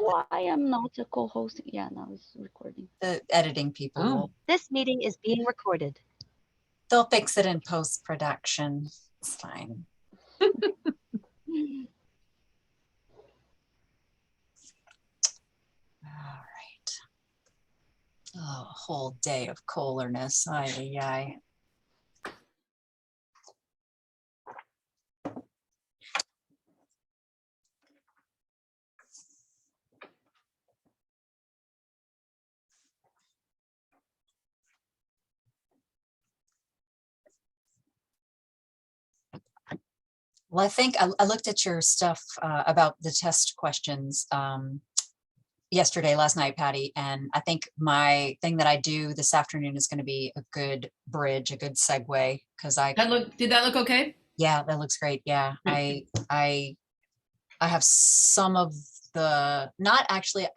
why I'm not a co-hosting. Yeah, now it's recording. The editing people Oh. will, This meeting is being recorded. they'll fix it in post-production. It's fine. All right. Oh, a whole day of Kohlerness. Ay, ay, ay. Well, I think I looked at your stuff about the test questions last night, Patty, and I think my thing that I do this afternoon is going to be a good bridge, a good segue, because Did that look okay? yeah, that looks great. Yeah, I have some of the, not actually,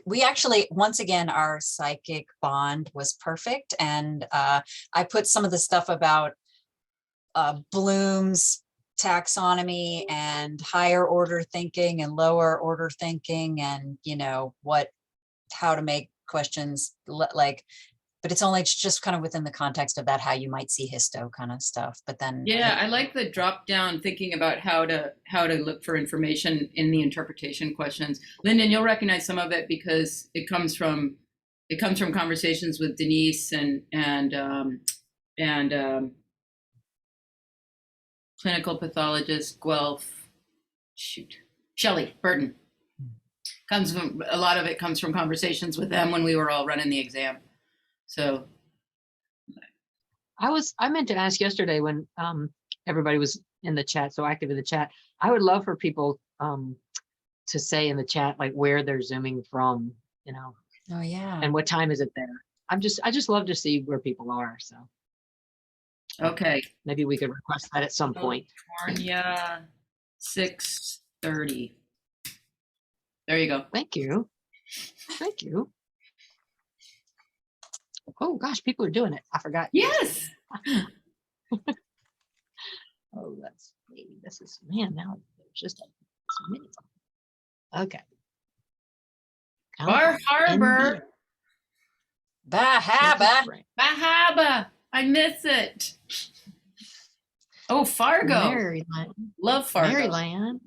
we actually, once again, our psychic bond was perfect. And I put some of the stuff about Bloom's taxonomy and higher order thinking and lower order thinking, and how to make questions like, but it's only just kind of within the context of that, how you might see histo kind of stuff. But then Yeah, I like the drop down thinking about how to look for information in the interpretation questions. Lyndon, you'll recognize some of it because it comes from conversations with Denise and clinical pathologist Guelph, Shelley Burton. A lot of it comes from conversations with them when we were all running the exam. So I meant to ask yesterday when everybody was in the chat, so active in the chat. I would love for people to say in the chat like where they're zooming from, oh yeah, and what time is it there. I just love to see where people are. So okay, maybe we could request that at some point. California, 6:30. There you go. Thank you. Thank you. Oh gosh, people are doing it. I forgot. Yes. Oh, that's me. This is, man, now there's just a mini. Okay. Bar Harbor. Bahaba. Bahaba. I miss it. Oh, Fargo. Maryland. Love Fargo. Maryland.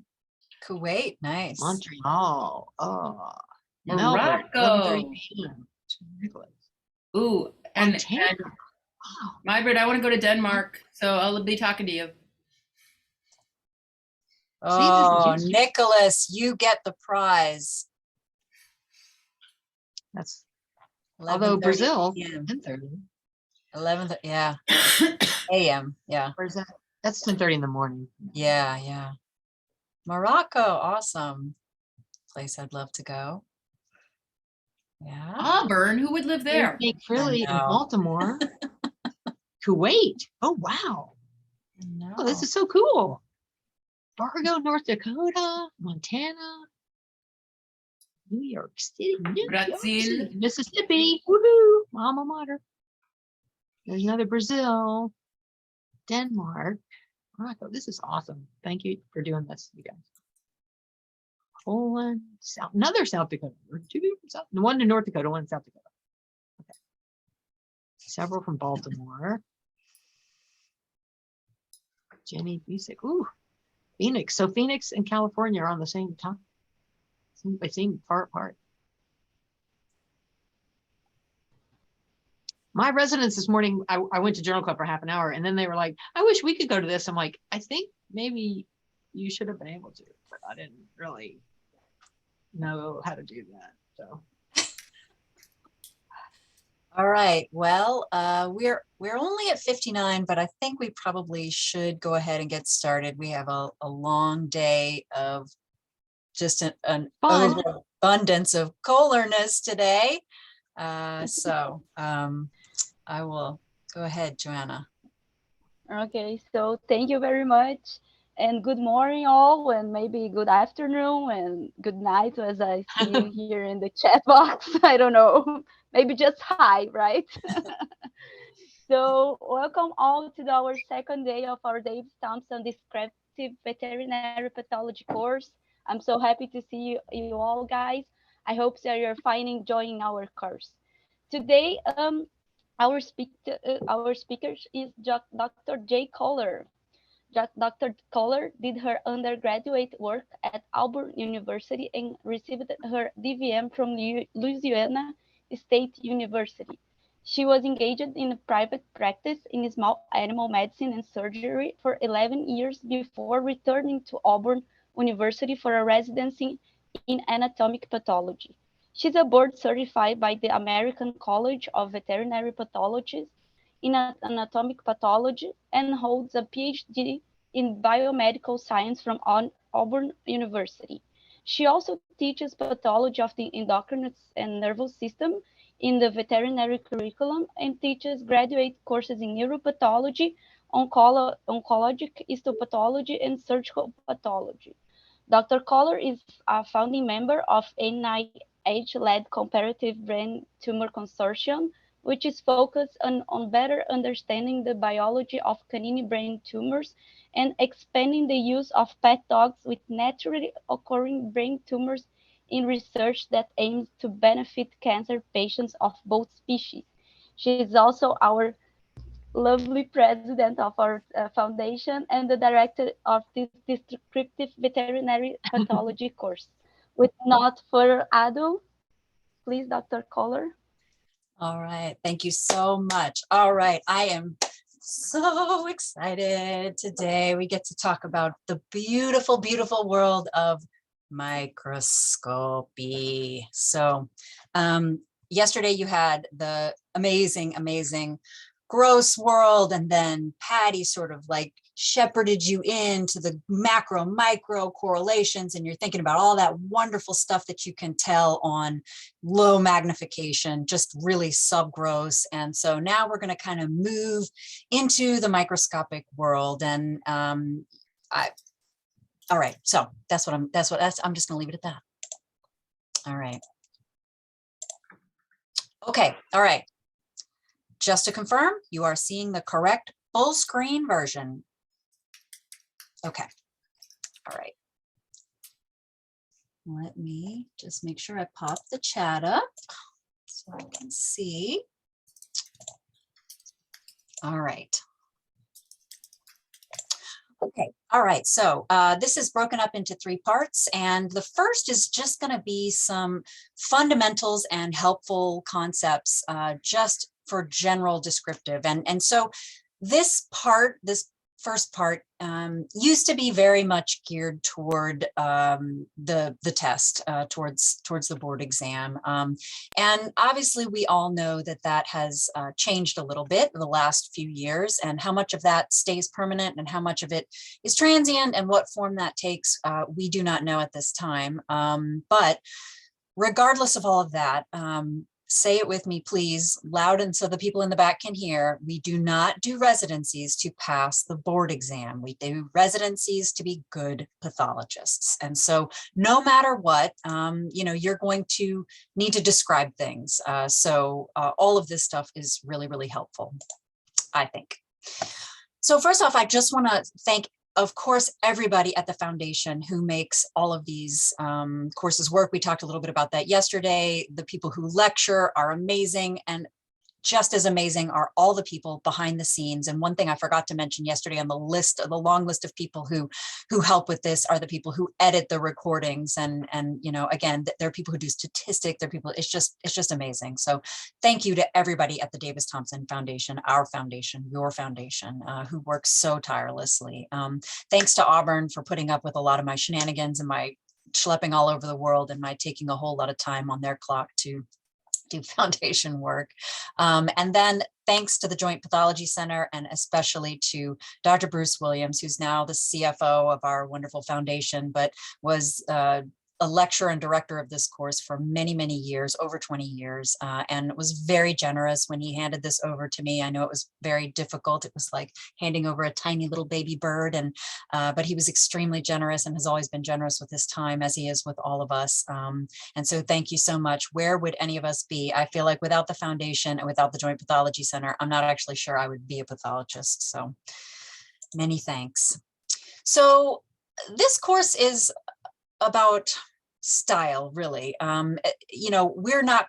Kuwait, nice. Montreal. Oh. Morocco. Ooh, and wow. Mybrid, I want to go to Denmark, so I'll be talking to you. Oh, Nicholas, you get the prize. That's, although Brazil, 10:30. 11, yeah. AM, yeah. Where's that? That's 10:30 in the morning. Yeah, yeah. Morocco, awesome place I'd love to go. Yeah. Auburn, who would live there? Philly and Baltimore. Kuwait. Oh, wow. No. Oh, this is so cool. Fargo, North Dakota, Montana, New York City, Brazil, Mississippi. Woohoo! Alma mater. There's another Brazil, Denmark, Morocco. This is awesome. Thank you for doing this, you guys. Poland, another South Dakota. One in North Dakota, one in South Dakota. Okay. Several from Baltimore. Jenny Busick. Ooh, Phoenix. So Phoenix and California are on the same time. They seem far apart. My residents this morning, I went to Journal Club for half an hour, and then they were like, I wish we could go to this. I'm like, I think maybe you should have been able to, but I didn't really know how to do that. So. All right. Well, we're only at 59, but I think we probably should go ahead and get started. We have a long day of just an overabundance of Kohlerness today. So I will go ahead, Joanna. Okay, so thank you very much. And good morning all, and maybe good afternoon and good night as I see you here in the chat box. I don't know, maybe just hi, right? So welcome all to our second day of our Davis-Thompson Descriptive Veterinary Pathology course. I'm so happy to see you all guys. I hope that you're fine enjoying our course. Today, our speaker is Dr. Jay Kohler. Dr. Kohler did her undergraduate work at Auburn University and received her DVM from Louisiana State University. She was engaged in private practice in small animal medicine and surgery for 11 years before returning to Auburn University for a residency in anatomic pathology. She's a board certified by the American College of Veterinary Pathologists in anatomic pathology and holds a PhD in biomedical science from Auburn University. She also teaches pathology of the endocrine and nervous system in the veterinary curriculum and teaches graduate courses in neuropathology, oncologic histopathology, and surgical pathology. Dr. Kohler is a founding member of NIH-led Comparative Brain Tumor Consortium, which is focused on better understanding the biology of canine brain tumors and expanding the use of pet dogs with naturally occurring brain tumors in research that aims to benefit cancer patients of both species. She is also our lovely president of our foundation and the director of this descriptive veterinary pathology course. With not further ado, please, Dr. Kohler. All right, thank you so much. All right, I am so excited today. We get to talk about the beautiful, beautiful world of microscopy. So yesterday you had the amazing, amazing gross world, and then Patty sort of like shepherded you into the macro micro correlations, and you're thinking about all that wonderful stuff that you can tell on low magnification, just really sub gross. And so now we're going to kind of move into the microscopic world. And all right, so I'm just going to leave it at that. All right. Okay, all right. Just to confirm, you are seeing the correct full screen version. Okay, all right. Let me just make sure I pop the chat up so I can see. All right. Okay, all right, so this is broken up into 3 parts, and the first is just going to be some fundamentals and helpful concepts just for general descriptive. And so this first part used to be very much geared toward the test, towards the board exam. And obviously we all know that has changed a little bit in the last few years, and how much of that stays permanent and how much of it is transient and what form that takes, we do not know at this time. But regardless of all of that, say it with me, please, loud and so the people in the back can hear. We do not do residencies to pass the board exam. We do residencies to be good pathologists. And so no matter what, you're going to need to describe things. So all of this stuff is really, really helpful, I think. So first off, I just want to thank, of course, everybody at the foundation who makes all of these courses work. We talked a little bit about that yesterday. The people who lecture are amazing, and just as amazing are all the people behind the scenes. And one thing I forgot to mention yesterday on the list, the long list of people who help with this, are the people who edit the recordings. And again, there are people who do statistics. There are people. It's just amazing. So thank you to everybody at the Davis-Thompson Foundation, our foundation, your foundation, who works so tirelessly. Thanks to Auburn for putting up with a lot of my shenanigans and my schlepping all over the world and my taking a whole lot of time on their clock to do foundation work. And then thanks to the Joint Pathology Center, and especially to Dr. Bruce Williams, who's now the CFO of our wonderful foundation, but was a lecturer and director of this course for many, many years, over 20 years, and was very generous when he handed this over to me. I know it was very difficult. It was like handing over a tiny little baby bird, and but he was extremely generous and has always been generous with his time, as he is with all of us. And so thank you so much. Where would any of us be? I feel like without the foundation and without the Joint Pathology Center, I'm not actually sure I would be a pathologist. So many thanks. So this course is about style, really. You know, we're not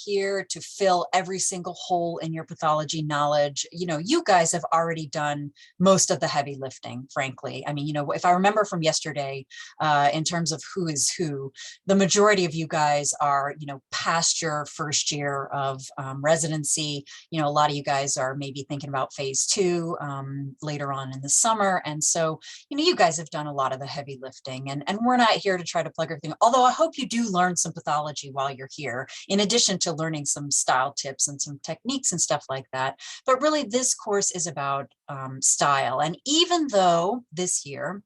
here to fill every single hole in your pathology knowledge. You know, you guys have already done most of the heavy lifting, frankly. I mean, you know, if I remember from yesterday, in terms of who is who, the majority of you guys are, you know, past your first year of residency. You know, a lot of you guys are maybe thinking about phase 2 later on in the summer. And so, you know, you guys have done a lot of the heavy lifting, and we're not here to try to plug everything. Although I hope you do learn some pathology while you're here, in addition to learning some style tips and some techniques and stuff like that. But really, this course is about style. And even though this year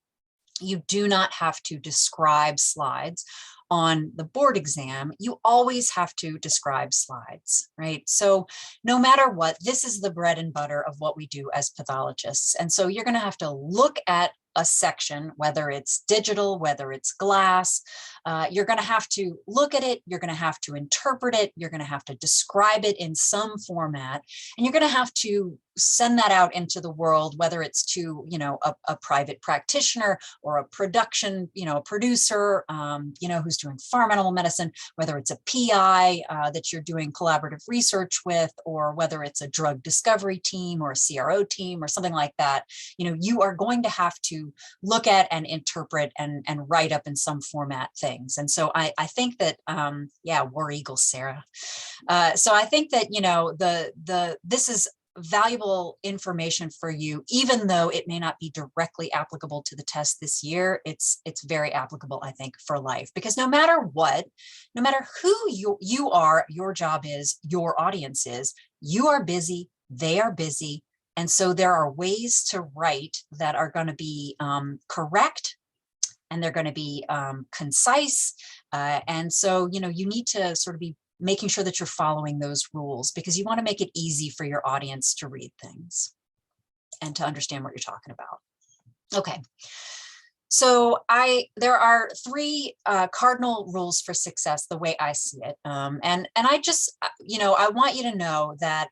you do not have to describe slides on the board exam, you always have to describe slides, right? So no matter what, this is the bread and butter of what we do as pathologists. And so you're going to have to look at a section, whether it's digital, whether it's glass, you're going to have to look at it, you're going to have to interpret it, you're going to have to describe it in some format, and you're going to have to send that out into the world, whether it's to, you know, a private practitioner or a production, you know, a producer, you know, who's doing farm animal medicine, whether it's a PI that you're doing collaborative research with, or whether it's a drug discovery team or a CRO team or something like that. You know, you are going to have to look at and interpret and write up in some format things. And so I think that, yeah, War Eagle, Sarah. So I think that, you know, this is valuable information for you, even though it may not be directly applicable to the test this year. It's very applicable, I think, for life, because no matter what, no matter who you are, your job is, your audience is, you are busy, they are busy. And so there are ways to write that are going to be correct, and they're going to be concise. And so, you know, you need to sort of be making sure that you're following those rules, because you want to make it easy for your audience to read things and to understand what you're talking about. Okay. So there are 3 cardinal rules for success, the way I see it. And I just, you know, I want you to know that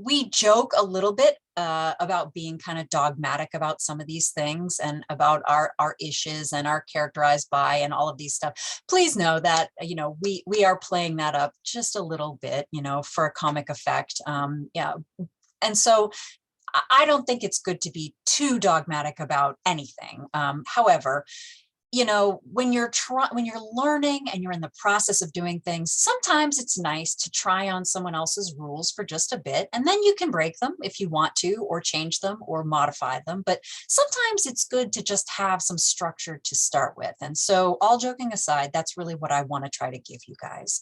we joke a little bit about being kind of dogmatic about some of these things, and about our issues and our characterized by and all of these stuff. Please know that, you know, we are playing that up just a little bit, you know, for a comic effect. Yeah. And so I don't think it's good to be too dogmatic about anything. However, you know, when you're learning and you're in the process of doing things, sometimes it's nice to try on someone else's rules for just a bit, and then you can break them if you want to, or change them or modify them. But sometimes it's good to just have some structure to start with. And so, all joking aside, that's really what I want to try to give you guys.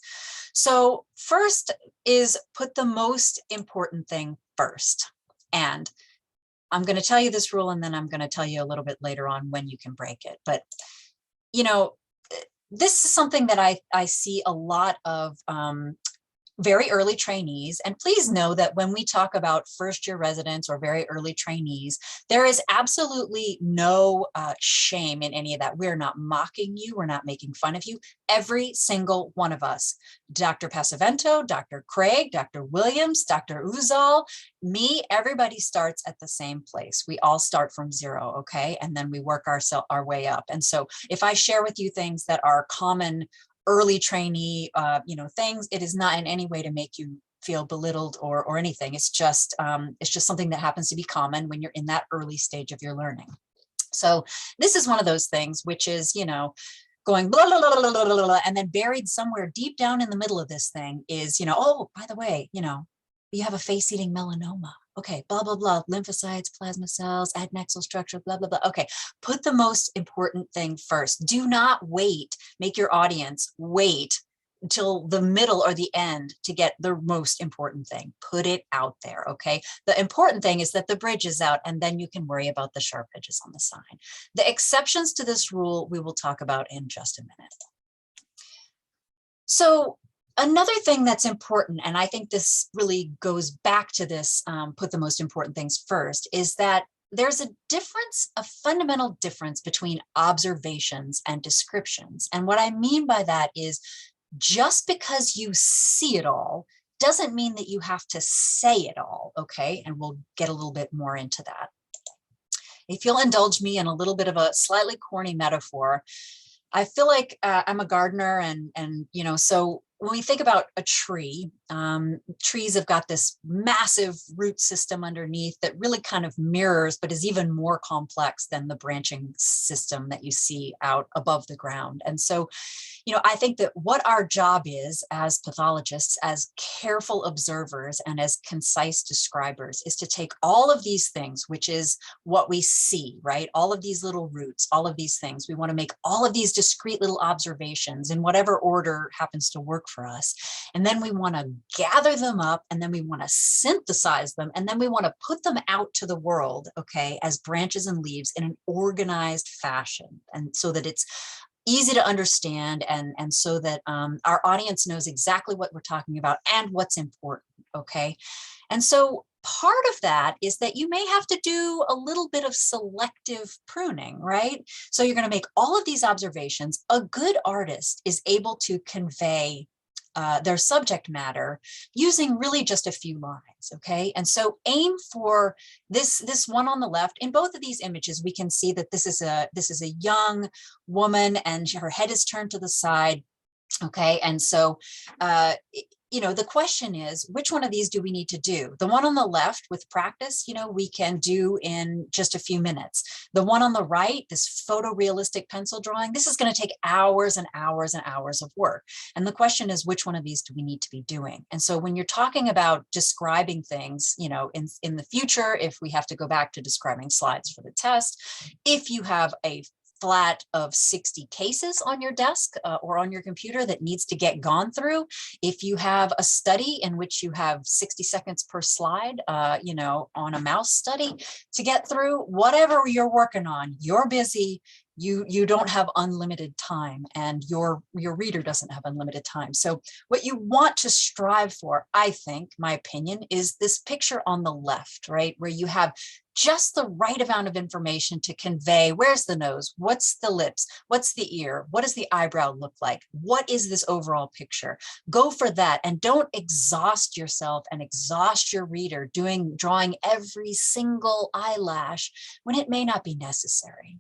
So first is put the most important thing first. And I'm going to tell you this rule, and then I'm going to tell you a little bit later on when you can break it. But, you know, this is something that I see a lot of very early trainees. And please know that when we talk about first-year residents or very early trainees, there is absolutely no shame in any of that. We're not mocking you. We're not making fun of you. Every single one of us, Dr. Pasavento, Dr. Craig, Dr. Williams, Dr. Uzal, me, everybody starts at the same place. We all start from 0, okay? And then we work our way up. And so if I share with you things that are common early trainee, you know, things, it is not in any way to make you feel belittled or anything. It's just something that happens to be common when you're in that early stage of your learning. So this is one of those things, which is, you know, going blah, blah, blah, blah, blah, blah, blah, and then buried somewhere deep down in the middle of this thing is, you know, oh, by the way, you know, you have a face-eating melanoma. Okay, blah, blah, blah, lymphocytes, plasma cells, adnexal structure, blah, blah, blah. Okay, put the most important thing first. Do not wait, make your audience wait until the middle or the end to get the most important thing. Put it out there, okay? The important thing is that the bridge is out, and then you can worry about the sharp edges on the side. The exceptions to this rule we will talk about in just a minute. So, another thing that's important, and I think this really goes back to this, put the most important things first, is that there's a difference, a fundamental difference between observations and descriptions. And what I mean by that is, just because you see it all doesn't mean that you have to say it all, okay? And we'll get a little bit more into that. if you'll indulge me in a little bit of a slightly corny metaphor, I feel like I'm a gardener, and so when we think about a tree, trees have got this massive root system underneath that really kind of mirrors, but is even more complex than the branching system that you see out above the ground. And so, I think that what our job is as pathologists, as careful observers, and as concise describers is to take all of these things, which is what we see, right? All of these little roots, all of these things. We want to make all of these discrete little observations in whatever order happens to work for us. And then we want to gather them up, and then we want to synthesize them, and then we want to put them out to the world, okay, as branches and leaves in an organized fashion. And so that it's easy to understand, and so that our audience knows exactly what we're talking about and what's important, okay? And so part of that is that you may have to do a little bit of selective pruning, right? So you're going to make all of these observations. A good artist is able to convey their subject matter using really just a few lines, okay? And so aim for this one on the left. In both of these images, we can see that this is a young woman, and her head is turned to the side, okay? And so the question is, which one of these do we need to do? The one on the left with practice, we can do in just a few minutes. The one on the right, this photorealistic pencil drawing, this is going to take hours and hours and hours of work. And the question is, which one of these do we need to be doing? And so when you're talking about describing things, in the future, if we have to go back to describing slides for the test, if you have a flat of 60 cases on your desk or on your computer that needs to get gone through, if you have a study in which you have 60 seconds per slide, on a mouse study to get through, whatever you're working on, you're busy. You don't have unlimited time, and your reader doesn't have unlimited time. So what you want to strive for, I think, my opinion, is this picture on the left, right? Where you have just the right amount of information to convey, where's the nose? What's the lips? What's the ear? What does the eyebrow look like? What is this overall picture? Go for that, and don't exhaust yourself and exhaust your reader drawing every single eyelash when it may not be necessary.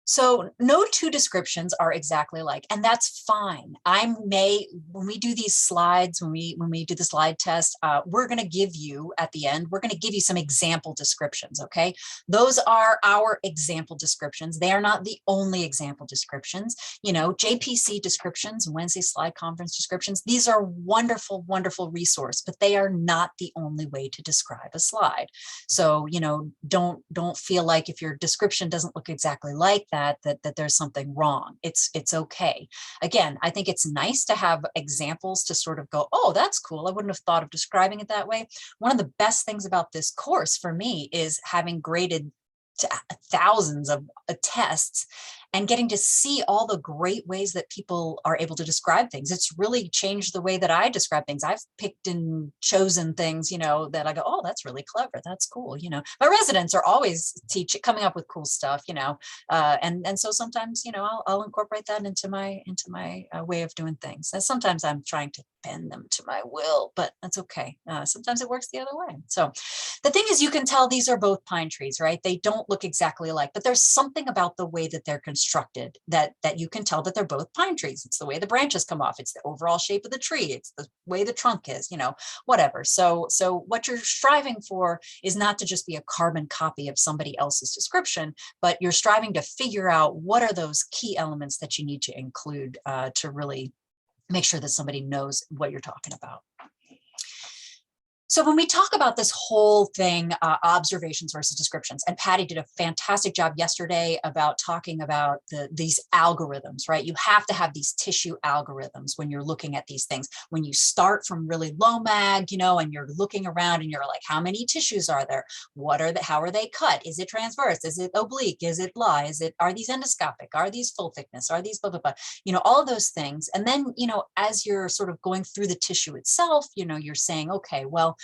So no two descriptions are exactly alike, and that's fine. When we do these slides, when we do the slide test, we're going to give you at the end, we're going to give you some example descriptions, okay? Those are our example descriptions. They are not the only example descriptions. JPC descriptions, Wednesday slide conference descriptions, these are wonderful, wonderful resource, but they are not the only way to describe a slide. So, don't feel like if your description doesn't look exactly like that there's something wrong. It's okay. Again, I think it's nice to have examples to sort of go, oh, that's cool. I wouldn't have thought of describing it that way. One of the best things about this course for me is having graded thousands of tests and getting to see all the great ways that people are able to describe things. It's really changed the way that I describe things. I've picked and chosen things, that I go, oh, that's really clever. That's cool. My residents are always coming up with cool stuff, and so sometimes, I'll incorporate that into my way of doing things. And sometimes I'm trying to bend them to my will, but that's okay. Sometimes it works the other way. So the thing is, you can tell these are both pine trees, right? They don't look exactly alike, but there's something about the way that they're constructed that you can tell that they're both pine trees. It's the way the branches come off. It's the overall shape of the tree. It's the way the trunk is, whatever. So what you're striving for is not to just be a carbon copy of somebody else's description, but you're striving to figure out what are those key elements that you need to include to really make sure that somebody knows what you're talking about. So when we talk about this whole thing, observations versus descriptions, and Patty did a fantastic job yesterday about talking about these algorithms, right? You have to have these tissue algorithms when you're looking at these things. When you start from really low mag, and you're looking around and you're like, how many tissues are there? How are they cut? Is it transverse? Is it oblique? Is it blah? Are these endoscopic? Are these full thickness? Are these blah, blah, blah? All of those things. And then, as you're sort of going through the tissue itself, you're saying, okay, well,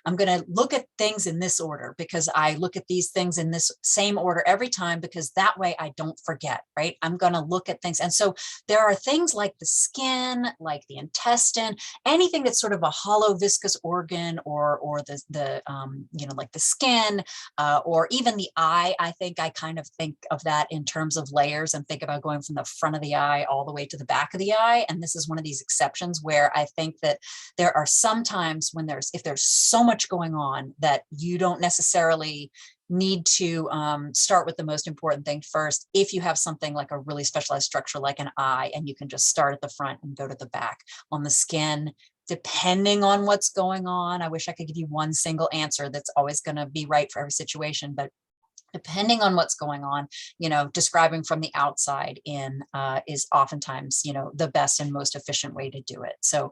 I'm going to look at things in this order because I look at these things in this same order every time, because that way I don't forget, right? I'm going to look at things. And so there are things like the skin, like the intestine, anything that's sort of a hollow viscous organ, or the you know, like the skin, or even the eye. I think I kind of think of that in terms of layers and think about going from the front of the eye all the way to the back of the eye. And this is one of these exceptions where I think that there are some times when if there's so much going on that you don't necessarily need to start with the most important thing first. If you have something like a really specialized structure like an eye, and you can just start at the front and go to the back. On the skin, depending on what's going on, I wish I could give you one single answer that's always going to be right for every situation, but depending on what's going on, you know, describing from the outside in is oftentimes, you know, the best and most efficient way to do it. So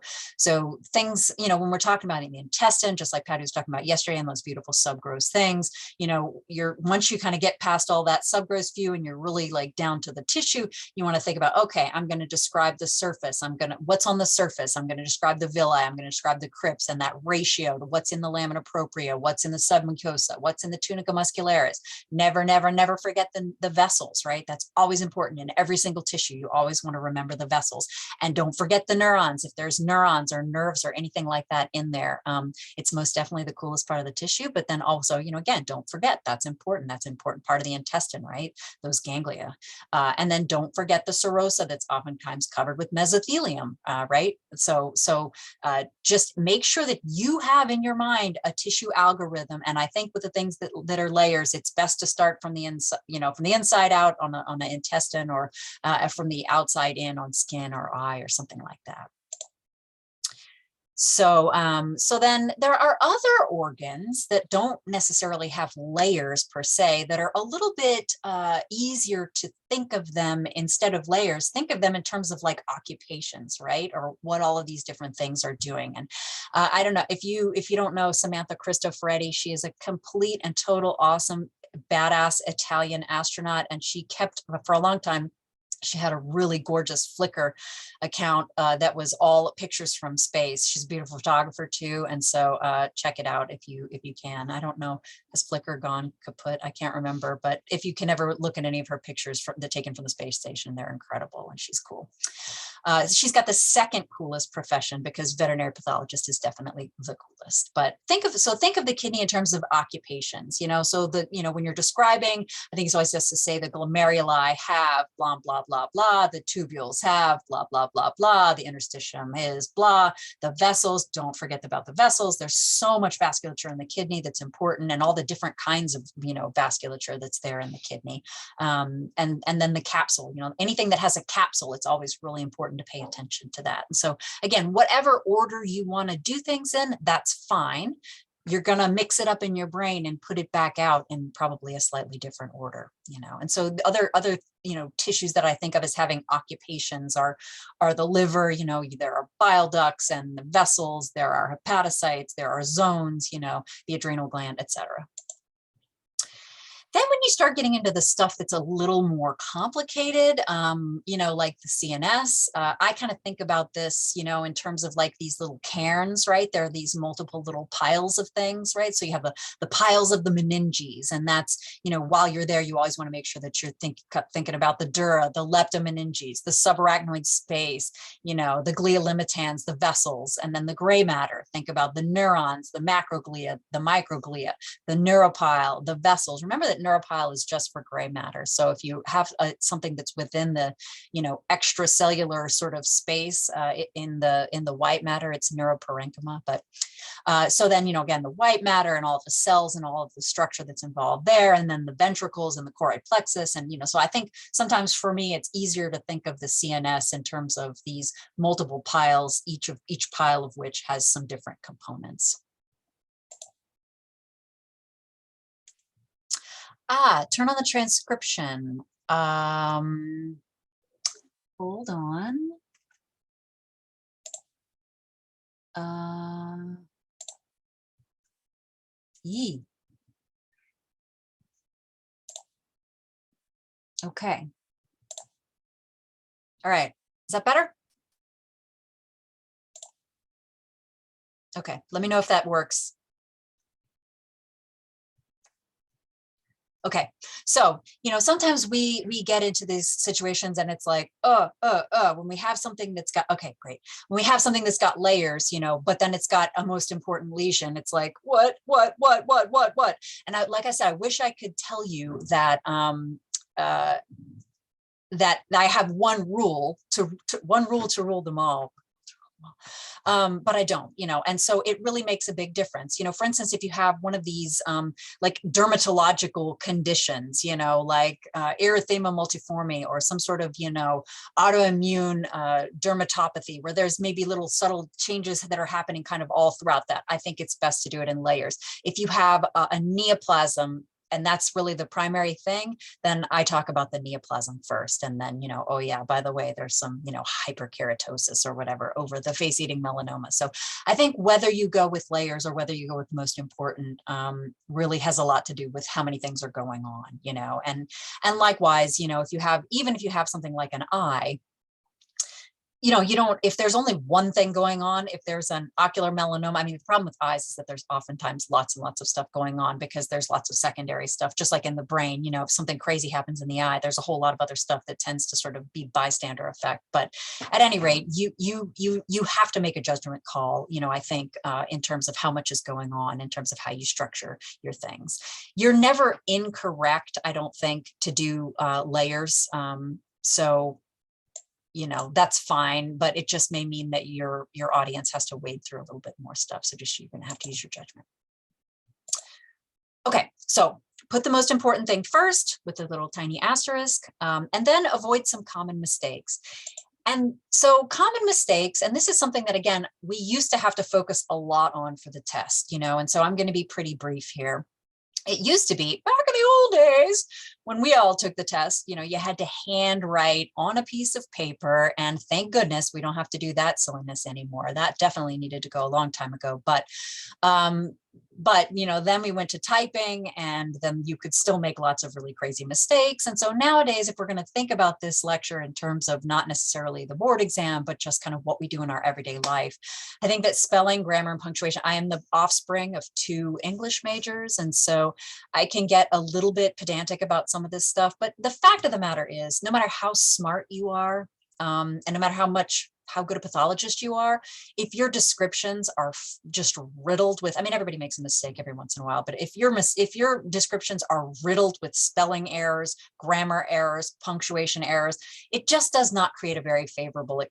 things, you know, when we're talking about in the intestine, just like Patty was talking about yesterday, and those beautiful subgross things, you know, once you kind of get past all that subgross view and you're really like down to the tissue, you want to think about, okay, I'm going to describe the surface. What's on the surface? I'm going to describe the villi. I'm going to describe the crypts and that ratio to what's in the lamina propria, what's in the submucosa, what's in the tunica muscularis. Never, never, never forget the vessels, right? That's always important in every single tissue. You always want to remember the vessels. And don't forget the neurons. If there's neurons or nerves or anything like that in there, it's most definitely the coolest part of the tissue. But then also, you know, again, don't forget, that's important. That's an important part of the intestine, right? Those ganglia. And then don't forget the serosa that's oftentimes covered with mesothelium, right? So just make sure that you have in your mind a tissue algorithm. And I think with the things that are layers, it's best to start from the inside, you know, from the inside out on the intestine, or from the outside in on skin or eye or something like that. So then there are other organs that don't necessarily have layers per se, that are a little bit easier to think of them instead of layers. Think of them in terms of like occupations, right? Or what all of these different things are doing. And I don't know if you don't know Samantha Cristoforetti. She is a complete and total awesome badass Italian astronaut, and she kept for a long time. She had a really gorgeous Flickr account that was all pictures from space. She's a beautiful photographer too, and so check it out if you can. I don't know, has Flickr gone kaput? I can't remember, but if you can ever look at any of her pictures taken from the space station, they're incredible, and she's cool. She's got the second coolest profession, because veterinary pathologist is definitely the coolest. But think of the kidney in terms of occupations. You know, so when you're describing, I think it's always just to say the glomeruli have blah blah blah blah, the tubules have blah blah blah blah, the interstitium is blah, the vessels, don't forget about the vessels. There's so much vasculature in the kidney that's important, and all the different kinds of, you know, vasculature that's there in the kidney. And then the capsule, you know, anything that has a capsule, it's always really important to pay attention to that. And so again, whatever order you want to do things in, that's fine. You're going to mix it up in your brain and put it back out in probably a slightly different order, you know. And so the other you know, tissues that I think of as having occupations are the liver. You know, there are bile ducts and the vessels, there are hepatocytes, there are zones, you know, the adrenal gland, etc. Then when you start getting into the stuff that's a little more complicated, you know, like the CNS, I kind of think about this, you know, in terms of like these little cairns, right? There are these multiple little piles of things, right? So you have the piles of the meninges, and that's, you know, while you're there, you always want to make sure that you're thinking about the dura, the leptomeninges, the subarachnoid space, you know, the glia limitans, the vessels, and then the gray matter. Think about the neurons, the macroglia, the microglia, the neuropile, the vessels. Remember that neuropile is just for gray matter. So if you have something that's within the, you know, extracellular sort of space in the white matter, it's neuroparenchyma. But so then, you know, again, the white matter and all of the cells and all of the structure that's involved there, and then the ventricles and the choroid plexus. And, you know, so I think sometimes for me, it's easier to think of the CNS in terms of these multiple piles, each pile of which has some different components. Turn on the transcription. Hold on. Okay. All right. Is that better? Okay, let me know if that works. Okay, so, sometimes we get into these situations and it's like, when we have something that's got, okay, great. When we have something that's got layers, but then it's got a most important lesion, it's like, what? And like I said, I wish I could tell you that, that I have one rule to rule them all. But I don't, and so it really makes a big difference. For instance, if you have one of these like dermatological conditions, like erythema multiforme or some sort of, autoimmune dermatopathy, where there's maybe little subtle changes that are happening kind of all throughout that, I think it's best to do it in layers. If you have a neoplasm, and that's really the primary thing, then I talk about the neoplasm first. And then, oh yeah, by the way, there's some, hyperkeratosis or whatever over the face-eating melanoma. So I think whether you go with layers or whether you go with the most important really has a lot to do with how many things are going on, and likewise, even if you have something like an eye, you don't, if there's only one thing going on, if there's an ocular melanoma, I mean, the problem with eyes is that there's oftentimes lots and lots of stuff going on because there's lots of secondary stuff, just like in the brain, if something crazy happens in the eye, there's a whole lot of other stuff that tends to sort of be bystander effect. But at any rate, you have to make a judgment call, I think, in terms of how much is going on, in terms of how you structure your things. You're never incorrect, I don't think, to do layers. So that's fine, but it just may mean that your audience has to wade through a little bit more stuff. So you're going to have to use your judgment. Okay, so put the most important thing first with a little tiny asterisk, and then avoid some common mistakes. And so common mistakes, and this is something that, again, we used to have to focus a lot on for the test, and so I'm going to be pretty brief here. It used to be back in the old days when we all took the test, you had to handwrite on a piece of paper, and thank goodness we don't have to do that silliness anymore. That definitely needed to go a long time ago. But then we went to typing, and then you could still make lots of really crazy mistakes. And so nowadays, if we're going to think about this lecture in terms of not necessarily the board exam, but just kind of what we do in our everyday life, I think that spelling, grammar, and punctuation, I am the offspring of 2 English majors. And so I can get a little bit pedantic about some of this stuff. But the fact of the matter is, no matter how smart you are, and no matter how good a pathologist you are, if your descriptions are just riddled with, I mean, everybody makes a mistake every once in a while, but if your descriptions are riddled with spelling errors, grammar errors, punctuation errors, it just does not create a very favorable,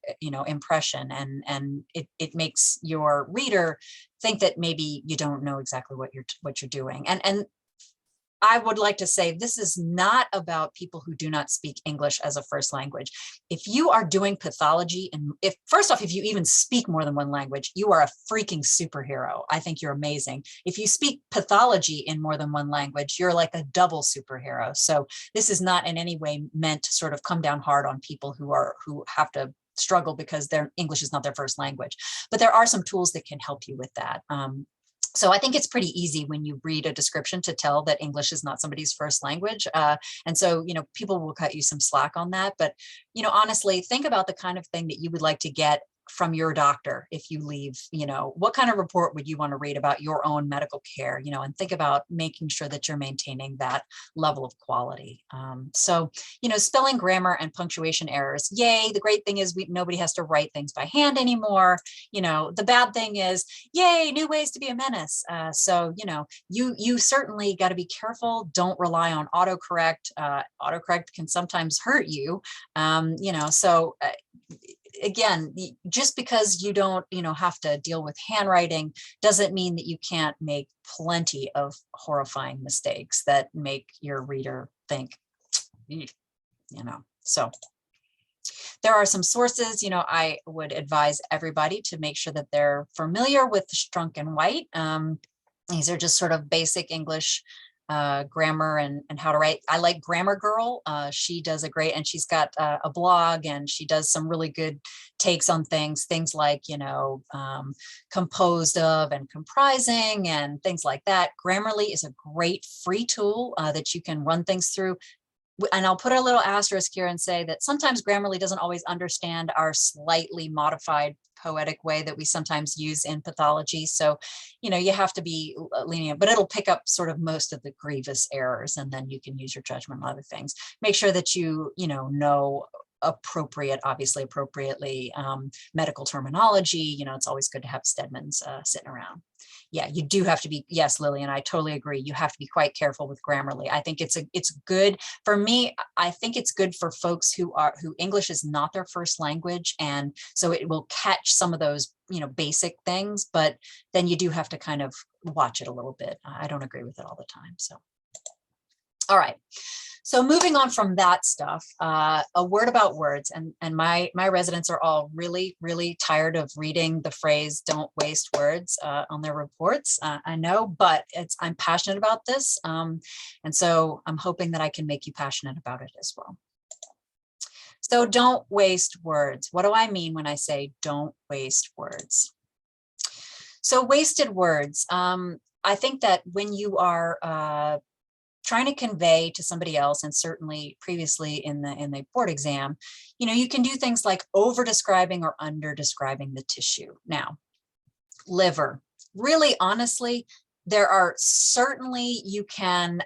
impression. And it makes your reader think that maybe you don't know exactly what you're doing. And I would like to say this is not about people who do not speak English as a first language. If you are doing pathology, and first off, if you even speak more than one language, you are a freaking superhero. I think you're amazing. If you speak pathology in more than one language, you're like a double superhero. So this is not in any way meant to sort of come down hard on people who have to struggle because their English is not their first language. But there are some tools that can help you with that. So I think it's pretty easy when you read a description to tell that English is not somebody's first language. And so, people will cut you some slack on that. But, honestly, think about the kind of thing that you would like to get from your doctor if you leave. What kind of report would you want to read about your own medical care, and think about making sure that you're maintaining that level of quality. So, spelling, grammar, and punctuation errors. Yay. The great thing is nobody has to write things by hand anymore. The bad thing is, yay, new ways to be a menace. So, you certainly got to be careful. Don't rely on autocorrect. Autocorrect can sometimes hurt you. So again, just because you don't, have to deal with handwriting doesn't mean that you can't make plenty of horrifying mistakes that make your reader think, so there are some sources, I would advise everybody to make sure that they're familiar with Strunk and White. These are just sort of basic English grammar and how to write. I like Grammar Girl. She does a great, and she's got a blog, and she does some really good takes on things like, composed of and comprising and things like that. Grammarly is a great free tool that you can run things through. and I'll put a little asterisk here and say that sometimes Grammarly doesn't always understand our slightly modified poetic way that we sometimes use in pathology. So, you have to be lenient, but it'll pick up sort of most of the grievous errors, and then you can use your judgment on other things. Make sure that you know obviously appropriately medical terminology. It's always good to have Stedmans sitting around. Yeah, you do have to be, yes, Lillian, I totally agree. You have to be quite careful with Grammarly. I think it's good for me. I think it's good for folks who English is not their first language. And so it will catch some of those, basic things, but then you do have to kind of watch it a little bit. I don't agree with it all the time. So, all right. So moving on from that stuff, a word about words, and my residents are all really, really tired of reading the phrase "don't waste words" on their reports. I know, but I'm passionate about this, and so I'm hoping that I can make you passionate about it as well. So don't waste words. What do I mean when I say don't waste words? So wasted words. I think that when you are trying to convey to somebody else, and certainly previously in the board exam, you can do things like over describing or under describing the tissue. Now, liver, really honestly, there are certainly, you can,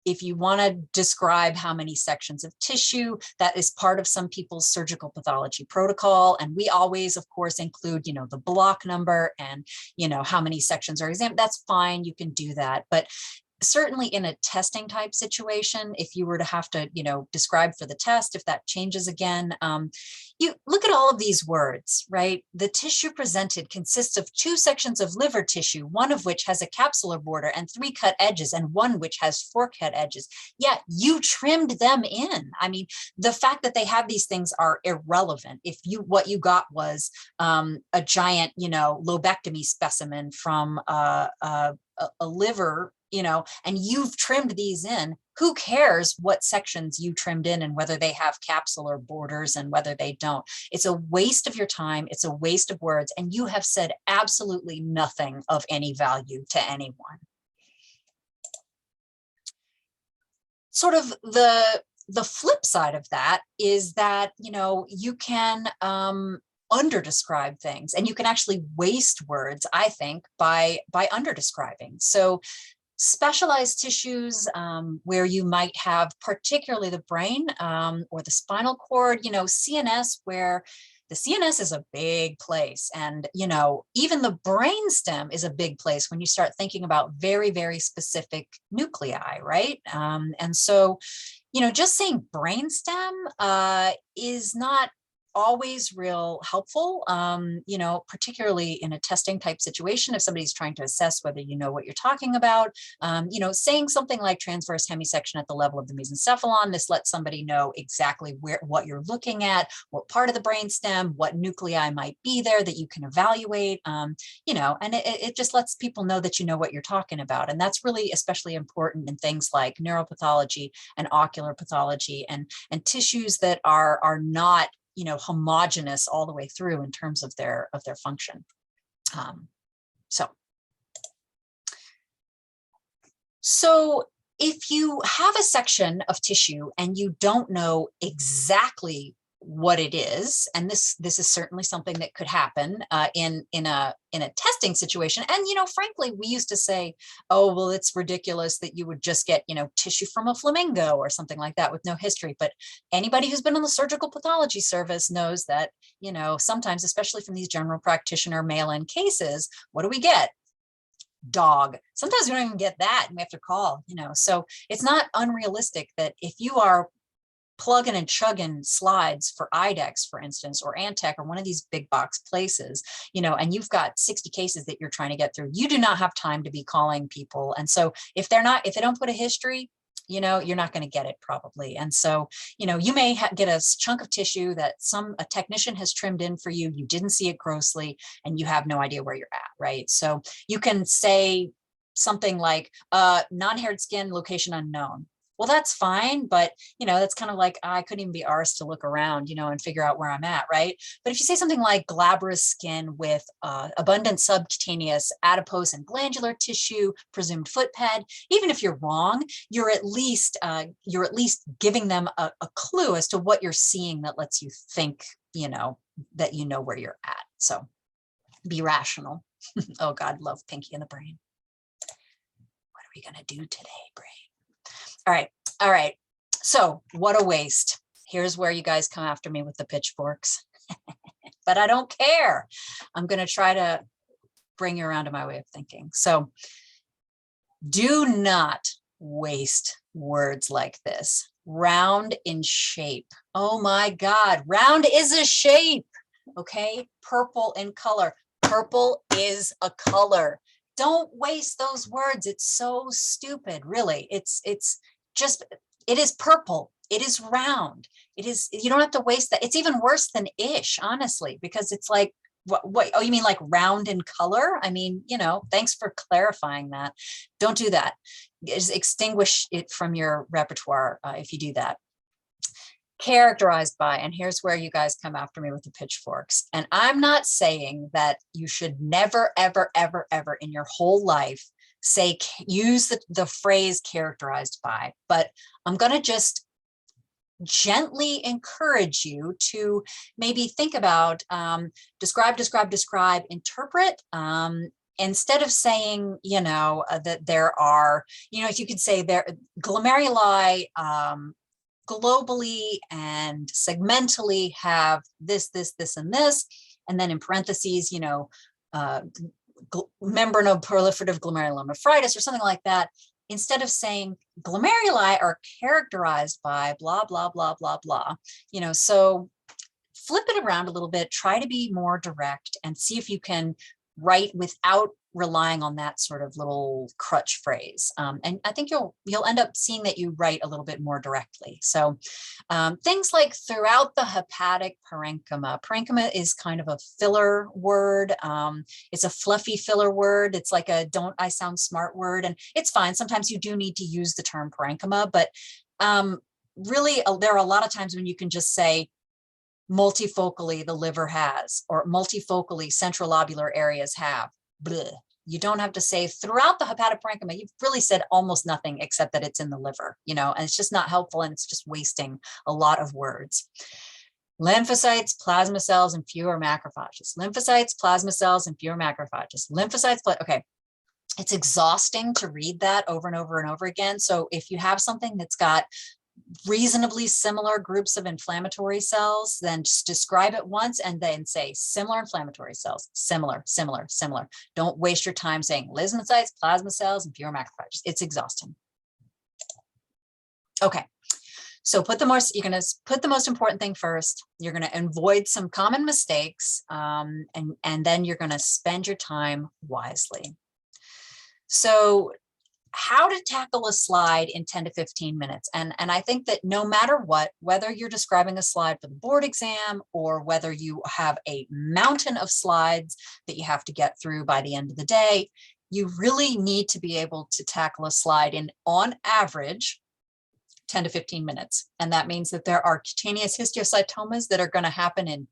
if you want to describe how many sections of tissue, that is part of some people's surgical pathology protocol. And we always, of course, include, the block number and, how many sections are examined. That's fine. You can do that. But certainly in a testing type situation, if you were to have to, describe for the test, if that changes again, you look at all of these words, right? The tissue presented consists of 2 sections of liver tissue, one of which has a capsular border and 3 cut edges, and one which has 4 cut edges. Yeah, you trimmed them in. I mean, the fact that they have these things are irrelevant. If what you got was a giant, lobectomy specimen from a liver, and you've trimmed these in, who cares what sections you trimmed in and whether they have capsular borders and whether they don't? It's a waste of your time. It's a waste of words. And you have said absolutely nothing of any value to anyone. Sort of the flip side of that is that, you can under describe things, and you can actually waste words, I think, by under describing. So specialized tissues where you might have particularly the brain or the spinal cord, CNS, where the CNS is a big place, and even the brainstem is a big place when you start thinking about very, very specific nuclei, right? And so, just saying brainstem is not always real helpful, particularly in a testing type situation. If somebody's trying to assess whether you know what you're talking about, saying something like transverse hemisection at the level of the mesencephalon, this lets somebody know exactly what you're looking at, what part of the brainstem, what nuclei might be there that you can evaluate, and it just lets people know that you know what you're talking about. And that's really especially important in things like neuropathology and ocular pathology and tissues that are not homogeneous all the way through in terms of their function. So if you have a section of tissue and you don't know exactly what it is, and this is certainly something that could happen in a testing situation. And frankly, we used to say, oh well, it's ridiculous that you would just get tissue from a flamingo or something like that with no history. But anybody who's been in the surgical pathology service knows that sometimes, especially from these general practitioner mail-in cases, what do we get? Dog. Sometimes we don't even get that, and we have to call. So it's not unrealistic that if you are plugging and chugging slides for IDEX, for instance, or Antec, or one of these big box places, and you've got 60 cases that you're trying to get through, you do not have time to be calling people. And so if they don't put a history, you're not going to get it probably. And so, you may get a chunk of tissue that a technician has trimmed in for you. You didn't see it grossly, and you have no idea where you're at, right? So you can say something like non-haired skin, location unknown. well, that's fine. But, that's kind of like, I couldn't even be arsed to look around, and figure out where I'm at, right? But if you say something like glabrous skin with abundant subcutaneous adipose and glandular tissue, presumed foot pad, even if you're wrong, you're at least giving them a clue as to what you're seeing that lets you think, that where you're at. So be rational. Oh God, love Pinky and the Brain. What are we gonna do today, Brain? All right. So what a waste. Here's where you guys come after me with the pitchforks. But I don't care. I'm gonna try to bring you around to my way of thinking. So do not waste words like this. Round in shape. Oh my God, round is a shape. Okay, purple in color. Purple is a color. Don't waste those words. It's so stupid, really. It's just, it is purple. It is round. It is, you don't have to waste that. It's even worse than ish, honestly, because it's like, what, oh, you mean like round in color? I mean, thanks for clarifying that. Don't do that. Just extinguish it from your repertoire if you do that. Characterized by, and here's where you guys come after me with the pitchforks. And I'm not saying that you should never, ever, ever, ever in your whole life use the phrase characterized by, but I'm going to just gently encourage you to maybe think about describe, interpret, instead of saying, that there are, if you could say there glomeruli globally and segmentally have this, and this, and then in parentheses, membranoproliferative glomerulonephritis or something like that. Instead of saying glomeruli are characterized by blah, blah, blah, blah, blah, so flip it around a little bit, try to be more direct and see if you can write without relying on that sort of little crutch phrase. And I think you'll end up seeing that you write a little bit more directly. So things like throughout the hepatic parenchyma. Parenchyma is kind of a filler word. It's a fluffy filler word. It's like a don't I sound smart word. And it's fine. Sometimes you do need to use the term parenchyma, but really there are a lot of times when you can just say multifocally the liver has, or multifocally central lobular areas have. Bleh. You don't have to say throughout the hepatic parenchyma. You've really said almost nothing except that it's in the liver, and it's just not helpful, and it's just wasting a lot of words. Lymphocytes, plasma cells, and fewer macrophages. Lymphocytes, plasma cells, and fewer macrophages. Lymphocytes, okay. It's exhausting to read that over and over and over again. So if you have something that's got reasonably similar groups of inflammatory cells, then just describe it once and then say similar inflammatory cells, similar. Don't waste your time saying lymphocytes, plasma cells, and fewer macrophages. It's exhausting. Okay, so you're going to put the most important thing first. You're going to avoid some common mistakes, and then you're going to spend your time wisely. So how to tackle a slide in 10 to 15 minutes. And I think that no matter what, whether you're describing a slide for the board exam or whether you have a mountain of slides that you have to get through by the end of the day, you really need to be able to tackle a slide in, on average, 10 to 15 minutes. And that means that there are cutaneous histiocytomas that are going to happen in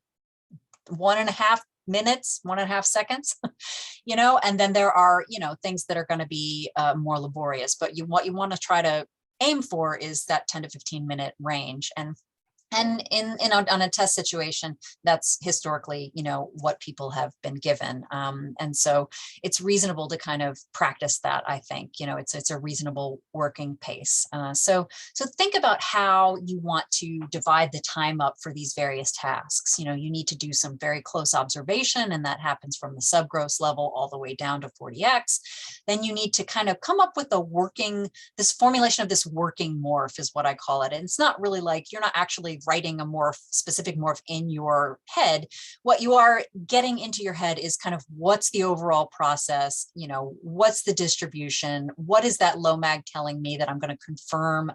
1.5 minutes, 1.5 seconds, and then there are, things that are going to be more laborious, but what you want to try to aim for is that 10 to 15 minute range. And on a test situation, that's historically, what people have been given. And so it's reasonable to kind of practice that, I think, it's a reasonable working pace. So think about how you want to divide the time up for these various tasks. You need to do some very close observation, and that happens from the subgross level all the way down to 40x. Then you need to kind of come up with this formulation of this working morph is what I call it. And it's not really like, you're not actually writing a specific morph in your head. What you are getting into your head is kind of what's the overall process, what's the distribution, what is that low mag telling me that I'm going to confirm,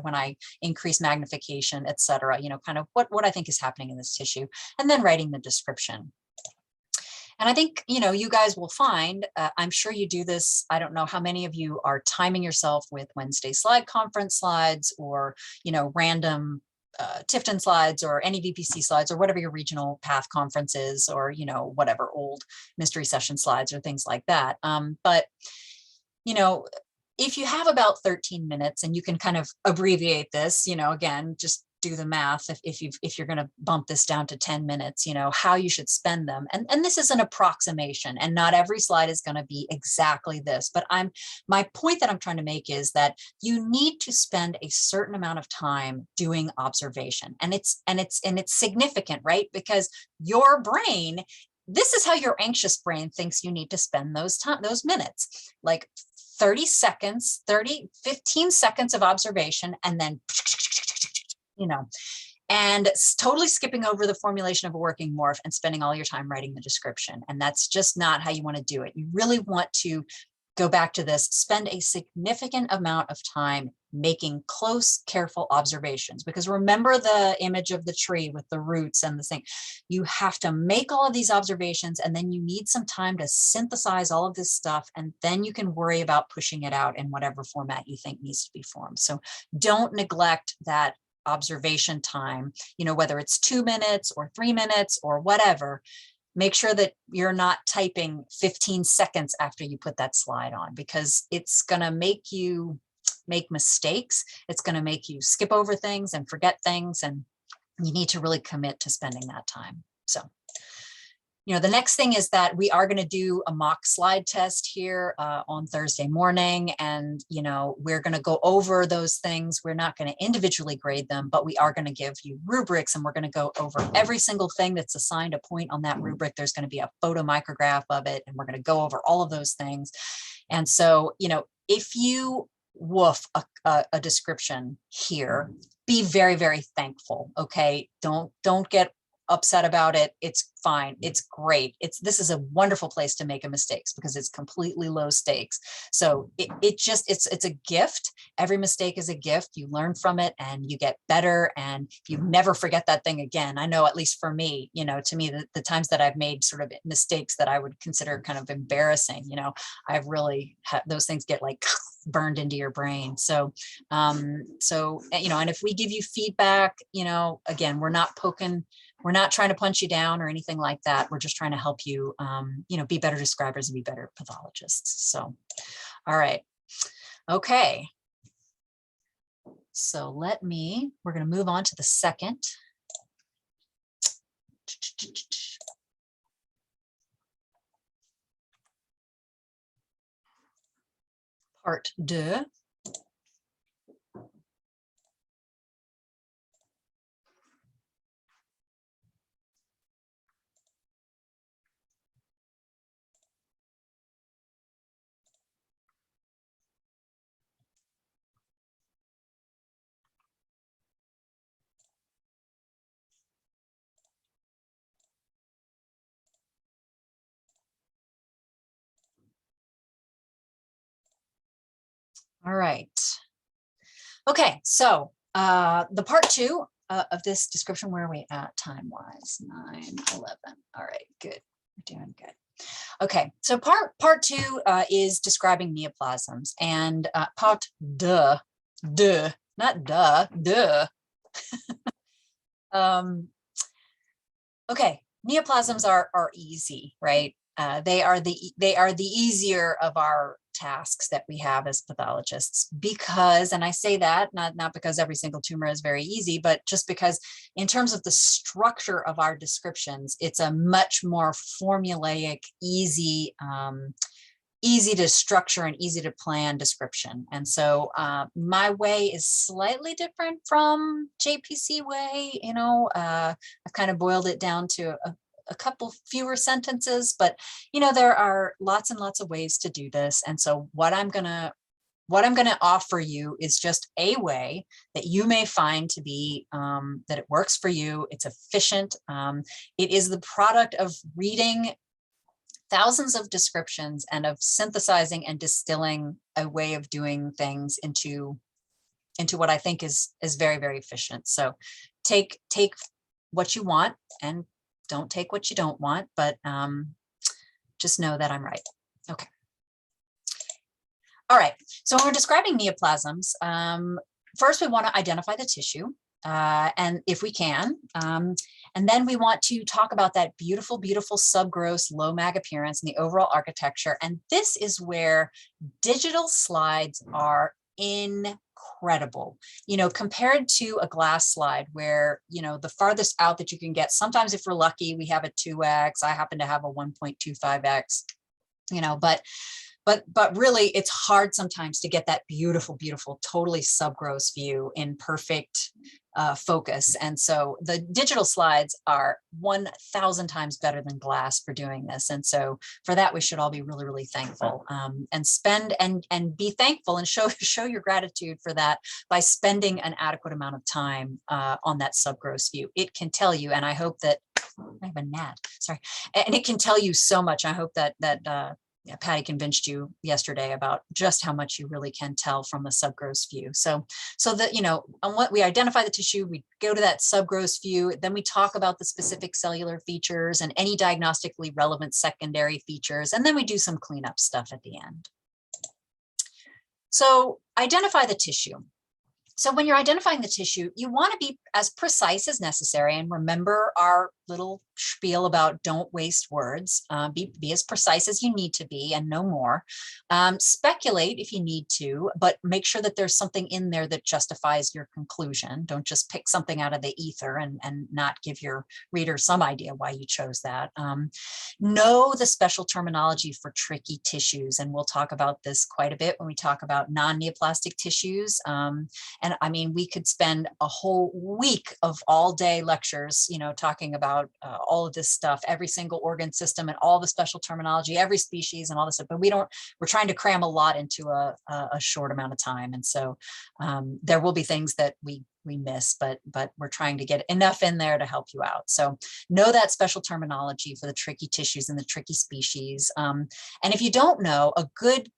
when I increase magnification, et cetera, kind of what I think is happening in this tissue, and then writing the description. And I think, you know, you guys will find, I'm sure you do this. I don't know how many of you are timing yourself with Wednesday slide conference slides, or, you know, random Tifton slides, or any VPC slides, or whatever your regional path conference is, or, you know, whatever old mystery session slides or things like that. But, you know, if you have about 13 minutes and you can kind of abbreviate this, you know, again, just do the math. If you're going to bump this down to 10 minutes, you know, how you should spend them. And this is an approximation, and not every slide is going to be exactly this, but my point that I'm trying to make is that you need to spend a certain amount of time doing observation. And it's significant, right? Because your brain, this is how your anxious brain thinks you need to spend those minutes, like 30 seconds, 15 seconds of observation, and then, you know, and totally skipping over the formulation of a working morph and spending all your time writing the description. And that's just not how you want to do it. You really want to go back to this, spend a significant amount of time making close, careful observations. Because remember the image of the tree with the roots and the thing. You have to make all of these observations, and then you need some time to synthesize all of this stuff, and then you can worry about pushing it out in whatever format you think needs to be formed. So don't neglect that observation time, you know, whether it's 2 minutes or 3 minutes or whatever. Make sure that you're not typing 15 seconds after you put that slide on, because it's going to make you make mistakes. It's going to make you skip over things and forget things. And you need to really commit to spending that time. So, you know, the next thing is that we are going to do a mock slide test here on Thursday morning. And, you know, we're going to go over those things. We're not going to individually grade them, but we are going to give you rubrics, and we're going to go over every single thing that's assigned a point on that rubric. There's going to be a photo micrograph of it, and we're going to go over all of those things. And so, you know, if you woof a description here, be very, very thankful. Okay. Don't get upset about it. It's fine. It's great. This is a wonderful place to make a mistakes, because it's completely low stakes. So it's a gift. Every mistake is a gift. You learn from it and you get better, and you never forget that thing again. I know, at least for me, you know, to me, the times that I've made sort of mistakes that I would consider kind of embarrassing, you know, I've really had those things get like burned into your brain. So, you know, and if we give you feedback, you know, again, we're not trying to punch you down or anything like that. We're just trying to help you, you know, be better describers and be better pathologists. So, all right. Okay. So we're going to move on to the second. Part 2. All right. Okay, so the part 2 of this description, where are we at time-wise? 9:11. All right, good. We're doing good. Okay, so part 2 is describing neoplasms, and part not duh. Okay, neoplasms are easy, right? They are the easier of our tasks that we have as pathologists, because, and I say that not because every single tumor is very easy, but just because in terms of the structure of our descriptions, it's a much more formulaic, easy to structure and easy to plan description. And so my way is slightly different from JPC way. You know, I've kind of boiled it down to a couple fewer sentences, but you know, there are lots and lots of ways to do this. And so what I'm going to offer you is just a way that you may find to be, that it works for you. It's efficient. It is the product of reading thousands of descriptions and of synthesizing and distilling a way of doing things into what I think is very, very efficient. So take what you want and don't take what you don't want, but Just know that I'm right. Okay. All right. So when we're describing neoplasms, first we want to identify the tissue, and if we can, and then we want to talk about that beautiful, beautiful subgross low mag appearance and the overall architecture. And this is where digital slides are incredible, you know, compared to a glass slide where, you know, the farthest out that you can get, sometimes if we're lucky, we have a 2x, I happen to have a 1.25x, you know, but really it's hard sometimes to get that beautiful, beautiful, totally subgross view in perfect focus. And so the digital slides are 1,000 times better than glass for doing this. And so for that, we should all be really, really thankful, and spend and be thankful and show your gratitude for that by spending an adequate amount of time on that subgross view. It can tell you, and I hope that I have a gnat, sorry, and it can tell you so much. I hope that yeah, Patty convinced you yesterday about just how much you really can tell from the subgross view. So that, you know, on what we identify the tissue, we go to that subgross view, then we talk about the specific cellular features and any diagnostically relevant secondary features, and then we do some cleanup stuff at the end. So identify the tissue. So when you're identifying the tissue, you want to be as precise as necessary, and remember our little spiel about don't waste words. Be as precise as you need to be and no more. Speculate if you need to, but make sure that there's something in there that justifies your conclusion. Don't just pick something out of the ether and not give your reader some idea why you chose that. Know the special terminology for tricky tissues, and we'll talk about this quite a bit when we talk about non-neoplastic tissues. And I mean, we could spend a whole week of all day lectures, you know, talking about all of this stuff, every single organ system and all the special terminology, every species and all this stuff, but we're trying to cram a lot into a short amount of time. And so there will be things that we miss, but we're trying to get enough in there to help you out. So know that special terminology for the tricky tissues and the tricky species. And if you don't know, a good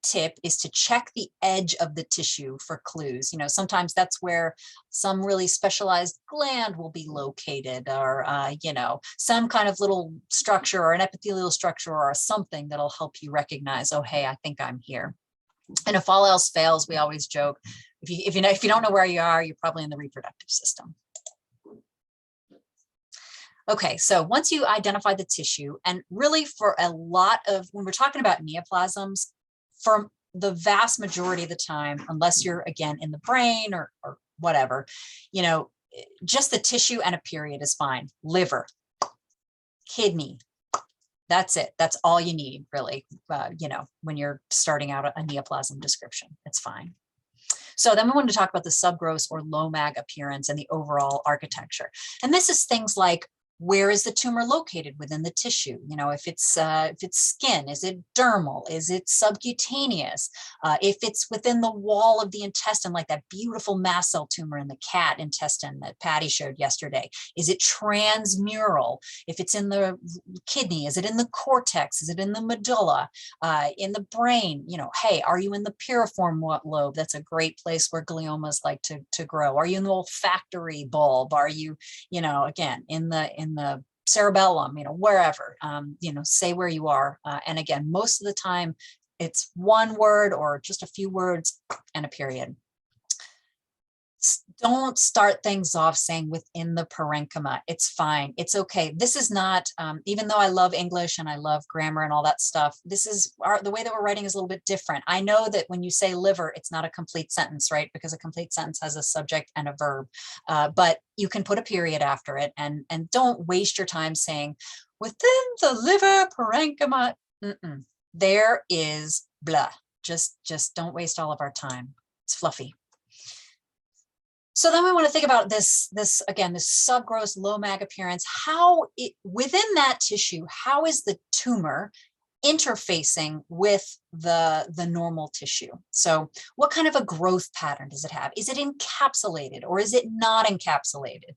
tip is to check the edge of the tissue for clues. You know, sometimes that's where some really specialized gland will be located, or you know, some kind of little structure or an epithelial structure or something that'll help you recognize, oh, hey, I think I'm here. And if all else fails, we always joke, if you don't know where you are, you're probably in the reproductive system. Okay, so once you identify the tissue, and really for a lot of, when we're talking about neoplasms, for the vast majority of the time, unless you're again in the brain or whatever, you know, just the tissue and a period is fine. Liver, kidney, that's it. That's all you need, really, you know, when you're starting out a neoplasm description, it's fine. So then we want to talk about the subgross or low mag appearance and the overall architecture. And this is things like, where is the tumor located within the tissue? You know, if it's skin, is it dermal? Is it subcutaneous? If it's within the wall of the intestine, like that beautiful mast cell tumor in the cat intestine that Patty showed yesterday, is it transmural? If it's in the kidney, is it in the cortex? Is it in the medulla? In the brain, you know, hey, are you in the piriform lobe? That's a great place where gliomas like to grow. Are you in the olfactory bulb? Are you, you know, again, in the cerebellum, you know, wherever, you know, say where you are. And again, most of the time it's one word or just a few words and a period. Don't start things off saying within the parenchyma. It's fine. It's okay. This is not, even though I love English and I love grammar and all that stuff, this is the way that we're writing is a little bit different. I know that when you say liver, it's not a complete sentence, right? Because a complete sentence has a subject and a verb, but you can put a period after it, and don't waste your time saying within the liver parenchyma. There is blah. Just don't waste all of our time. It's fluffy. So then we want to think about this again, this subgross low mag appearance, how within that tissue, how is the tumor interfacing with the normal tissue? So what kind of a growth pattern does it have? Is it encapsulated or is it not encapsulated?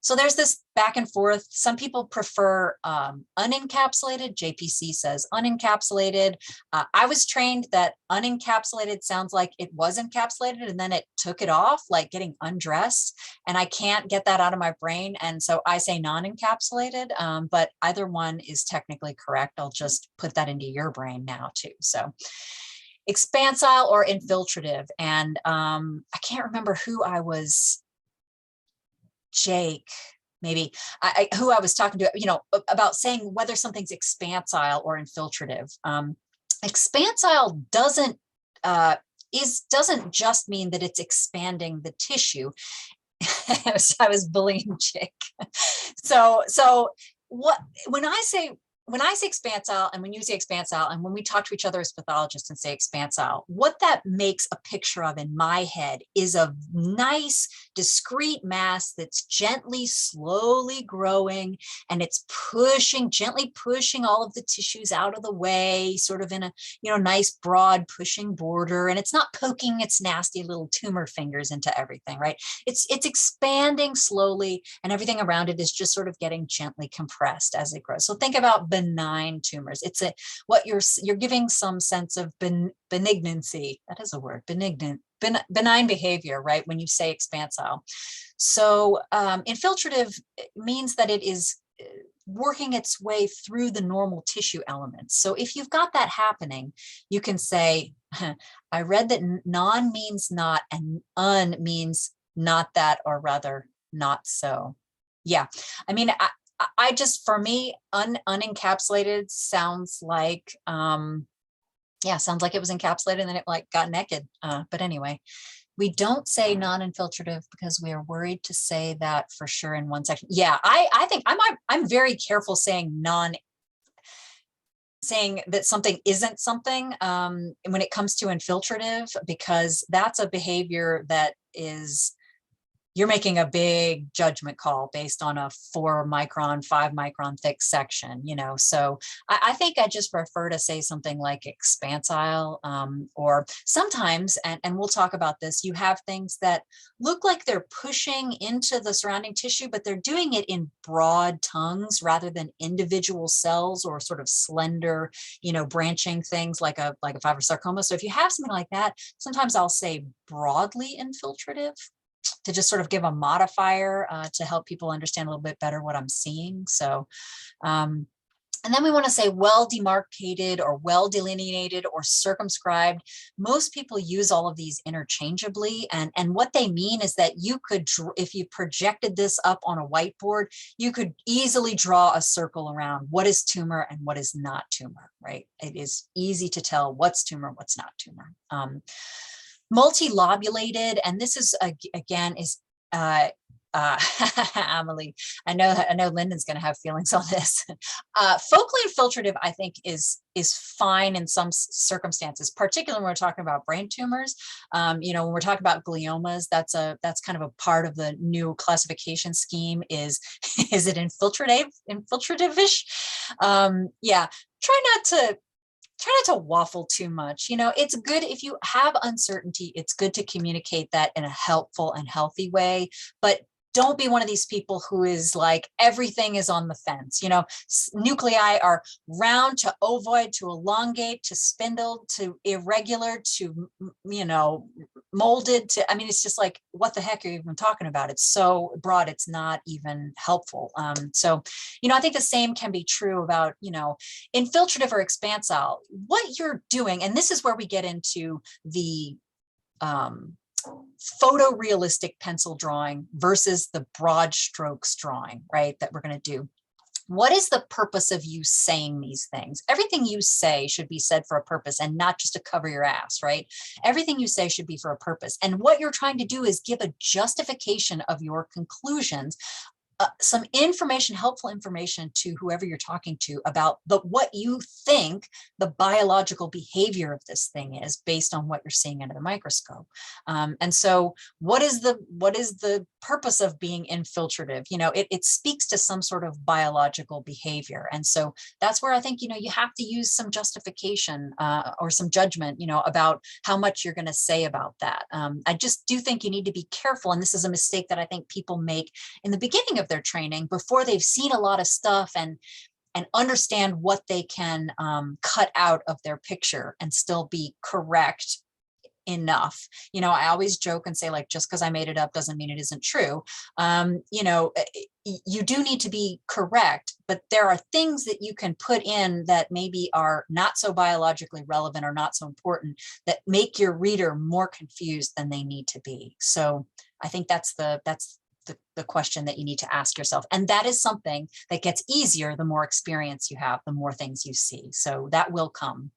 So there's this back and forth. Some people prefer unencapsulated. JPC says unencapsulated. I was trained that unencapsulated sounds like it was encapsulated and then it took it off, like getting undressed. And I can't get that out of my brain. And so I say non-encapsulated, but either one is technically correct. I'll just put that into your brain now too. So expansile or infiltrative. And I can't remember who I was, Jake, maybe, who I was talking to, you know, about saying whether something's expansile or infiltrative. Expansile doesn't just mean that it's expanding the tissue. I was bullying Jake. So what, when I say expansile, and when you say expansile, and when we talk to each other as pathologists and say expansile, what that makes a picture of in my head is a nice, discrete mass that's gently, slowly growing, and it's gently pushing all of the tissues out of the way, sort of in a, you know, nice, broad pushing border, and it's not poking its nasty little tumor fingers into everything, right? It's expanding slowly, and everything around it is just sort of getting gently compressed as it grows. So think about benign tumors. It's what you're giving some sense of benignancy. That is a word, benign behavior, right? When you say expansile. So infiltrative means that it is working its way through the normal tissue elements. So if you've got that happening, you can say, I read that non means not and un means not that, or rather not so. Yeah, I mean, I just, for me, unencapsulated sounds like, sounds like it was encapsulated and then it like got naked. But anyway, we don't say non-infiltrative because we are worried to say that for sure in one section. Yeah, I think I'm very careful saying that something isn't something when it comes to infiltrative, because that's a behavior that is, you're making a big judgment call based on a 4 micron, 5 micron thick section, you know. So I think I just prefer to say something like expansile, or sometimes, and we'll talk about this, you have things that look like they're pushing into the surrounding tissue, but they're doing it in broad tongues rather than individual cells or sort of slender, you know, branching things like a fibrosarcoma. So if you have something like that, sometimes I'll say broadly infiltrative, to just sort of give a modifier to help people understand a little bit better what I'm seeing. So, and then we want to say well demarcated or well delineated or circumscribed. Most people use all of these interchangeably. And what they mean is that you could, if you projected this up on a whiteboard, you could easily draw a circle around what is tumor and what is not tumor, right? It is easy to tell what's tumor, what's not tumor. Multilobulated, and this is again is Amelie, I know Lyndon's going to have feelings on this. Focally infiltrative, I think, is fine in some circumstances, particularly when we're talking about brain tumors. You know, when we're talking about gliomas, that's kind of a part of the new classification scheme. Is it infiltrative-ish? Yeah, try not to waffle too much. You know, it's good if you have uncertainty, it's good to communicate that in a helpful and healthy way, but don't be one of these people who is like, everything is on the fence. You know, nuclei are round to ovoid to elongate to spindled to irregular to, you know, molded to, I mean, it's just like, what the heck are you even talking about? It's so broad, it's not even helpful. So, you know, I think the same can be true about, you know, infiltrative or expansile. What you're doing, and this is where we get into the photorealistic pencil drawing versus the broad strokes drawing, right, that we're going to do. What is the purpose of you saying these things? Everything you say should be said for a purpose and not just to cover your ass, right? Everything you say should be for a purpose. And what you're trying to do is give a justification of your conclusions, some information, helpful information to whoever you're talking to about what you think the biological behavior of this thing is based on what you're seeing under the microscope. And so what is the purpose of being infiltrative? You know, it speaks to some sort of biological behavior. And so that's where I think, you know, you have to use some justification or some judgment, you know, about how much you're going to say about that. I just do think you need to be careful. And this is a mistake that I think people make in the beginning of of their training before they've seen a lot of stuff and understand what they can cut out of their picture and still be correct enough. You know, I always joke and say, like, just because I made it up doesn't mean it isn't true. You know, you do need to be correct, but there are things that you can put in that maybe are not so biologically relevant or not so important that make your reader more confused than they need to be. So I think that's the question that you need to ask yourself. And that is something that gets easier the more experience you have, the more things you see. So that will come.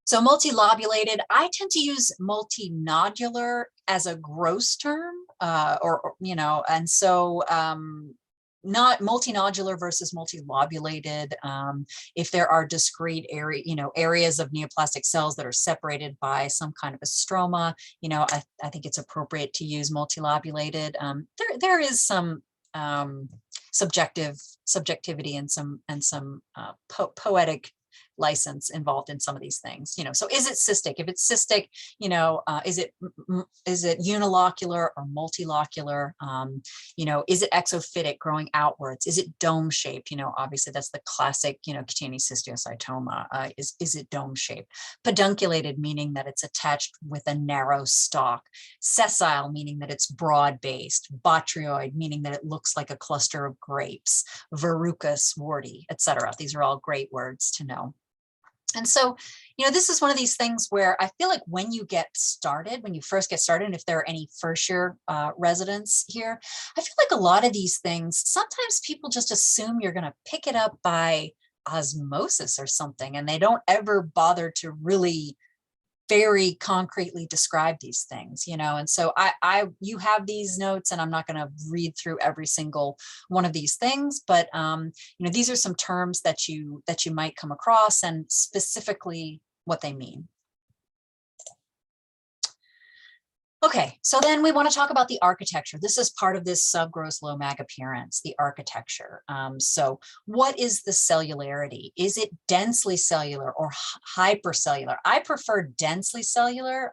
So multilobulated, I tend to use multinodular as a gross term, or you know, and so not multinodular versus multilobulated. If there are discrete areas of neoplastic cells that are separated by some kind of a stroma, you know, I think it's appropriate to use multilobulated. There is some subjectivity and some poetic license involved in some of these things, you know. So is it cystic? If it's cystic, you know, is it unilocular or multilocular? You know, is it exophytic, growing outwards? Is it dome shaped? You know, obviously that's the classic, you know, cutaneous histiocytoma. Is it dome shaped? Pedunculated, meaning that it's attached with a narrow stalk. Sessile, meaning that it's broad based. Botryoid, meaning that it looks like a cluster of grapes. Verrucous, warty, etc. These are all great words to know. And so, you know, this is one of these things where I feel like when you get started, when you first get started, and if there are any first year residents here, I feel like a lot of these things, sometimes people just assume you're going to pick it up by osmosis or something, and they don't ever bother to really very concretely describe these things, you know. And so you have these notes, and I'm not going to read through every single one of these things, but you know, these are some terms that you might come across and specifically what they mean. Okay, so then we want to talk about the architecture. This is part of this subgross low mag appearance, the architecture. So what is the cellularity? Is it densely cellular or hypercellular? I prefer densely cellular.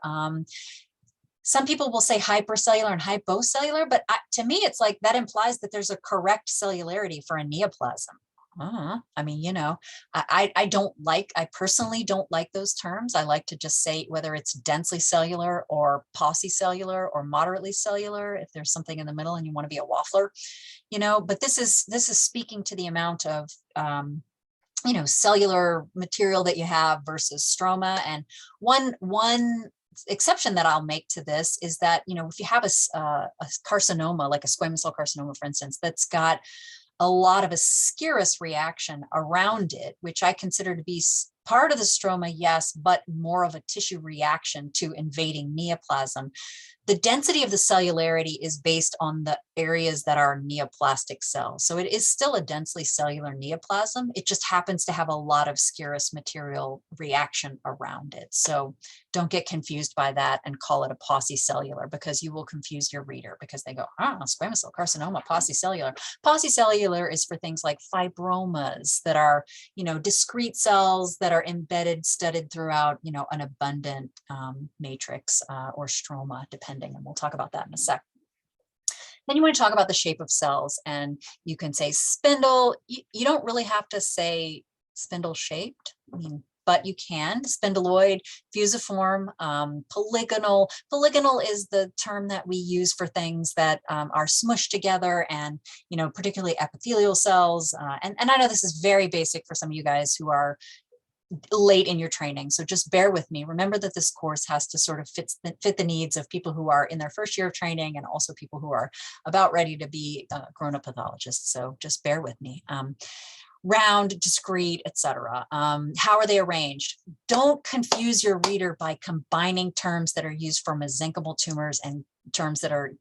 Some people will say hypercellular and hypocellular, but to me, it's like that implies that there's a correct cellularity for a neoplasm. I mean, you know, I personally don't like those terms. I like to just say whether it's densely cellular or paucicellular or moderately cellular, if there's something in the middle and you want to be a waffler, you know. But this is speaking to the amount of you know, cellular material that you have versus stroma. And one exception that I'll make to this is that, you know, if you have a carcinoma, like a squamous cell carcinoma, for instance, that's got a lot of a serous reaction around it, which I consider to be part of the stroma, yes, but more of a tissue reaction to invading neoplasm. The density of the cellularity is based on the areas that are neoplastic cells. So it is still a densely cellular neoplasm. It just happens to have a lot of serous material reaction around it. So don't get confused by that and call it a paucicellular, because you will confuse your reader, because they go, squamous cell carcinoma, paucicellular. Paucicellular is for things like fibromas that are, you know, discrete cells that are embedded, studded throughout, you know, an abundant matrix or stroma, depending. And we'll talk about that in a sec. Then you want to talk about the shape of cells, and you can say spindle. You don't really have to say spindle shaped, I mean, but you can. Spindeloid, fusiform, polygonal. Polygonal is the term that we use for things that are smushed together, and, you know, particularly epithelial cells. And I know this is very basic for some of you guys who are late in your training, so just bear with me. Remember that this course has to sort of fit the needs of people who are in their first year of training, and also people who are about ready to be grown-up pathologists. So just bear with me. Round, discrete, etc. How are they arranged? Don't confuse your reader by combining terms that are used for mesenchymal tumors and terms that are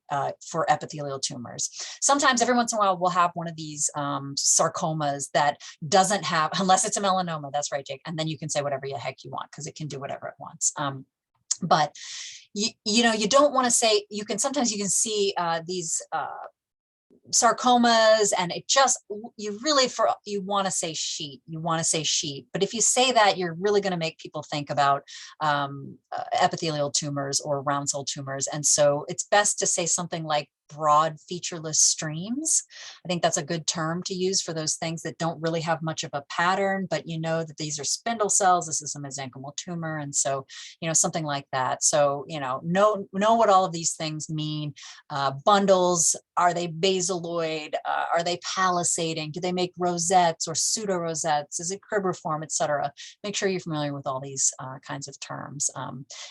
for epithelial tumors. Sometimes, every once in a while, we'll have one of these sarcomas that doesn't have, unless it's a melanoma, that's right, Jake, and then you can say whatever the heck you want, because it can do whatever it wants. But you know, you don't want to say, sometimes you can see these sarcomas, and it just, you want to say sheet, but if you say that, you're really going to make people think about epithelial tumors or round cell tumors. And so it's best to say something like broad featureless streams. I think that's a good term to use for those things that don't really have much of a pattern, but you know that these are spindle cells, this is a mesenchymal tumor, and so, you know, something like that. So, you know what all of these things mean. Bundles, are they basaloid? Are they palisading? Do they make rosettes or pseudo rosettes? Is it cribriform, etc.? Make sure you're familiar with all these kinds of terms.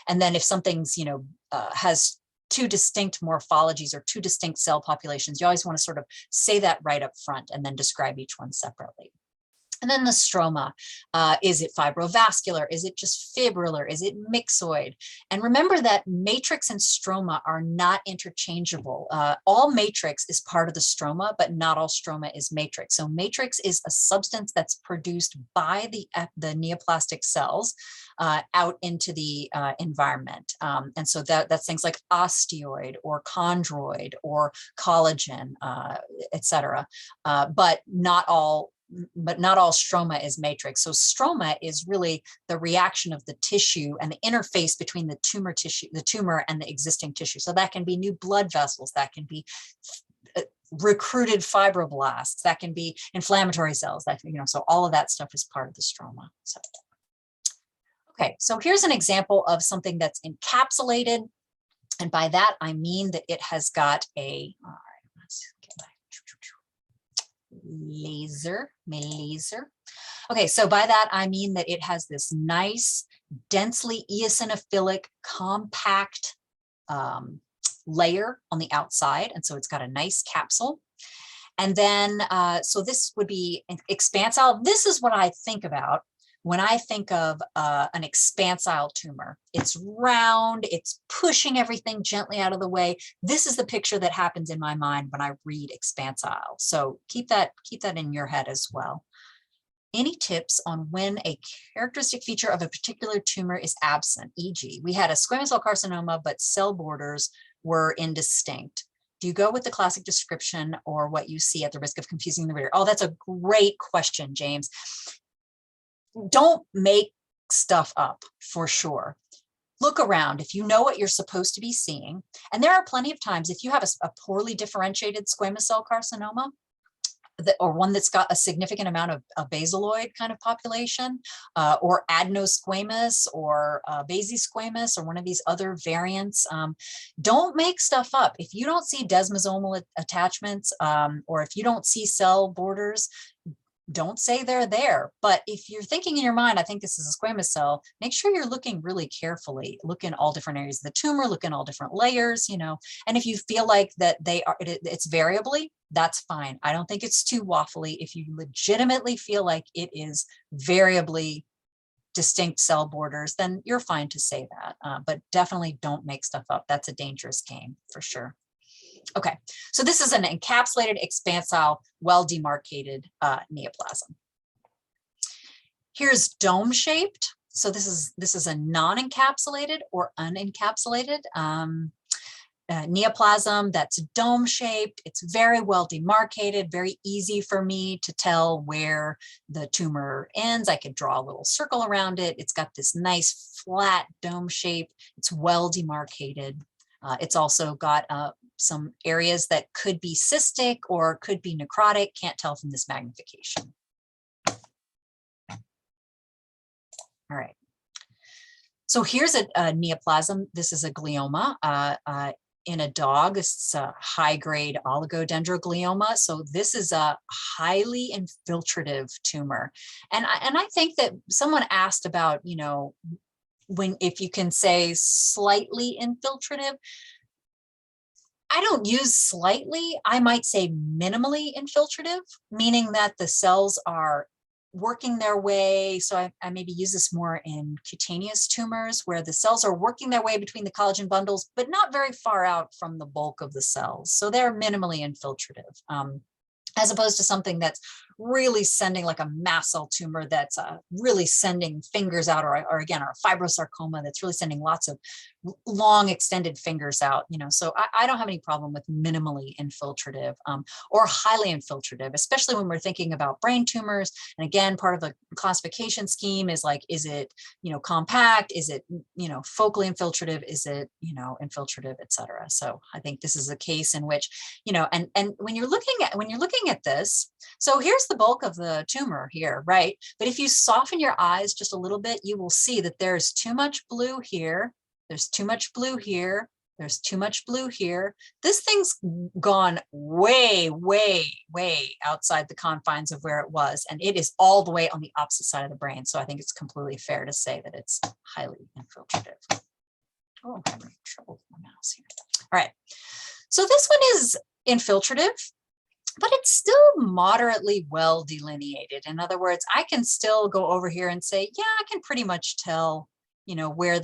And then if something's, you know, has two distinct morphologies or two distinct cell populations, you always want to sort of say that right up front and then describe each one separately. And then the stroma, is it fibrovascular? Is it just fibrillar? Is it myxoid? And remember that matrix and stroma are not interchangeable. All matrix is part of the stroma, but not all stroma is matrix. So matrix is a substance that's produced by the neoplastic cells out into the environment. And so that's things like osteoid or chondroid or collagen, et cetera. But not all stroma is matrix. So stroma is really the reaction of the tissue and the interface between the tumor and the existing tissue. So that can be new blood vessels, that can be recruited fibroblasts, that can be inflammatory cells, that, you know, so all of that stuff is part of the stroma. So, okay, so here's an example of something that's encapsulated. And by that, I mean that it has got a, all right, let's get back. Laser. Okay, so by that I mean that it has this nice, densely eosinophilic, compact layer on the outside, and so it's got a nice capsule. And then, so this would be expansile. This is what I think about when I think of an expansile tumor. It's round, it's pushing everything gently out of the way. This is the picture that happens in my mind when I read expansile. So keep that in your head as well. Any tips on when a characteristic feature of a particular tumor is absent? E.g., we had a squamous cell carcinoma, but cell borders were indistinct. Do you go with the classic description or what you see at the risk of confusing the reader? Oh, that's a great question, James. Don't make stuff up, for sure. Look around if you know what you're supposed to be seeing. And there are plenty of times if you have a poorly differentiated squamous cell carcinoma, or one that's got a significant amount of basaloid kind of population, or adenosquamous or basisquamous or one of these other variants, don't make stuff up. If you don't see desmosomal attachments, or if you don't see cell borders, don't say they're there. But if you're thinking in your mind, I think this is a squamous cell, make sure you're looking really carefully. Look in all different areas of the tumor, look in all different layers, you know, and if you feel like that it's variably, that's fine. I don't think it's too waffly. If you legitimately feel like it is variably distinct cell borders, then you're fine to say that, but definitely don't make stuff up. That's a dangerous game for sure. Okay, so this is an encapsulated, expansile, well-demarcated neoplasm. Here's dome-shaped. So this is a non-encapsulated or unencapsulated neoplasm that's dome-shaped. It's very well demarcated, very easy for me to tell where the tumor ends. I could draw a little circle around it. It's got this nice flat dome shape. It's well demarcated. It's also got some areas that could be cystic or could be necrotic. Can't tell from this magnification. All right. So here's a neoplasm. This is a glioma in a dog. It's a high-grade oligodendroglioma. So this is a highly infiltrative tumor. And I think that someone asked about, you know, if you can say slightly infiltrative. I don't use slightly, I might say minimally infiltrative, meaning that the cells are working their way. So I maybe use this more in cutaneous tumors where the cells are working their way between the collagen bundles, but not very far out from the bulk of the cells. So they're minimally infiltrative. As opposed to something that's really sending, like a mast cell tumor that's really sending fingers out, or again, or a fibrosarcoma that's really sending lots of long extended fingers out, so I don't have any problem with minimally infiltrative or highly infiltrative, especially when we're thinking about brain tumors. And again, part of the classification scheme is like, is it, compact? Is it, focally infiltrative? Is it, infiltrative, et cetera? So I think this is a case in which, and when you're looking at this, so here's the bulk of the tumor here, right? But if you soften your eyes just a little bit, you will see that there's too much blue here. There's too much blue here. There's too much blue here. This thing's gone way, way, way outside the confines of where it was. And it is all the way on the opposite side of the brain. So I think it's completely fair to say that it's highly infiltrative. Oh, I'm having trouble with my mouse here. All right. So this one is infiltrative, but it's still moderately well delineated. In other words, I can still go over here and say, yeah, I can pretty much tell, where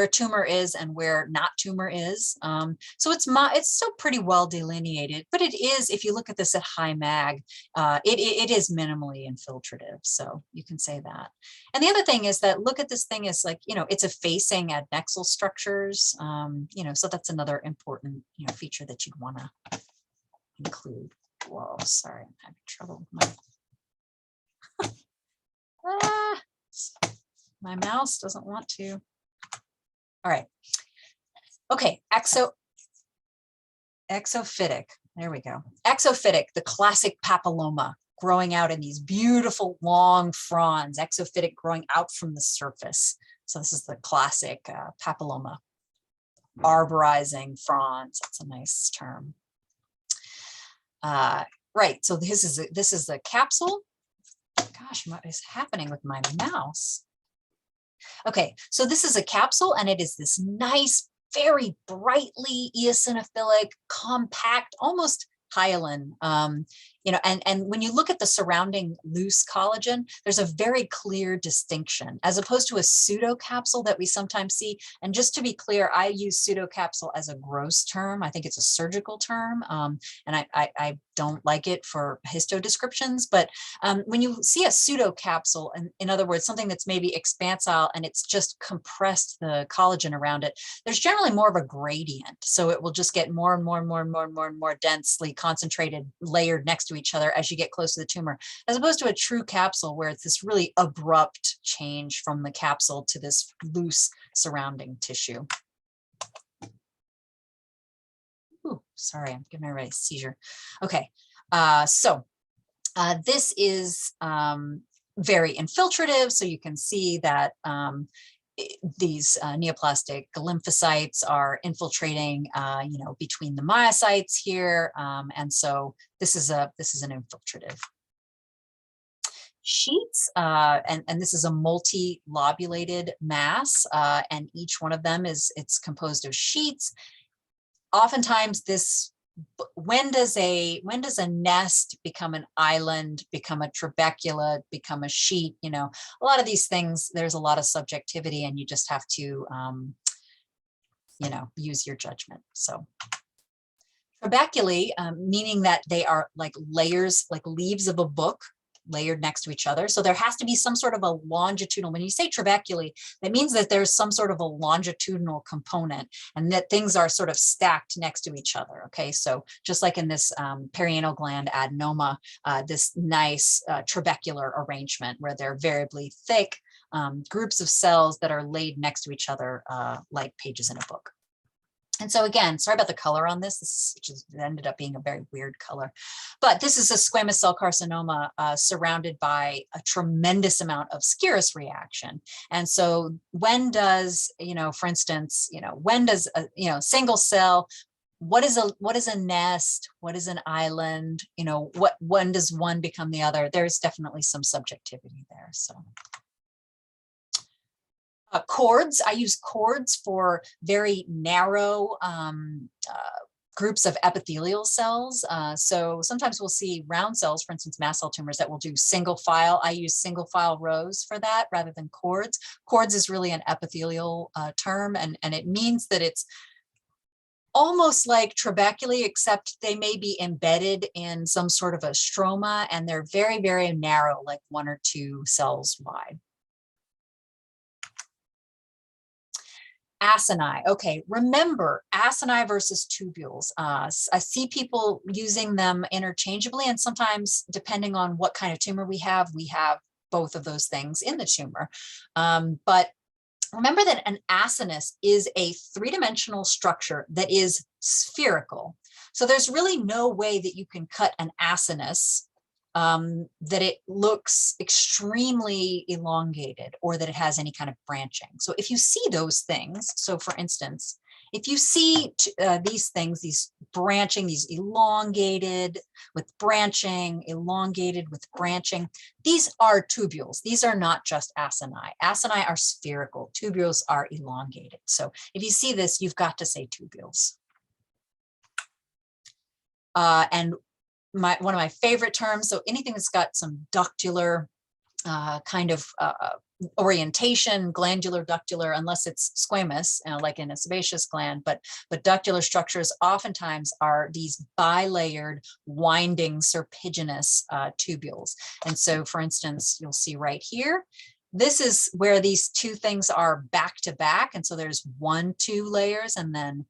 tumor is and where not tumor is. So it's still pretty well delineated, but it is, if you look at this at high mag, it is minimally infiltrative. So you can say that. And the other thing is that, look at this thing is like, it's effacing adnexal structures. So that's another important, feature that you'd want to include. Whoa, sorry, I'm having trouble with my mouse doesn't want to. All right. Okay, exophytic. There we go. Exophytic, the classic papilloma, growing out in these beautiful long fronds, exophytic growing out from the surface. So this is the classic papilloma, arborizing fronds. That's a nice term. Right, so this is the capsule. Gosh, what is happening with my mouse? Okay, so this is a capsule, and it is this nice, very brightly eosinophilic, compact, almost hyaline. And when you look at the surrounding loose collagen, there's a very clear distinction, as opposed to a pseudocapsule that we sometimes see. And just to be clear, I use pseudocapsule as a gross term. I think it's a surgical term, and I don't like it for histo descriptions. But when you see a pseudocapsule, and in other words, something that's maybe expansile and it's just compressed the collagen around it, there's generally more of a gradient. So it will just get more and more and more and more and more and more densely concentrated, layered next to each other as you get close to the tumor, as opposed to a true capsule where it's this really abrupt change from the capsule to this loose surrounding tissue. Ooh, sorry, I'm giving everybody a seizure. Okay, so this is very infiltrative, so you can see that these neoplastic lymphocytes are infiltrating, between the myocytes here, and so this is an infiltrative. Sheets, and this is a multi-lobulated mass, and each one of them it's composed of sheets. Oftentimes, when does a nest become an island, become a trabecula, become a sheet? A lot of these things, there's a lot of subjectivity, and you just have to, use your judgment. So trabeculae, meaning that they are like layers, like leaves of a book, layered next to each other. So there has to be some sort of a longitudinal, when you say trabeculae, that means that there's some sort of a longitudinal component and that things are sort of stacked next to each other. Okay, so just like in this perianal gland adenoma, this nice trabecular arrangement where they're variably thick groups of cells that are laid next to each other like pages in a book. And so again, sorry about the color on this. This just ended up being a very weird color. But this is a squamous cell carcinoma surrounded by a tremendous amount of Scaris reaction. And so when does, for instance, when does a single cell, what is a nest? What is an island? When does one become the other? There's definitely some subjectivity there. So. Cords, I use cords for very narrow groups of epithelial cells. So sometimes we'll see round cells, for instance, mast cell tumors that will do single file. I use single file rows for that rather than cords. Cords is really an epithelial term, and it means that it's almost like trabeculae, except they may be embedded in some sort of a stroma, and they're very, very narrow, like 1 or 2 cells wide. Acini. Okay, remember acini versus tubules. I see people using them interchangeably, and sometimes depending on what kind of tumor we have both of those things in the tumor. But remember that an acinus is a three-dimensional structure that is spherical. So there's really no way that you can cut an acinus that it looks extremely elongated or that it has any kind of branching. So if you see those things, so for instance, if you see these things, these branching, these elongated with branching, elongated with branching, these are tubules. These are not just acini. Acini are spherical, tubules are elongated. So if you see this, you've got to say tubules. And one of my favorite terms, so anything that's got some ductular kind of orientation, glandular, ductular, unless it's squamous, like in a sebaceous gland, but ductular structures oftentimes are these bilayered, winding, serpiginous tubules. And so, for instance, you'll see right here, this is where these two things are back to back. And so there's 1, 2 layers, and then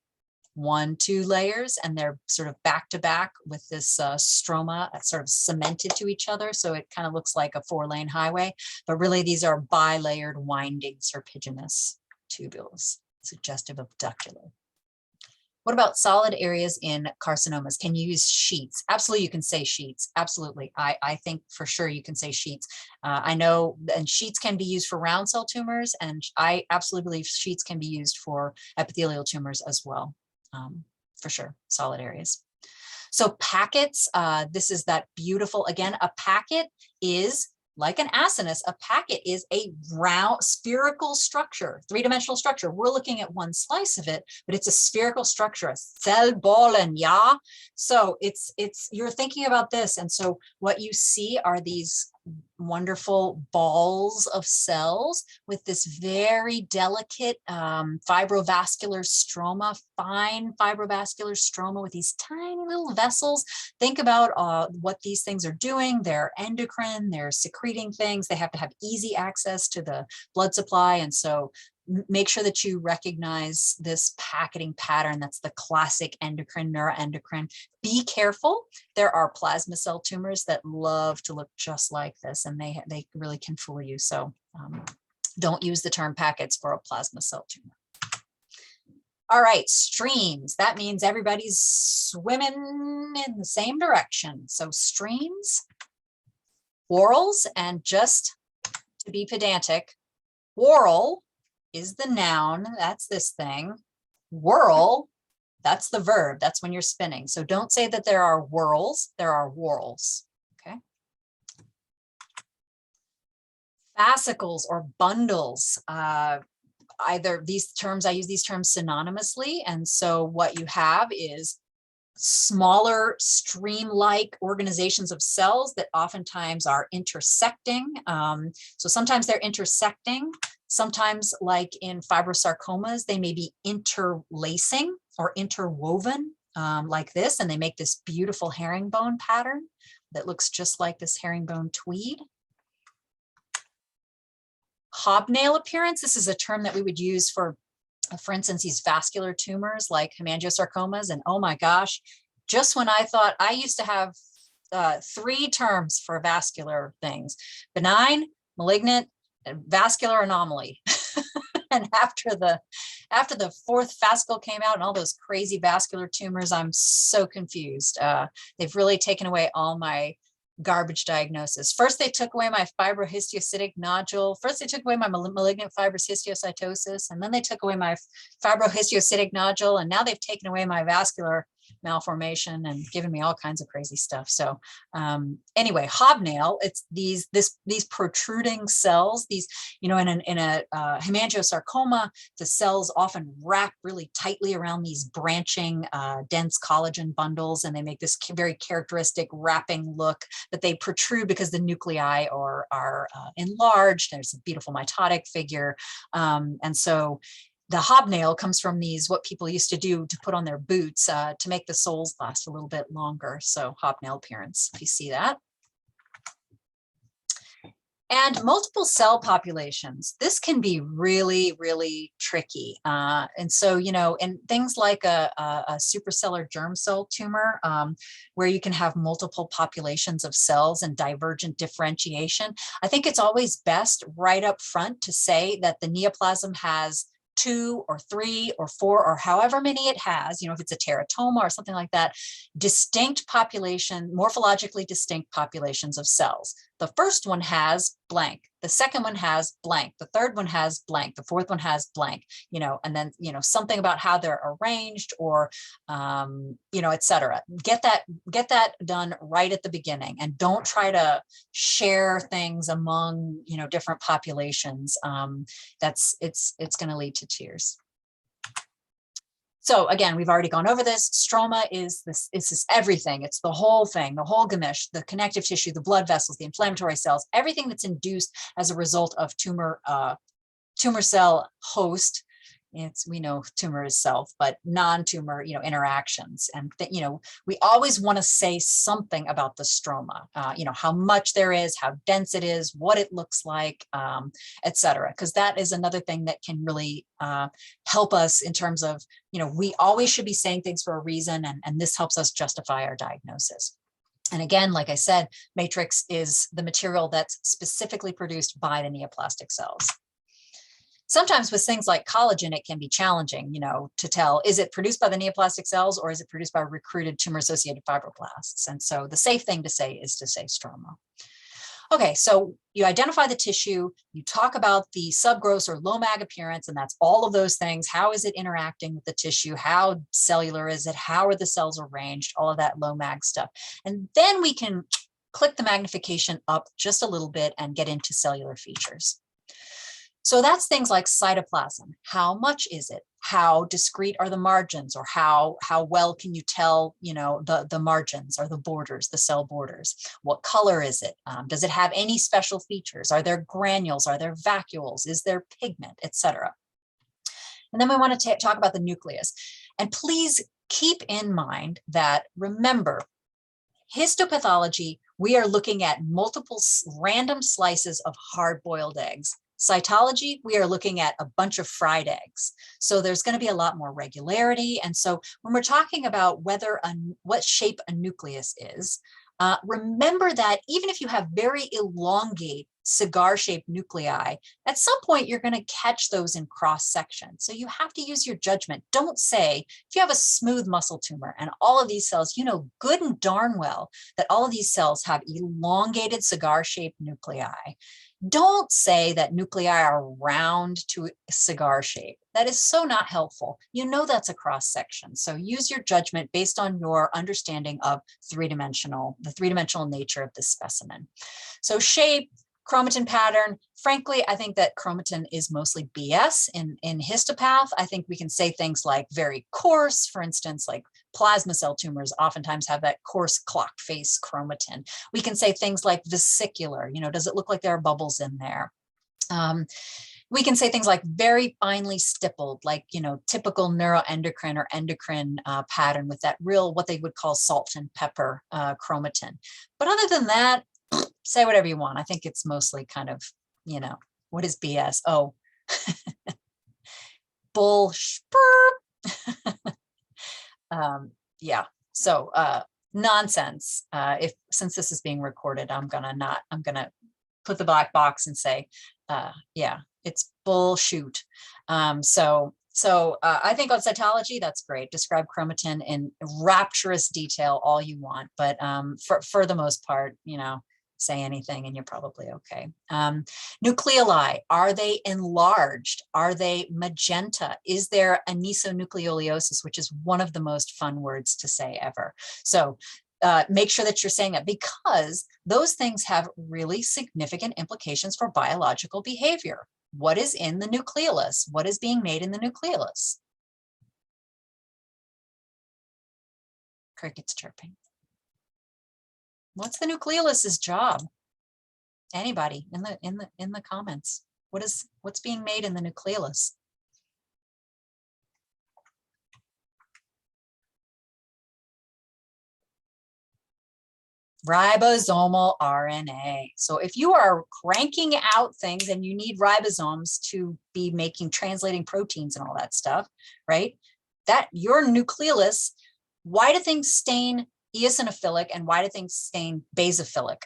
1, 2 layers, and they're sort of back to back with this stroma sort of cemented to each other. So it kind of looks like a 4-lane highway, but really these are bilayered, winding, serpiginous tubules, suggestive of ductular. What about solid areas in carcinomas? Can you use sheets? Absolutely, you can say sheets. Absolutely. I think for sure you can say sheets. I know, and sheets can be used for round cell tumors, and I absolutely believe sheets can be used for epithelial tumors as well. For sure, solid areas. So packets, this is that beautiful, again, a packet is like an acinus. A packet is a round spherical structure, 3-dimensional structure. We're looking at one slice of it, but it's a spherical structure, a Zellballen, yeah. So it's you're thinking about this, and so what you see are these wonderful balls of cells with this very delicate fibrovascular stroma, fine fibrovascular stroma with these tiny little vessels. Think about what these things are doing. They're endocrine, they're secreting things. They have to have easy access to the blood supply. And so make sure that you recognize this packeting pattern. That's the classic endocrine, neuroendocrine. Be careful. There are plasma cell tumors that love to look just like this, and they really can fool you. So don't use the term packets for a plasma cell tumor. All right, streams. That means everybody's swimming in the same direction. So streams, whorls, and just to be pedantic, whorl is the noun, that's this thing. Whirl, that's the verb, that's when you're spinning. So don't say that there are whirls, there are whorls, okay? Fascicles or bundles, either these terms, I use these terms synonymously. And so what you have is smaller stream-like organizations of cells that oftentimes are intersecting. So sometimes they're intersecting. Sometimes, like in fibrosarcomas, they may be interlacing or interwoven like this, and they make this beautiful herringbone pattern that looks just like this herringbone tweed. Hobnail appearance, this is a term that we would use for instance, these vascular tumors like hemangiosarcomas. And oh my gosh, just when I thought I used to have 3 terms for vascular things: benign, malignant, and vascular anomaly. And after the 4th fascicle came out and all those crazy vascular tumors, I'm so confused. They've really taken away all my garbage diagnosis. First, they took away my fibrohistiocytic nodule. First, they took away my malignant fibrous histiocytosis, and then they took away my fibrohistiocytic nodule, and now they've taken away my vascular malformation and given me all kinds of crazy stuff. So anyway, hobnail, it's these protruding cells, these, you know, in a hemangiosarcoma, the cells often wrap really tightly around these branching dense collagen bundles, and they make this very characteristic wrapping look, that they protrude because the nuclei are enlarged. There's a beautiful mitotic figure. And so the hobnail comes from these, what people used to do to put on their boots to make the soles last a little bit longer. So hobnail appearance, if you see that. And multiple cell populations, this can be really, really tricky. And so, you know, in things like a supracellular germ cell tumor, where you can have multiple populations of cells and divergent differentiation, I think it's always best right up front to say that the neoplasm has 2 or 3 or 4 or however many it has, you know, if it's a teratoma or something like that, distinct population, morphologically distinct populations of cells. The first one has blank, the second one has blank, the third one has blank, the fourth one has blank, you know, and then, you know, something about how they're arranged or, you know, et cetera. Get that done right at the beginning, and don't try to share things among, you know, different populations. It's going to lead to tears. So again, we've already gone over this. Stroma is this everything. It's the whole thing, the whole gamish, the connective tissue, the blood vessels, the inflammatory cells, everything that's induced as a result of tumor cell host. We know tumor is self, but non-tumor, you know, interactions. And you know, we always want to say something about the stroma, you know, how much there is, how dense it is, what it looks like, et cetera, because that is another thing that can really help us in terms of, you know, we always should be saying things for a reason, and this helps us justify our diagnosis. And again, like I said, matrix is the material that's specifically produced by the neoplastic cells. Sometimes with things like collagen, it can be challenging, you know, to tell, is it produced by the neoplastic cells or is it produced by recruited tumor-associated fibroblasts? And so the safe thing to say is to say stroma. Okay, so you identify the tissue, you talk about the subgross or low mag appearance, and that's all of those things. How is it interacting with the tissue? How cellular is it? How are the cells arranged? All of that low mag stuff. And then we can click the magnification up just a little bit and get into cellular features. So that's things like cytoplasm. How much is it? How discrete are the margins, or how well can you tell, you know, the margins or the borders, the cell borders? What color is it? Does it have any special features? Are there granules? Are there vacuoles? Is there pigment, etc.? And then we want to talk about the nucleus. And please keep in mind that, remember, histopathology, we are looking at multiple random slices of hard-boiled eggs. Cytology, we are looking at a bunch of fried eggs. So there's going to be a lot more regularity. And so when we're talking about what shape a nucleus is, remember that even if you have very elongate cigar-shaped nuclei, at some point you're going to catch those in cross-section. So you have to use your judgment. Don't say, if you have a smooth muscle tumor and all of these cells, you know good and darn well that all of these cells have elongated cigar-shaped nuclei. Don't say that nuclei are round to cigar shape. That is so not helpful. You know that's a cross section. So use your judgment based on your understanding of the three-dimensional nature of this specimen. So shape, chromatin pattern, frankly, I think that chromatin is mostly BS in histopath. I think we can say things like very coarse, for instance, like plasma cell tumors oftentimes have that coarse clock face chromatin. We can say things like vesicular, you know, does it look like there are bubbles in there? We can say things like very finely stippled, like, you know, typical neuroendocrine or endocrine pattern with that real, what they would call salt and pepper chromatin. But other than that, say whatever you want. I think it's mostly kind of, you know, what is BS? Oh, yeah. So nonsense. Since this is being recorded, I'm gonna put the black box and say, yeah, it's bullshit. So I think on cytology, that's great. Describe chromatin in rapturous detail all you want, but for the most part, you know, say anything and you're probably okay. Nucleoli, are they enlarged? Are they magenta? Is there anisonucleoliosis, which is one of the most fun words to say ever? So make sure that you're saying that, because those things have really significant implications for biological behavior. What is in the nucleolus? What is being made in the nucleolus? Crickets chirping. What's the nucleolus's job? Anybody in the comments? What's being made in the nucleolus? Ribosomal RNA. So if you are cranking out things and you need ribosomes to be translating proteins and all that stuff, right? That your nucleolus, why do things stain eosinophilic and why do things stain basophilic?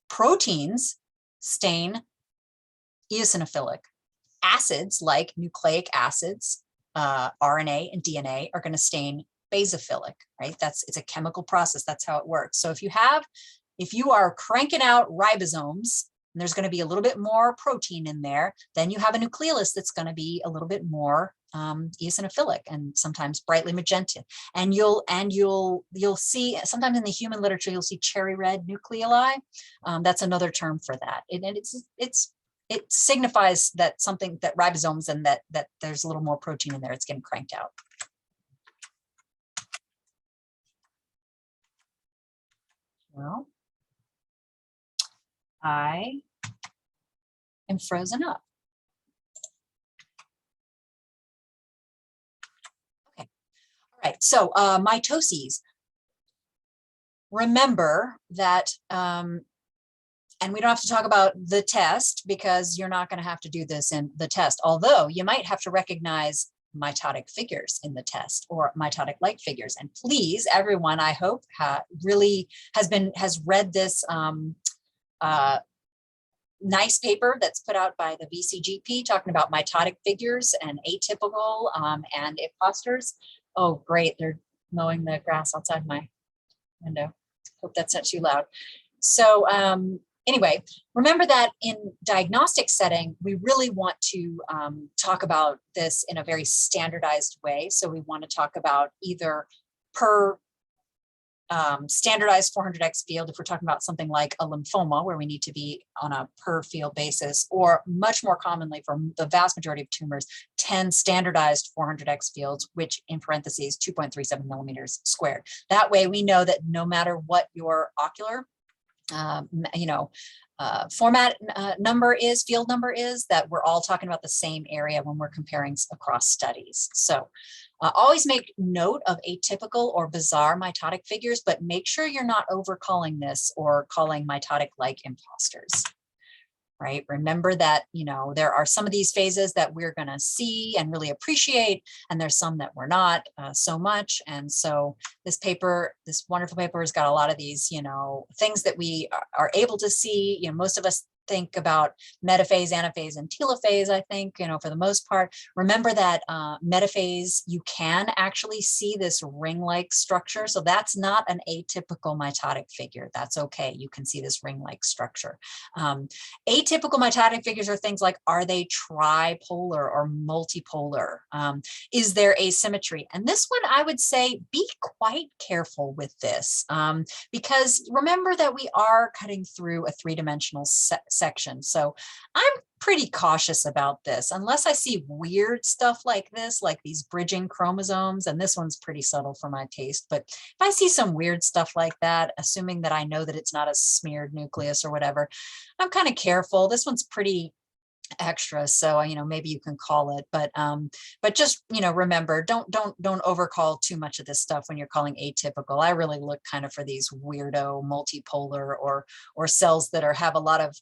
Proteins stain eosinophilic. Acids like nucleic acids, RNA and DNA are going to stain basophilic, right? It's a chemical process. That's how it works. So if you are cranking out ribosomes, and there's going to be a little bit more protein in there, then you have a nucleolus that's going to be a little bit more eosinophilic and sometimes brightly magenta. And you'll see sometimes in the human literature, you'll see cherry red nucleoli. That's another term for that. It signifies that ribosomes and that there's a little more protein in there. It's getting cranked out. Well, I am frozen up. Okay. All right. So mitoses. Remember that, and we don't have to talk about the test because you're not going to have to do this in the test, although you might have to recognize mitotic figures in the test or mitotic-like figures. And please, everyone, I hope really has read this nice paper that's put out by the VCGP talking about mitotic figures and atypical and imposters. Oh, great. They're mowing the grass outside my window. Hope that's not too loud. So anyway, remember that in diagnostic setting, we really want to talk about this in a very standardized way. So we want to talk about either per standardized 400x field, if we're talking about something like a lymphoma, where we need to be on a per field basis, or much more commonly for the vast majority of tumors, 10 standardized 400x fields, which in parentheses, 2.37 millimeters squared. That way we know that no matter what your ocular format field number is, that we're all talking about the same area when we're comparing across studies. So always make note of atypical or bizarre mitotic figures, but make sure you're not overcalling this or calling mitotic-like imposters. Right? Remember that, there are some of these phases that we're going to see and really appreciate, and there's some that we're not so much. And so this wonderful paper has got a lot of these, things that we are able to see. Most of us think about metaphase, anaphase, and telophase, I think, for the most part. Remember that metaphase, you can actually see this ring-like structure. So that's not an atypical mitotic figure. That's okay. You can see this ring-like structure. Atypical mitotic figures are things like, are they tripolar or multipolar? Is there asymmetry? And this one, I would say, be quite careful with this because remember that we are cutting through a three-dimensional section. So I'm pretty cautious about this unless I see weird stuff like this, like these bridging chromosomes, and this one's pretty subtle for my taste. But if I see some weird stuff like that, assuming that I know that it's not a smeared nucleus or whatever, I'm kind of careful. This one's pretty extra, so maybe you can call it, but just remember, don't overcall too much of this stuff when you're calling atypical. I really look kind of for these weirdo multipolar or cells that have a lot of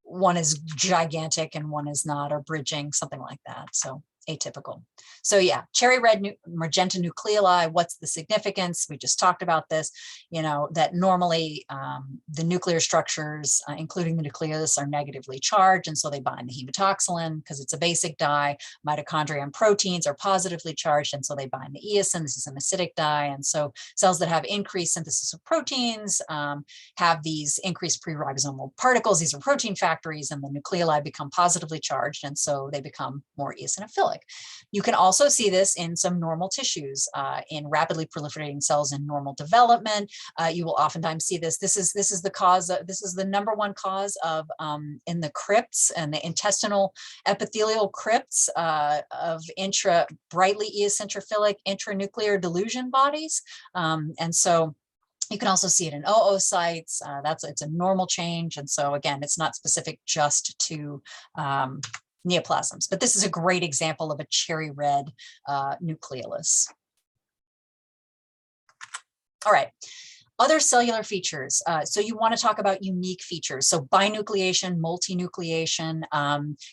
one is gigantic and one is not, or bridging, something like that. So atypical. So yeah, cherry red magenta nucleoli, what's the significance? We just talked about this, that normally the nuclear structures, including the nucleus, are negatively charged, and so they bind the hematoxylin because it's a basic dye. Mitochondria and proteins are positively charged, and so they bind the eosin. This is an acidic dye, and so cells that have increased synthesis of proteins have these increased pre-ribosomal particles. These are protein factories, and the nucleoli become positively charged, and so they become more eosinophilic. You can also see this in some normal tissues, in rapidly proliferating cells in normal development. You will oftentimes see this. This is the cause. This is the number one cause of in the crypts and the intestinal epithelial crypts of brightly eosinophilic intranuclear delusion bodies, and so. You can also see it in oocytes. It's a normal change, and so again, it's not specific just to neoplasms, but this is a great example of a cherry red nucleolus. All right. Other cellular features. So you want to talk about unique features. So binucleation, multinucleation,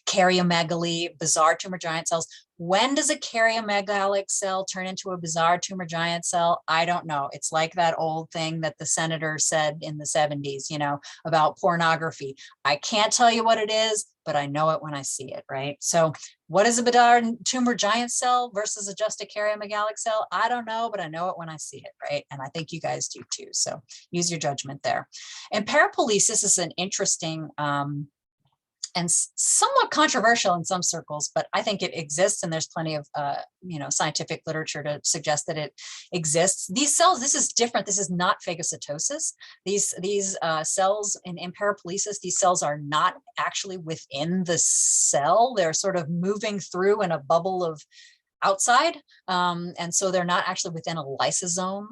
karyomegaly, bizarre tumor giant cells. When does a karyomegalic cell turn into a bizarre tumor giant cell? I don't know. It's like that old thing that the senator said in the 70s, you know, about pornography. I can't tell you what it is, but I know it when I see it, right? So what is a bizarre tumor giant cell versus just a karyomegalic cell? I don't know, but I know it when I see it, right? And I think you guys do too. So use your judgment there. And parapoiesis is an interesting and somewhat controversial in some circles, but I think it exists, and there's plenty of you know, scientific literature to suggest that it exists. These cells, this is different. This is not phagocytosis. These cells in parapoiesis, these cells are not actually within the cell. They're sort of moving through in a bubble of outside, and so they're not actually within a lysosome.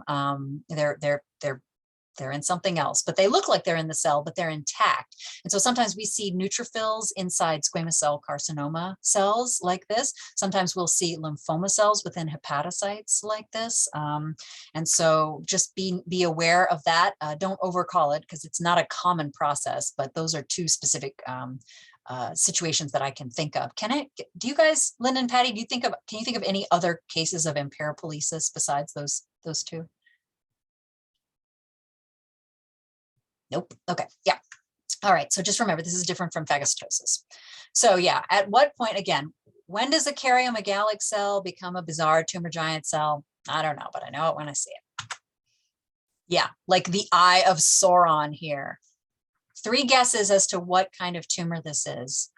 They're in something else, but they look like they're in the cell, but they're intact. And so sometimes we see neutrophils inside squamous cell carcinoma cells like this. Sometimes we'll see lymphoma cells within hepatocytes like this. And so just be aware of that. Don't overcall it because it's not a common process, but those are two specific situations that I can think of. Do you guys, Lynn and Patty, can you think of any other cases of parapoiesis besides those two? Nope. Okay. Yeah. All right. So just remember, this is different from phagocytosis. So yeah, at what point, again, when does a karyomegalic cell become a bizarre tumor giant cell? I don't know, but I know it when I see it. Yeah, like the eye of Sauron here. 3 guesses as to what kind of tumor this is.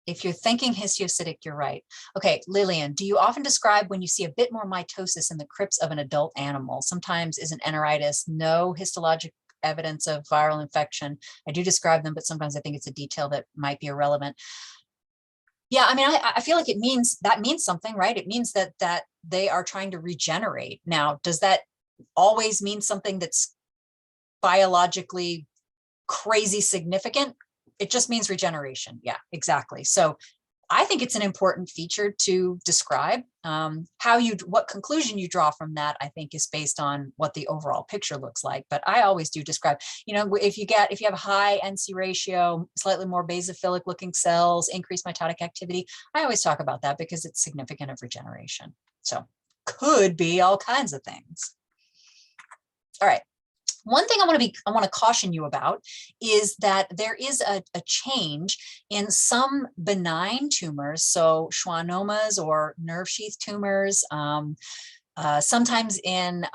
If you're thinking histiocytic, you're right. Okay, Lillian, do you often describe when you see a bit more mitosis in the crypts of an adult animal? Sometimes is an enteritis, no histologic evidence of viral infection. I do describe them, but sometimes I think it's a detail that might be irrelevant. Yeah, I mean, I feel like that means something, right? It means that they are trying to regenerate. Now, does that always mean something that's biologically crazy significant? It just means regeneration. Yeah, exactly. So I think it's an important feature to describe. What conclusion you draw from that, I think, is based on what the overall picture looks like. But I always do describe, you know, if you have a high NC ratio, slightly more basophilic looking cells, increased mitotic activity, I always talk about that because it's significant of regeneration. So could be all kinds of things. All right. One thing I want to caution you about is that there is a change in some benign tumors, so schwannomas or nerve sheath tumors, sometimes in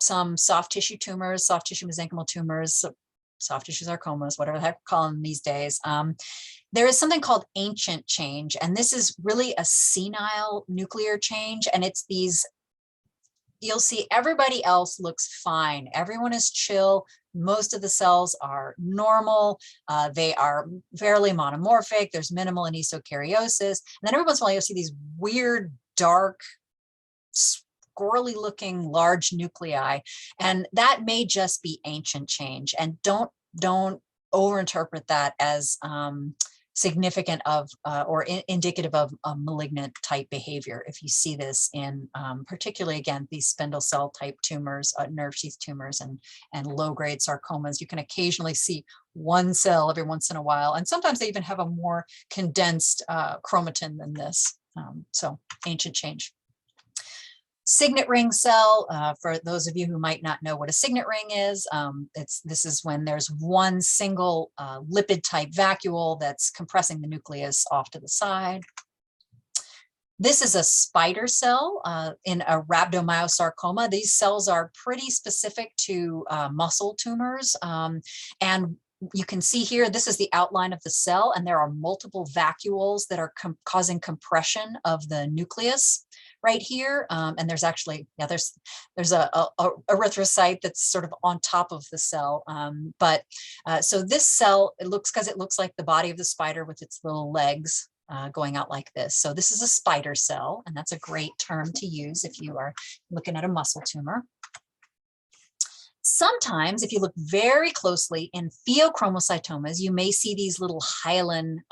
some soft tissue tumors, soft tissue mesenchymal tumors, soft tissue sarcomas, whatever the heck we're calling them these days. There is something called ancient change, and this is really a senile nuclear change, and it's these. You'll see everybody else looks fine. Everyone is chill. Most of the cells are normal. They are fairly monomorphic. There's minimal anisokaryosis. And then every once in a while, you'll see these weird, dark, squirrely looking large nuclei. And that may just be ancient change. And don't overinterpret that as significant of or indicative of a malignant type behavior. If you see this in particularly, again, these spindle cell type tumors, nerve sheath tumors, and low-grade sarcomas, you can occasionally see one cell every once in a while. And sometimes they even have a more condensed chromatin than this. So ancient change. Signet ring cell, for those of you who might not know what a signet ring is, this is when there's one single lipid type vacuole that's compressing the nucleus off to the side. This is a spider cell in a rhabdomyosarcoma. These cells are pretty specific to muscle tumors. And you can see here, this is the outline of the cell, and there are multiple vacuoles that are causing compression of the nucleus right here. And there's actually, yeah, there's a erythrocyte that's sort of on top of the cell. So this cell, it looks like the body of the spider with its little legs going out like this. So this is a spider cell, and that's a great term to use if you are looking at a muscle tumor. Sometimes, if you look very closely in pheochromocytomas, you may see these little hyaline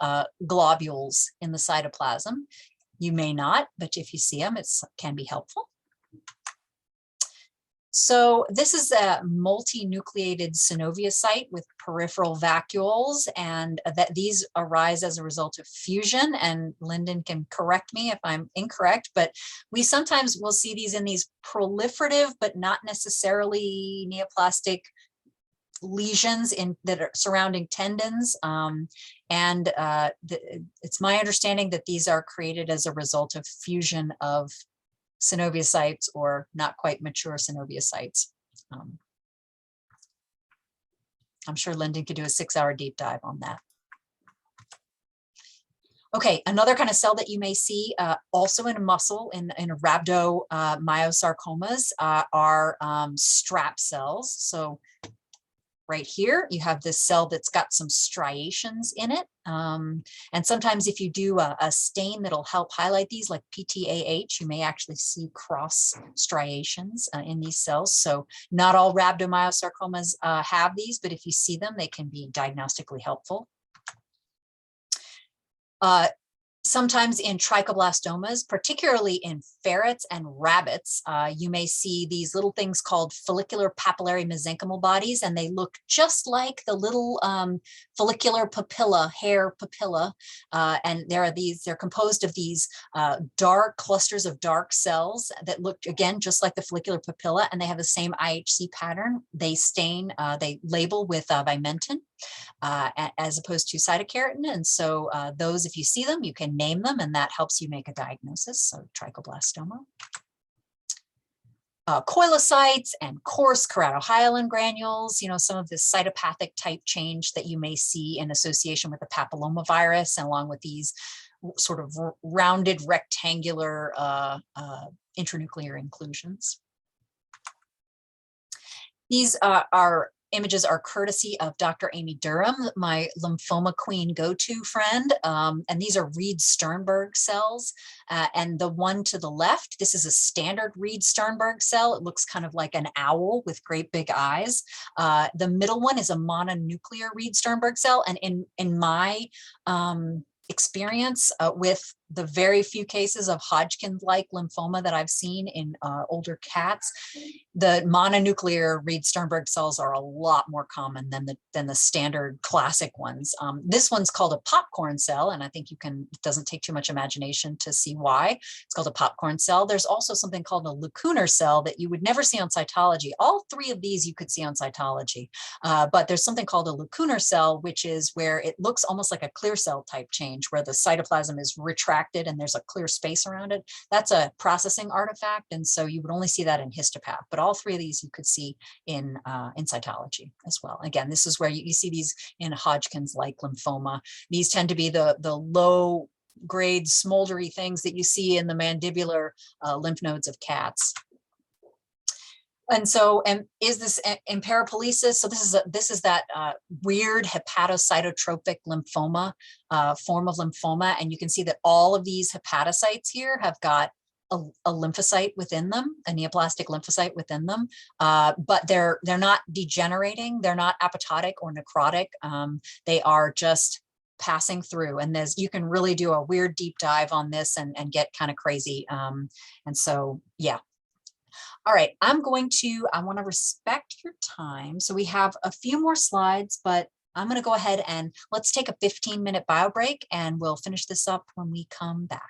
globules in the cytoplasm. You may not, but if you see them, it can be helpful. So this is a multinucleated synoviocyte with peripheral vacuoles, and that these arise as a result of fusion. And Lyndon can correct me if I'm incorrect, but we sometimes will see these in these proliferative, but not necessarily neoplastic lesions that are surrounding tendons. It's my understanding that these are created as a result of fusion of synoviocytes or not quite mature synoviocytes. I'm sure Lyndon could do a 6-hour deep dive on that. Okay, another kind of cell that you may see also in muscle in rhabdomyosarcomas are strap cells. So right here, you have this cell that's got some striations in it. And sometimes if you do a stain that'll help highlight these, like PTAH, you may actually see cross striations in these cells. So not all rhabdomyosarcomas have these, but if you see them, they can be diagnostically helpful. Sometimes in trichoblastomas, particularly in ferrets and rabbits, you may see these little things called follicular papillary mesenchymal bodies, and they look just like the little follicular papilla, hair papilla. And they're composed of these dark clusters of dark cells that look, again, just like the follicular papilla, and they have the same IHC pattern. They stain, they label with vimentin as opposed to cytokeratin. And so those, if you see them, you can name them, and that helps you make a diagnosis. So trichoblastoma. Koilocytes and coarse keratohyalin granules, some of this cytopathic type change that you may see in association with the papillomavirus, and along with these sort of rounded rectangular intranuclear inclusions. These images are courtesy of Dr. Amy Durham, my lymphoma queen go-to friend. And these are Reed-Sternberg cells. And the one to the left, this is a standard Reed-Sternberg cell. It looks kind of like an owl with great big eyes. The middle one is a mononuclear Reed-Sternberg cell. And in my experience with the very few cases of Hodgkin-like lymphoma that I've seen in older cats, the mononuclear Reed-Sternberg cells are a lot more common than the standard classic ones. This one's called a popcorn cell, and I think it doesn't take too much imagination to see why. It's called a popcorn cell. There's also something called a lacunar cell that you would never see on cytology. All three of these you could see on cytology, but there's something called a lacunar cell, which is where it looks almost like a clear cell type change, where the cytoplasm is retracted and there's a clear space around it. That's a processing artifact, and so you would only see that in histopath. But all three of these you could see in cytology as well. Again, this is where you see these in Hodgkin's-like lymphoma. These tend to be the low grade smoldery things that you see in the mandibular lymph nodes of cats. And so, is this in parapolesis? So this is that weird hepatocytotropic lymphoma form of lymphoma, and you can see that all of these hepatocytes here have got a lymphocyte within them, a neoplastic lymphocyte within them, but they're not degenerating, they're not apoptotic or necrotic. They are just passing through, and you can really do a weird deep dive on this and get kind of crazy. And so, yeah. All right, I want to respect your time. So we have a few more slides, but I'm going to go ahead and let's take a 15-minute bio break, and we'll finish this up when we come back.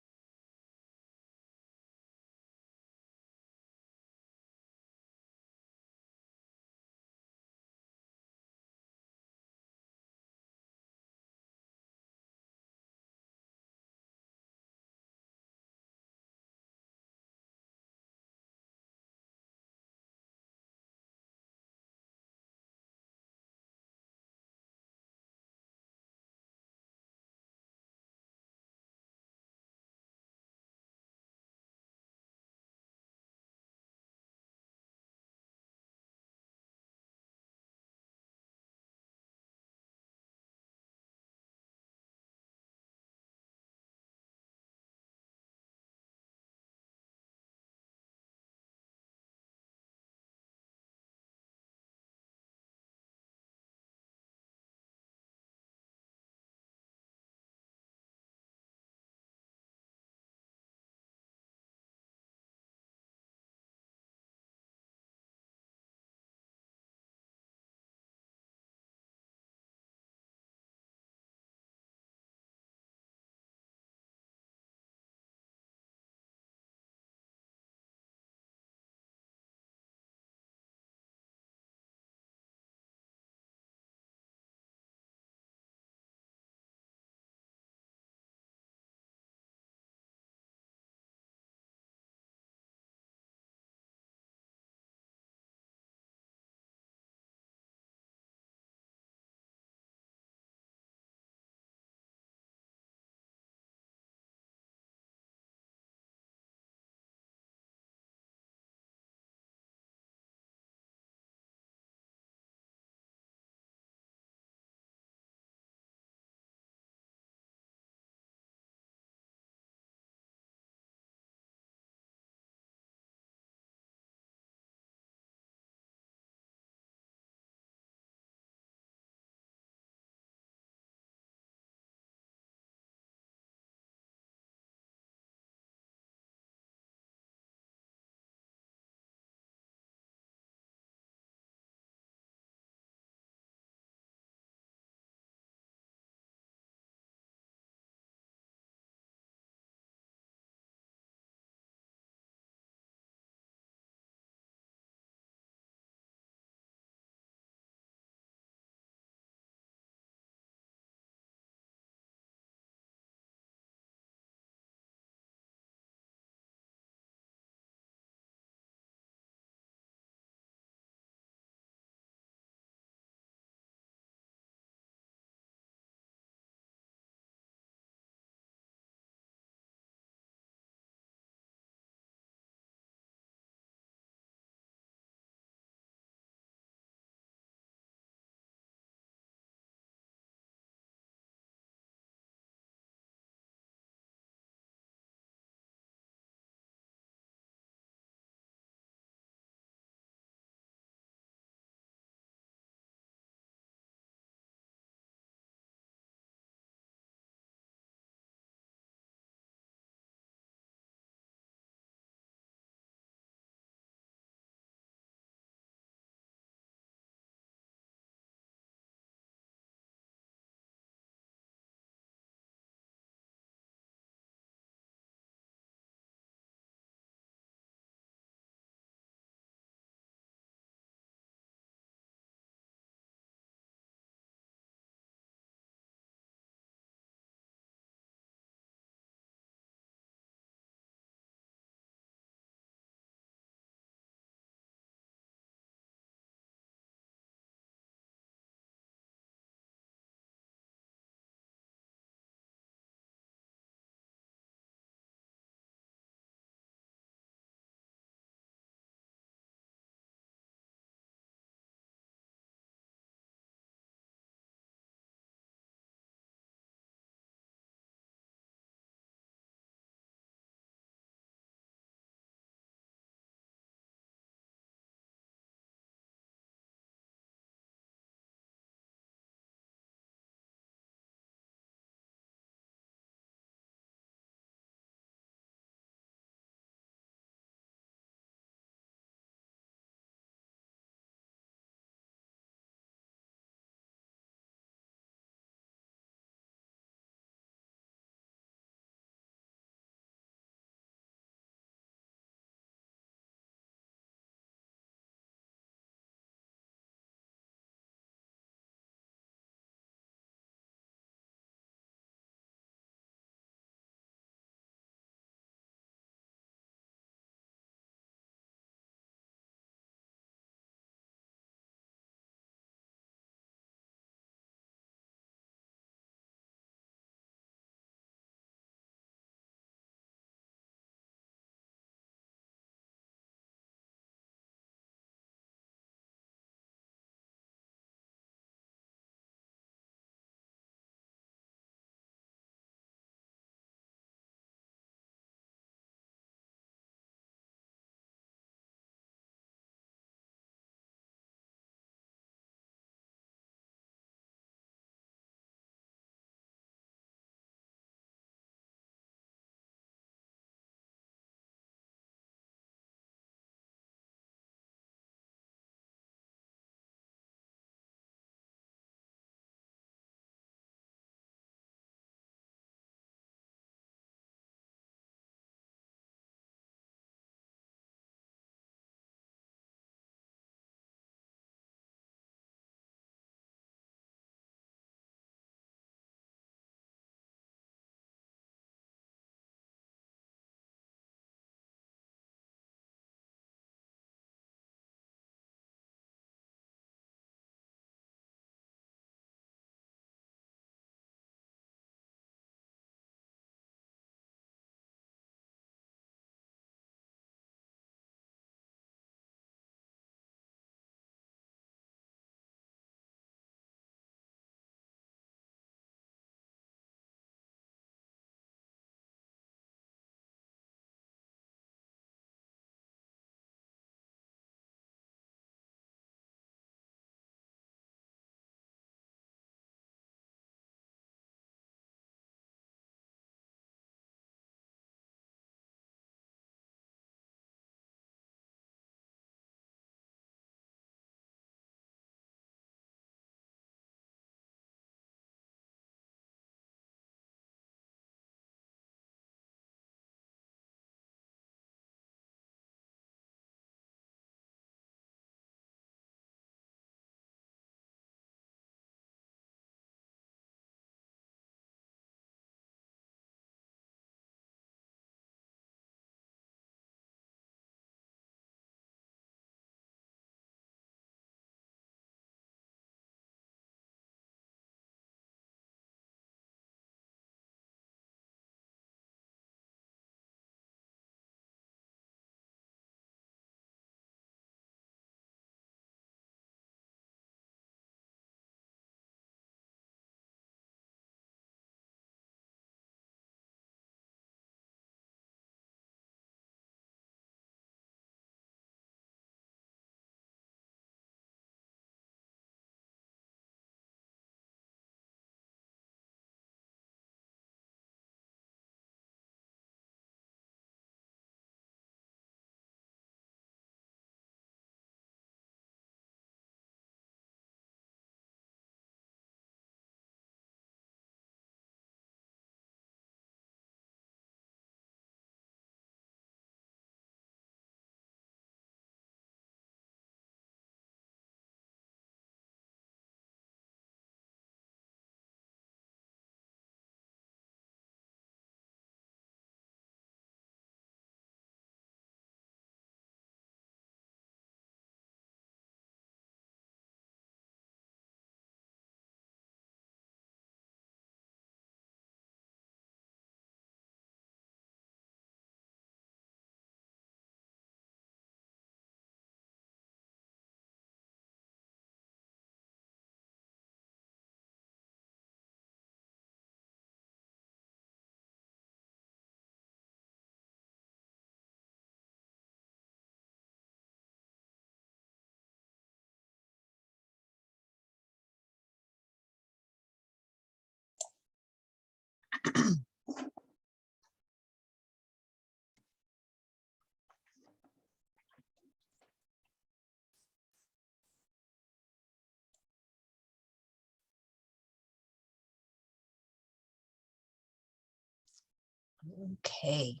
Okay.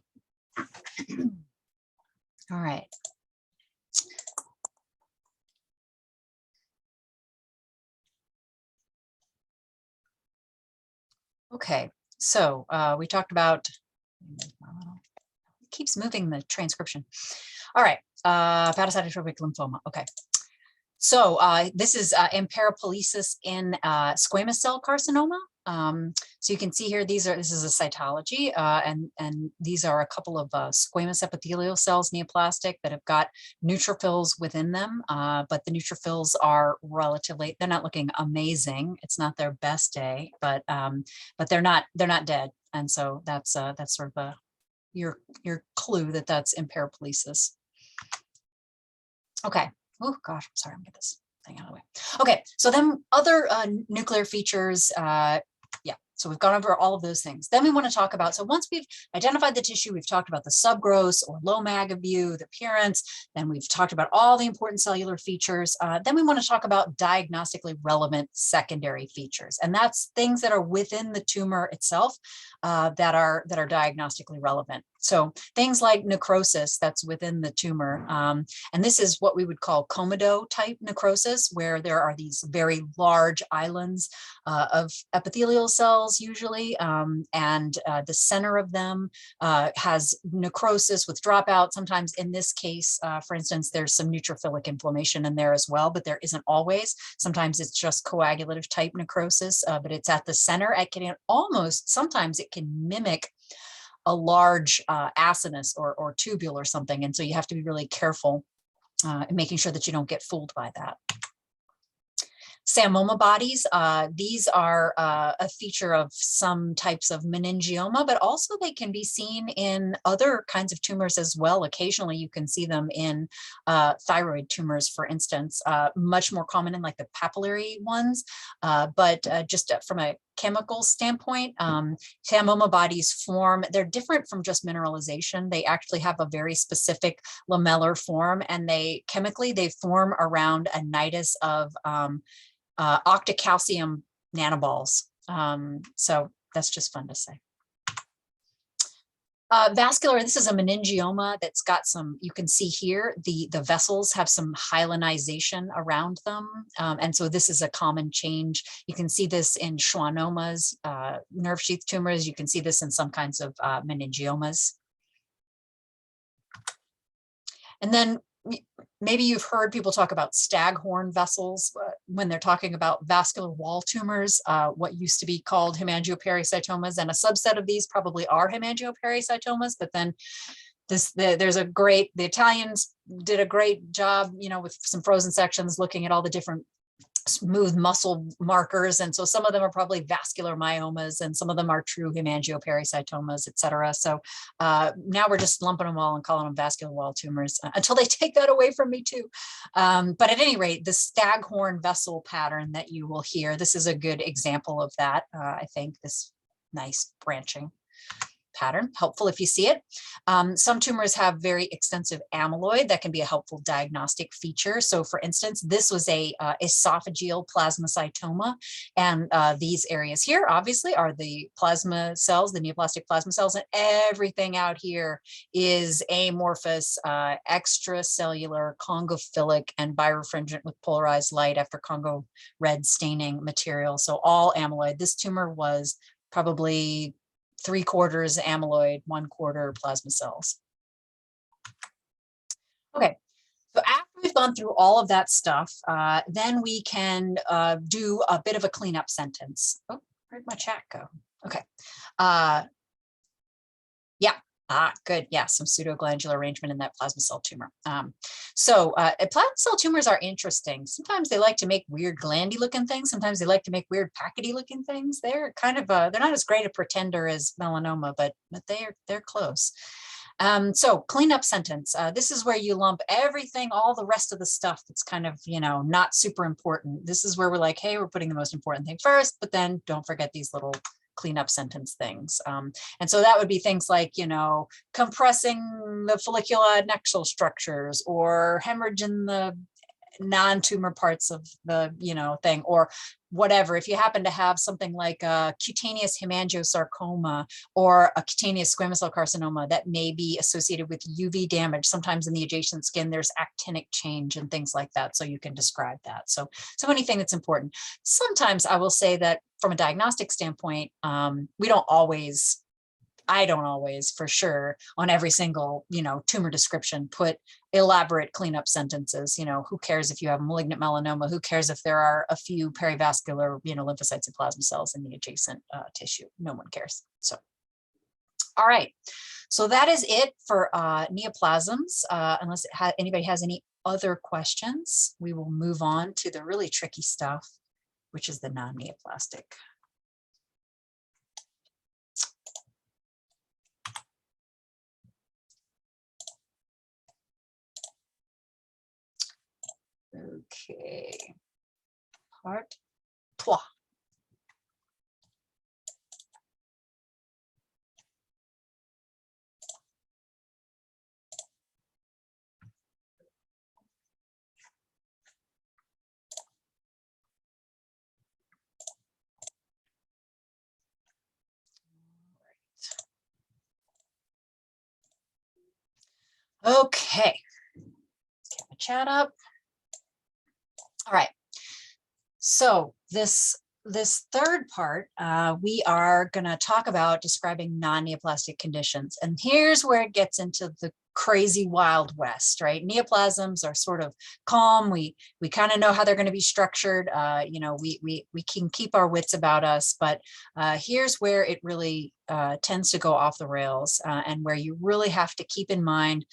All right. Okay, so we talked about, it keeps moving the transcription. All right, hepatocytotropic lymphoma. Okay, so this is emperipolysis in squamous cell carcinoma. So you can see here, this is a cytology, and these are a couple of squamous epithelial cells, neoplastic, that have got neutrophils within them, but the neutrophils are relatively, they're not looking amazing. It's not their best day, but they're not dead, and so that's sort of your clue that that's emperipolysis. Okay. Oh gosh, I'm sorry, I'm gonna get this thing out of the way. Okay, so then other nuclear features, yeah, so we've gone over all of those things. Then we want to talk about, so once we've identified the tissue, we've talked about the subgross or low MAGA view, the appearance, then we've talked about all the important cellular features. Then we want to talk about diagnostically relevant secondary features. And that's things that are within the tumor itself that are diagnostically relevant. So things like necrosis that's within the tumor. And this is what we would call komedo type necrosis, where there are these very large islands of epithelial cells usually, and the center of them has necrosis with dropout. Sometimes in this case, for instance, there's some neutrophilic inflammation in there as well, but there isn't always. Sometimes it's just coagulative type necrosis, but it's at the center. It can almost, sometimes it can mimic a large acinus or tubule or something. And so you have to be really careful in making sure that you don't get fooled by that. Psammoma bodies, these are a feature of some types of meningioma, but also they can be seen in other kinds of tumors as well. Occasionally you can see them in thyroid tumors, for instance, much more common in like the papillary ones, but just from a chemical standpoint, psammoma bodies form, they're different from just mineralization. They actually have a very specific lamellar form, and they chemically, they form around a nidus of octocalcium nanoballs. So that's just fun to say. Vascular, this is a meningioma that's got some, you can see here, the vessels have some hyalinization around them. And so this is a common change. You can see this in schwannomas, nerve sheath tumors. You can see this in some kinds of meningiomas. And then maybe you've heard people talk about staghorn vessels when they're talking about vascular wall tumors, what used to be called hemangiopericytomas, and a subset of these probably are hemangiopericytomas, but then there's a great, the Italians did a great job, you know, with some frozen sections looking at all the different smooth muscle markers, and so some of them are probably vascular myomas and some of them are true hemangiopericytomas, etc. So now we're just lumping them all and calling them vascular wall tumors until they take that away from me too. But at any rate, the staghorn vessel pattern that you will hear, this is a good example of that. I think this nice branching pattern, helpful if you see it. Some tumors have very extensive amyloid that can be a helpful diagnostic feature. So for instance, this was a esophageal plasmacytoma, and these areas here obviously are the plasma cells, the neoplastic plasma cells, and everything out here is amorphous, extracellular, congophilic, and birefringent with polarized light after Congo red staining material. So all amyloid. This tumor was probably 3/4 amyloid, 1/4 plasma cells. Okay, so after we've gone through all of that stuff, then we can do a bit of a cleanup sentence. Oh, where'd my chat go? Okay. Yeah. Good. Yeah, some pseudoglandular arrangement in that plasma cell tumor. Plasma cell tumors are interesting. Sometimes they like to make weird glandy looking things. Sometimes they like to make weird packety looking things. They're kind of they're not as great a pretender as melanoma, but they're close. So cleanup sentence. This is where you lump everything, all the rest of the stuff that's kind of, you know, not super important. This is where we're like, hey, we're putting the most important thing first, but then don't forget these little cleanup sentence things. And so that would be things like, you know, compressing the folliculo-adnexal structures, or hemorrhage in the non-tumor parts of the, you know, thing, or whatever. If you happen to have something like a cutaneous hemangiosarcoma or a cutaneous squamous cell carcinoma that may be associated with UV damage, sometimes in the adjacent skin, there's actinic change and things like that. So you can describe that. So anything that's important. Sometimes I will say that from a diagnostic standpoint, I don't always, for sure, on every single, you know, tumor description, put elaborate cleanup sentences. You know, who cares if you have malignant melanoma? Who cares if there are a few perivascular, you know, lymphocytes and plasma cells in the adjacent tissue? No one cares. So, all right. So that is it for neoplasms. Unless anybody has any other questions, we will move on to the really tricky stuff, which is the non-neoplastic. Okay, part 3. Okay, let's get my chat up. All right, so this third part, we are going to talk about describing non-neoplastic conditions. And here's where it gets into the crazy Wild West, right? Neoplasms are sort of calm. We kind of know how they're going to be structured. You know, we can keep our wits about us, but here's where it really tends to go off the rails, and where you really have to keep in mind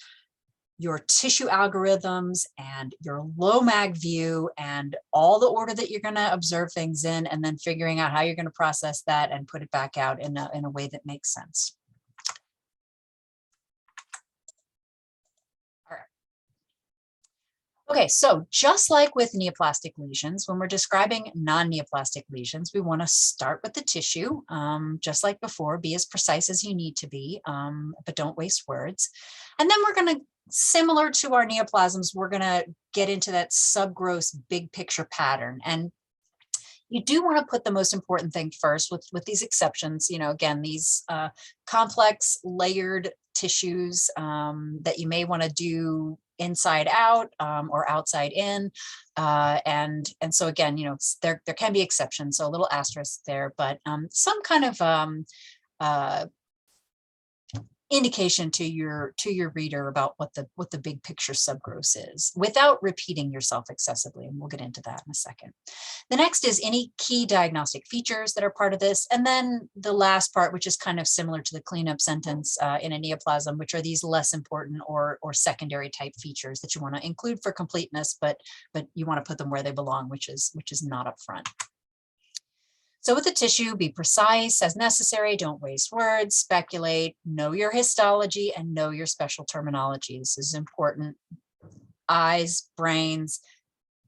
your tissue algorithms and your low mag view and all the order that you're going to observe things in, and then figuring out how you're going to process that and put it back out in a way that makes sense. All right. Okay, so just like with neoplastic lesions, when we're describing non-neoplastic lesions, we want to start with the tissue, just like before, be as precise as you need to be, but don't waste words. And then we're going to, similar to our neoplasms, we're going to get into that subgross big picture pattern. And you do want to put the most important thing first, with these exceptions. You know, again, these complex layered tissues that you may want to do inside out or outside in. And so again, you know, there can be exceptions, so a little asterisk there, but some kind of indication to your reader about what the big picture subgross is, without repeating yourself excessively, and we'll get into that in a second. The next is any key diagnostic features that are part of this, and then the last part, which is kind of similar to the cleanup sentence in a neoplasm, which are these less important or secondary type features that you want to include for completeness, but you want to put them where they belong, which is not up front. So with the tissue, be precise as necessary, don't waste words, speculate, know your histology, and know your special terminology. This is important. Eyes, brains,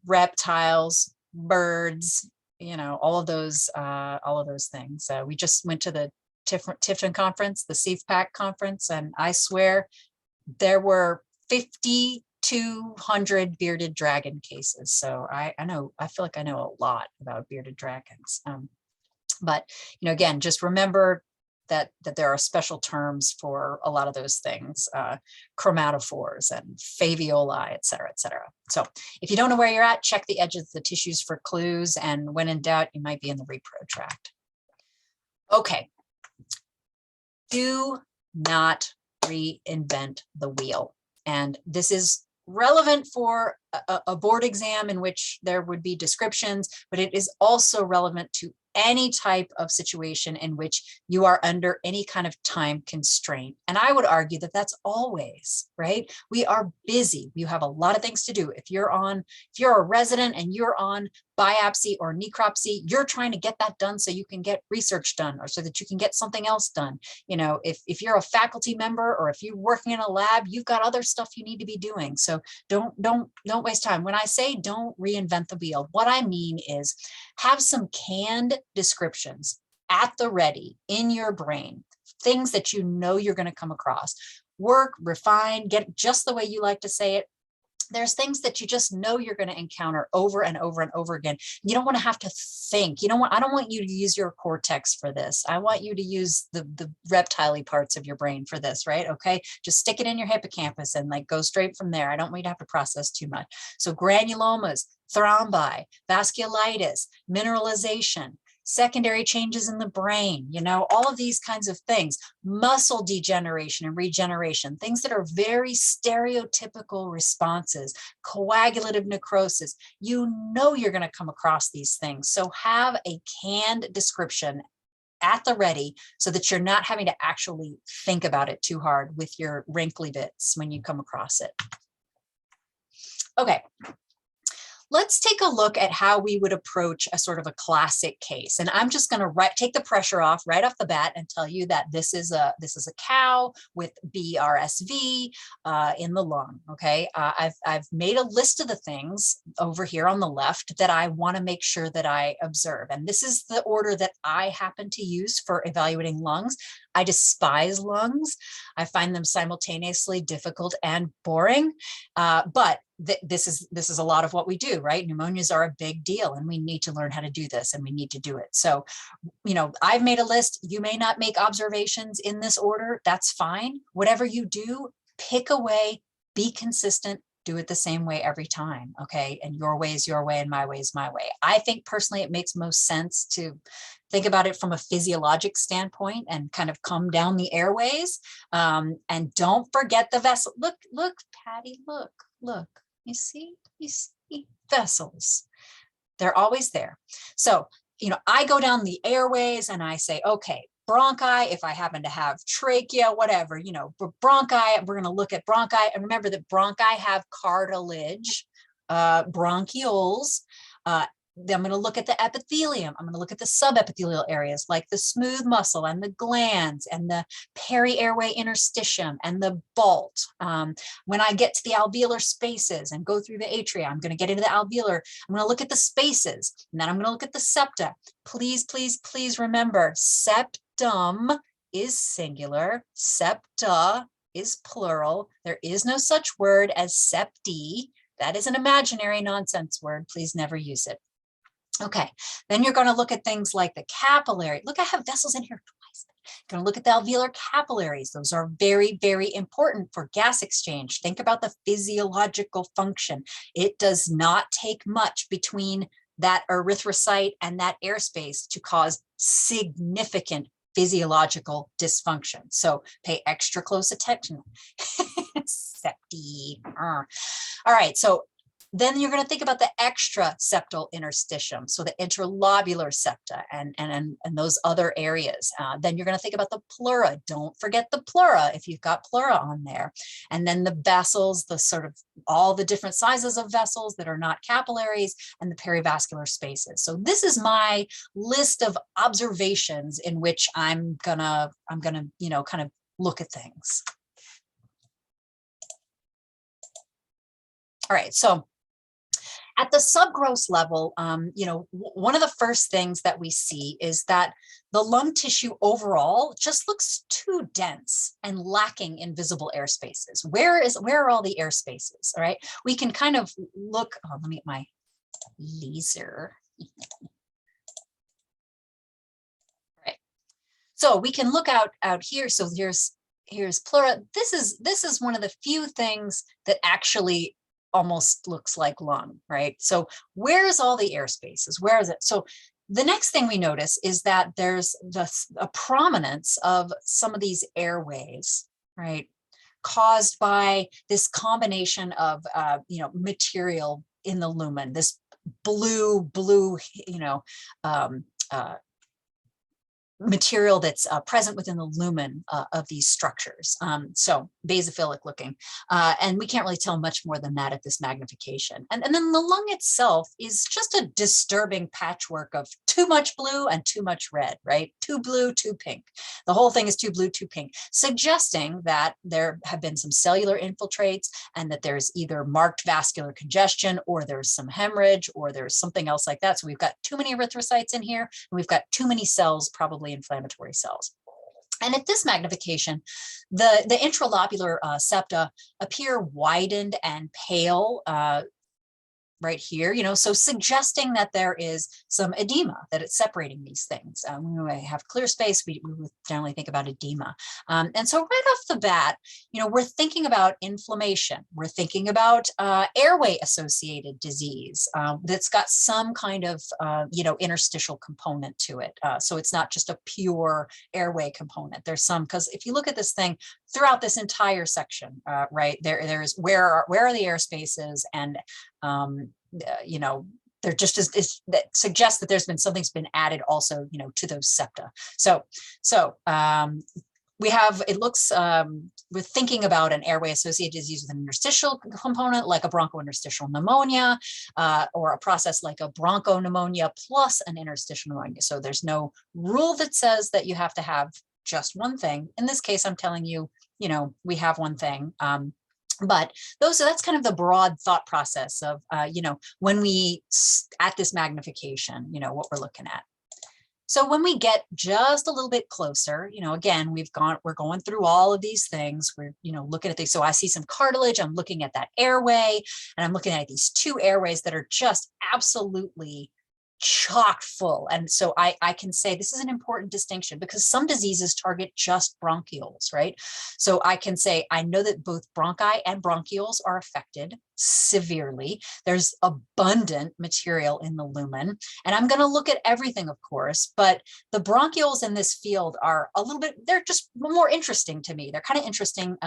reptiles, birds, you know, all of those things. We just went to the Tifton conference, the CFPAC conference, and I swear there were 5,200 bearded dragon cases. So I feel like I know a lot about bearded dragons. But, you know, again, just remember that there are special terms for a lot of those things, chromatophores and favioli, et cetera, et cetera. So if you don't know where you're at, check the edges of the tissues for clues. And when in doubt, you might be in the repro tract. Okay. Do not reinvent the wheel. And this is relevant for a board exam in which there would be descriptions, but it is also relevant to any type of situation in which you are under any kind of time constraint. And I would argue that that's always, right? We are busy. You have a lot of things to do. If you're a resident and you're on biopsy or necropsy, you're trying to get that done so you can get research done, or so that you can get something else done. You know, if you're a faculty member or if you're working in a lab, you've got other stuff you need to be doing. So don't waste time. When I say don't reinvent the wheel, what I mean is have some canned descriptions. at the ready in your brain, things that you know you're going to come across. Work, refine, get just the way you like to say it. There's things that you just know you're going to encounter over and over and over again. You don't want to have to think. I don't want you to use your cortex for this. I want you to use the reptile parts of your brain for this, right? Okay. Just stick it in your hippocampus and like go straight from there. I don't want you to have to process too much. So granulomas, thrombi, vasculitis, mineralization, secondary changes in the brain, all of these kinds of things, muscle degeneration and regeneration, things that are very stereotypical responses, coagulative necrosis. You're going to come across these things. So have a canned description at the ready so that you're not having to actually think about it too hard with your wrinkly bits when you come across it. Okay. Let's take a look at how we would approach a sort of a classic case. And I'm just going to take the pressure off right off the bat and tell you that this is a cow with BRSV in the lung. Okay, I've made a list of the things over here on the left that I want to make sure that I observe. And this is the order that I happen to use for evaluating lungs. I despise lungs. I find them simultaneously difficult and boring, but this is a lot of what we do, right? Pneumonias are a big deal and we need to learn how to do this and we need to do it. So, I've made a list. You may not make observations in this order. That's fine. Whatever you do, pick a way, be consistent, do it the same way every time. Okay. And your way is your way and my way is my way. I think personally, it makes most sense to think about it from a physiologic standpoint and kind of come down the airways. And don't forget the vessel. Look, Patty, look. You see vessels. They're always there. So, I go down the airways and I say, okay, bronchi, if I happen to have trachea, whatever, bronchi, we're going to look at bronchi. And remember that bronchi have cartilage, bronchioles. Then I'm going to look at the epithelium. I'm going to look at the subepithelial areas like the smooth muscle and the glands and the peri-airway interstitium and the bolt. When I get to the alveolar spaces and go through the atria, I'm going to get into the alveolar. I'm going to look at the spaces, and then I'm going to look at the septa. Please, please, please remember, septum is singular, septa is plural. There is no such word as septi. That is an imaginary nonsense word. Please never use it. Okay, then you're going to look at things like the capillary. Look, I have vessels in here twice. You're going to look at the alveolar capillaries. Those are very, very important for gas exchange. Think about the physiological function. It does not take much between that erythrocyte and that airspace to cause significant physiological dysfunction. So pay extra close attention. Septi. All right, so then you're going to think about the extra septal interstitium, so the interlobular septa and those other areas. Then you're going to think about the pleura. Don't forget the pleura if you've got pleura on there. And then the vessels, the sort of all the different sizes of vessels that are not capillaries, and the perivascular spaces. So this is my list of observations in which I'm gonna kind of look at things. All right, so at the subgross level, one of the first things that we see is that the lung tissue overall just looks too dense and lacking in visible air spaces. Where are all the air spaces? All right, we can kind of look. Oh, let me get my laser. All right, so we can look out here. So here's pleura. This is one of the few things that actually almost looks like lung, right? So where's all the air spaces? Where is it? So the next thing we notice is that there's a prominence of some of these airways, right? Caused by this combination of, material in the lumen, this blue, material that's present within the lumen of these structures. So basophilic looking. And we can't really tell much more than that at this magnification. And then the lung itself is just a disturbing patchwork of too much blue and too much red, right? Too blue, too pink. The whole thing is too blue, too pink, suggesting that there have been some cellular infiltrates and that there's either marked vascular congestion or there's some hemorrhage or there's something else like that. So we've got too many erythrocytes in here and we've got too many cells, probably inflammatory cells. And at this magnification, the intralobular septa appear widened and pale right here, so suggesting that there is some edema, that it's separating these things. When we have clear space, we would generally think about edema. And so right off the bat, we're thinking about inflammation. We're thinking about airway associated disease that's got some kind of, interstitial component to it. So it's not just a pure airway component. There's some, because if you look at this thing throughout this entire section, right, there's where are the air spaces, and there just is that suggests that there's been something's been added also, to those septa. So we have, it looks, we're thinking about an airway associated disease with an interstitial component like a bronchointerstitial pneumonia, or a process like a bronchopneumonia plus an interstitial pneumonia. So there's no rule that says that you have to have just one thing. In this case, I'm telling you, we have one thing. But that's kind of the broad thought process of, when we, at this magnification, what we're looking at. So when we get just a little bit closer, again, we're going through all of these things. We're, looking at these. So I see some cartilage, I'm looking at that airway, and I'm looking at these two airways that are just absolutely chock full. And so I can say this is an important distinction because some diseases target just bronchioles, right? So I can say, I know that both bronchi and bronchioles are affected severely. There's abundant material in the lumen, and I'm going to look at everything, of course, but the bronchioles in this field are a little bit, they're just more interesting to me. They're kind of interesting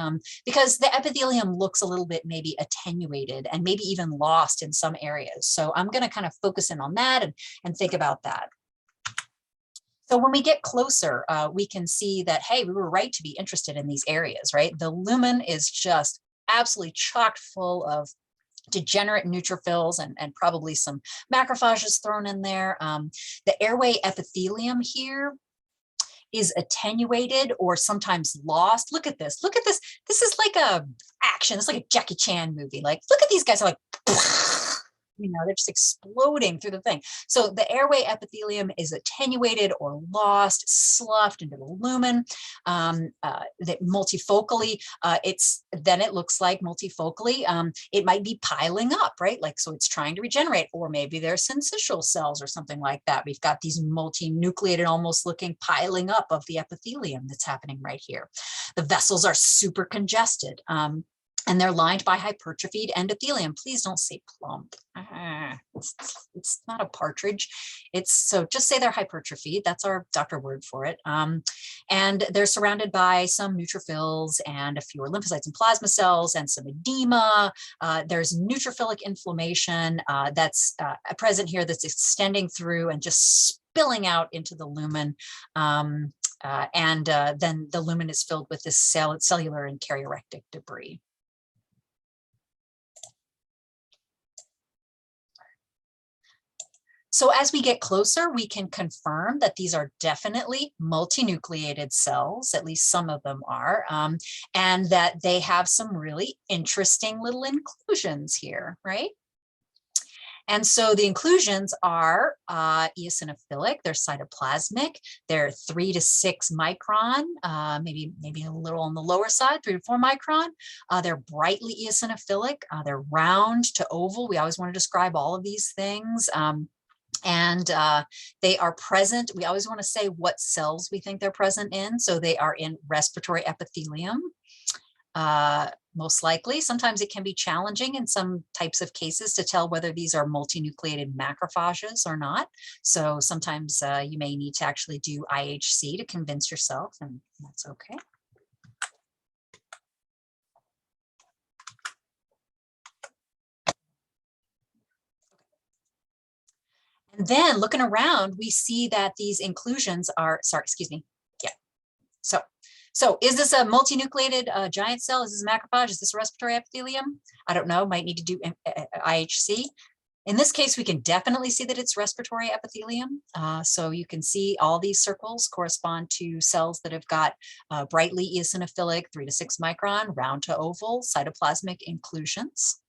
because the epithelium looks a little bit maybe attenuated and maybe even lost in some areas. So I'm going to kind of focus in on that and think about that. So when we get closer, we can see that, hey, we were right to be interested in these areas, right? The lumen is just absolutely chock full of degenerate neutrophils and probably some macrophages thrown in there. The airway epithelium here is attenuated or sometimes lost. Look at this. Look at this. This is like a action. It's like a Jackie Chan movie. Like, look at these guys are like, they're just exploding through the thing. So the airway epithelium is attenuated or lost, sloughed into the lumen. That multifocally, it looks like multifocally, it might be piling up, right? Like, so it's trying to regenerate, or maybe they're syncytial cells or something like that. We've got these multinucleated, almost looking piling up of the epithelium that's happening right here. The vessels are super congested. And they're lined by hypertrophied endothelium. Please don't say plump. It's not a partridge. So just say they're hypertrophied. That's our doctor word for it. And they're surrounded by some neutrophils and a few lymphocytes and plasma cells and some edema. There's neutrophilic inflammation that's present here that's extending through and just spilling out into the lumen. Then the lumen is filled with this cellular and karyorectic debris. So as we get closer, we can confirm that these are definitely multinucleated cells, at least some of them are, and that they have some really interesting little inclusions here, right? And so the inclusions are eosinophilic, they're cytoplasmic, they're 3 to 6 micron, maybe a little on the lower side, 3 to 4 micron. They're brightly eosinophilic, they're round to oval. We always want to describe all of these things. And they are present. We always want to say what cells we think they're present in. So they are in respiratory epithelium, most likely. Sometimes it can be challenging in some types of cases to tell whether these are multinucleated macrophages or not. So sometimes you may need to actually do IHC to convince yourself, and that's okay. And then looking around, we see that these inclusions are, sorry, excuse me. Yeah. So is this a multinucleated giant cell? Is this a macrophage? Is this a respiratory epithelium? I don't know, might need to do IHC. In this case, we can definitely see that it's respiratory epithelium. So you can see all these circles correspond to cells that have got brightly eosinophilic 3 to 6 micron, round to oval cytoplasmic inclusions.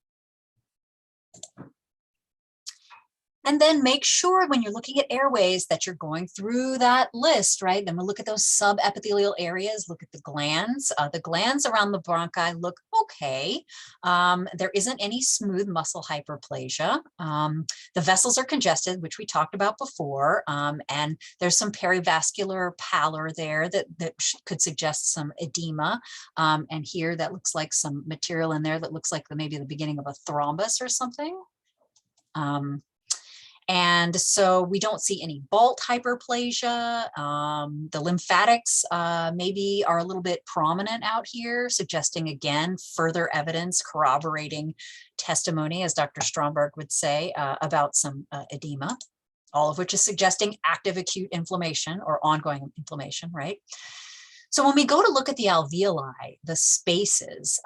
And then make sure when you're looking at airways that you're going through that list, right? Then we'll look at those subepithelial areas, look at the glands. The glands around the bronchi look okay. There isn't any smooth muscle hyperplasia. The vessels are congested, which we talked about before. And there's some perivascular pallor there that could suggest some edema. And here that looks like some material in there that looks like maybe the beginning of a thrombus or something. And so we don't see any Balt hyperplasia. The lymphatics maybe are a little bit prominent out here, suggesting again, further evidence corroborating testimony, as Dr. Stromberg would say, about some edema, all of which is suggesting active acute inflammation or ongoing inflammation, right? So when we go to look at the alveoli, the spaces,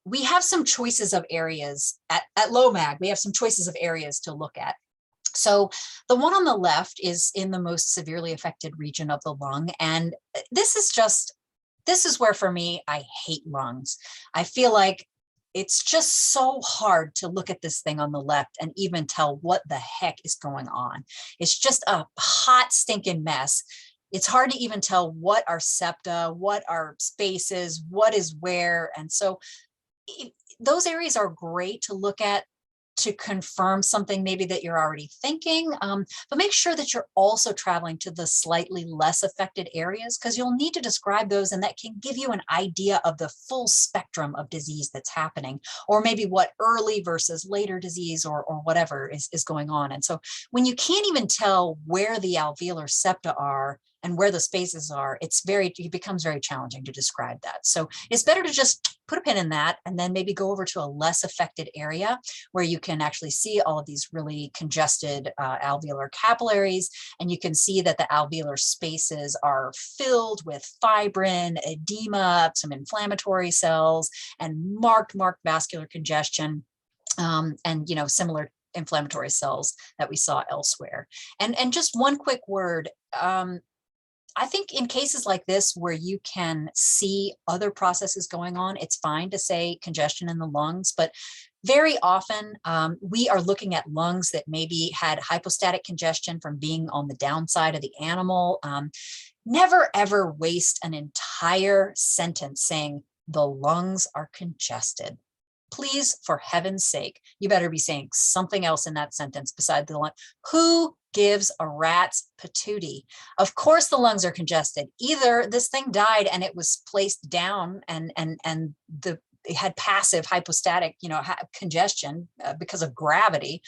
we have some choices of areas at low mag. We have some choices of areas to look at. So the one on the left is in the most severely affected region of the lung. And this is where for me, I hate lungs. I feel like it's just so hard to look at this thing on the left and even tell what the heck is going on. It's just a hot stinking mess. It's hard to even tell what are septa, what are spaces, what is where. And so those areas are great to look at to confirm something maybe that you're already thinking, but make sure that you're also traveling to the slightly less affected areas, because you'll need to describe those, and that can give you an idea of the full spectrum of disease that's happening, or maybe what early versus later disease or whatever is going on. And so when you can't even tell where the alveolar septa are and where the spaces are, it becomes very challenging to describe that. So it's better to just put a pin in that and then maybe go over to a less affected area where you can actually see all of these really congested alveolar capillaries, and you can see that the alveolar spaces are filled with fibrin, edema, some inflammatory cells, and marked vascular congestion, and similar inflammatory cells that we saw elsewhere. And just one quick word, I think in cases like this where you can see other processes going on, it's fine to say congestion in the lungs, but very often we are looking at lungs that maybe had hypostatic congestion from being on the downside of the animal. Never ever waste an entire sentence saying the lungs are congested. Please, for heaven's sake, you better be saying something else in that sentence besides the lung. Who gives a rat's patootie? Of course the lungs are congested. Either this thing died and it was placed down and it had passive hypostatic, congestion because of gravity,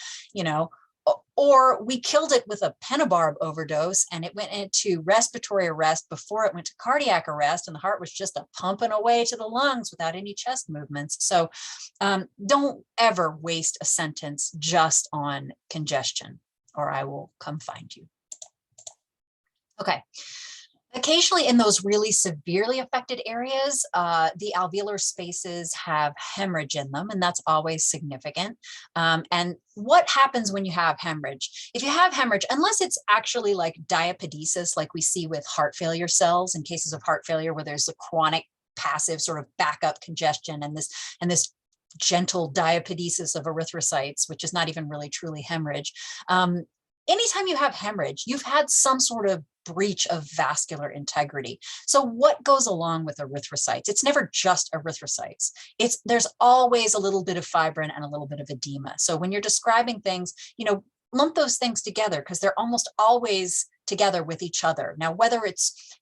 or we killed it with a pentabarb overdose and it went into respiratory arrest before it went to cardiac arrest, and the heart was just pumping away to the lungs without any chest movements. So don't ever waste a sentence just on congestion, or I will come find you. Okay. Occasionally in those really severely affected areas, the alveolar spaces have hemorrhage in them, and that's always significant. And what happens when you have hemorrhage? If you have hemorrhage, unless it's actually like diapedesis, like we see with heart failure cells in cases of heart failure where there's a chronic passive sort of backup congestion and this gentle diapedesis of erythrocytes, which is not even really truly hemorrhage. Anytime you have hemorrhage, you've had some sort of breach of vascular integrity. So what goes along with erythrocytes? It's never just erythrocytes. There's always a little bit of fibrin and a little bit of edema. So when you're describing things, lump those things together because they're almost always together with each other. Now, whether it's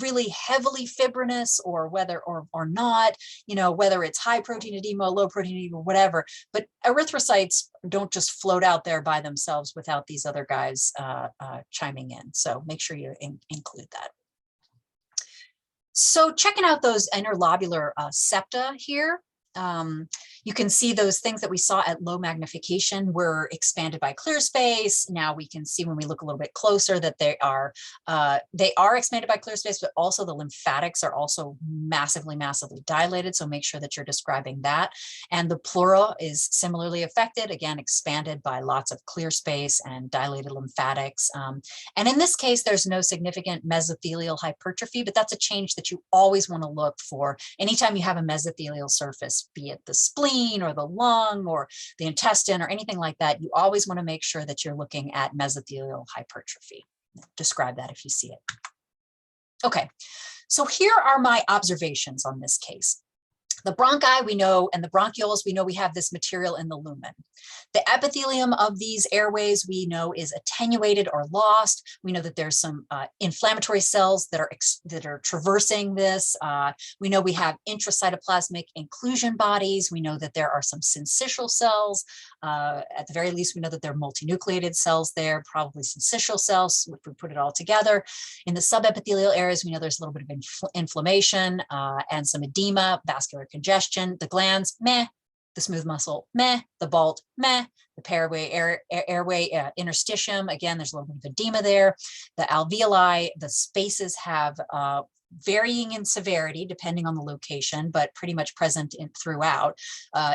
really heavily fibrinous or whether or not, whether it's high protein edema, low protein edema, whatever, but erythrocytes don't just float out there by themselves without these other guys chiming in. So make sure you include that. So checking out those interlobular septa here, You can see those things that we saw at low magnification were expanded by clear space. Now we can see when we look a little bit closer that they are expanded by clear space, but also the lymphatics are also massively, massively dilated. So make sure that you're describing that. And the pleura is similarly affected, again, expanded by lots of clear space and dilated lymphatics. And in this case, there's no significant mesothelial hypertrophy, but that's a change that you always want to look for anytime you have a mesothelial surface, be it the spleen or the lung or the intestine or anything like that. You always want to make sure that you're looking at mesothelial hypertrophy. Describe that if you see it. Okay, so here are my observations on this case. The bronchi we know, and the bronchioles, we know we have this material in the lumen. The epithelium of these airways we know is attenuated or lost. We know that there's some inflammatory cells that are traversing this. We know we have intracytoplasmic inclusion bodies. We know that there are some syncytial cells. At the very least, we know that there are multinucleated cells there, probably syncytial cells, if we put it all together. In the subepithelial areas, we know there's a little bit of inflammation and some edema, vascular congestion. The glands, meh. The smooth muscle, meh. The vault, meh. The airway interstitium, again, there's a little bit of edema there. The alveoli, the spaces have varying in severity depending on the location, but pretty much present throughout.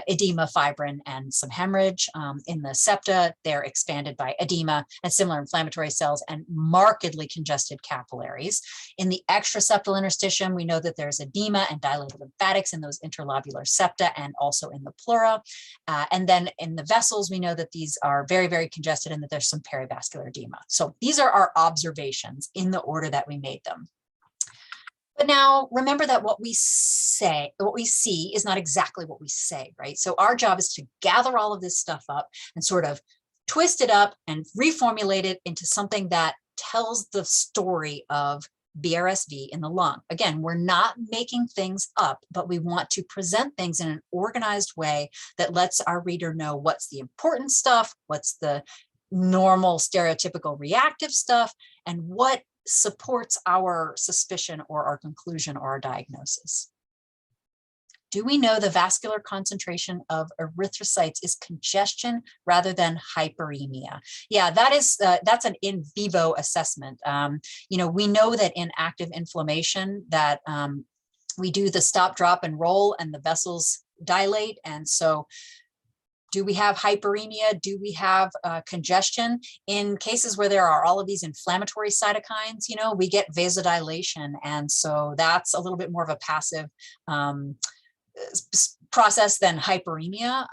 Edema, fibrin, and some hemorrhage. In the septa, they're expanded by edema and similar inflammatory cells and markedly congested capillaries. In the extraseptal interstitium, we know that there's edema and dilated lymphatics in those interlobular septa and also in the pleura. And then in the vessels, we know that these are very, very congested and that there's some perivascular edema. So these are our observations in the order that we made them. But now remember that what we see is not exactly what we say, right? So our job is to gather all of this stuff up and sort of twist it up and reformulate it into something that tells the story of BRSV in the lung. Again, we're not making things up, but we want to present things in an organized way that lets our reader know what's the important stuff, what's the normal stereotypical reactive stuff, and what supports our suspicion or our conclusion or our diagnosis. Do we know the vascular concentration of erythrocytes is congestion rather than hyperemia? Yeah, that's an in vivo assessment. We know that in active inflammation that we do the stop, drop, and roll, and the vessels dilate, and so do we have hyperemia? Do we have congestion? In cases where there are all of these inflammatory cytokines, we get vasodilation. And so that's a little bit more of a passive process than hyperemia.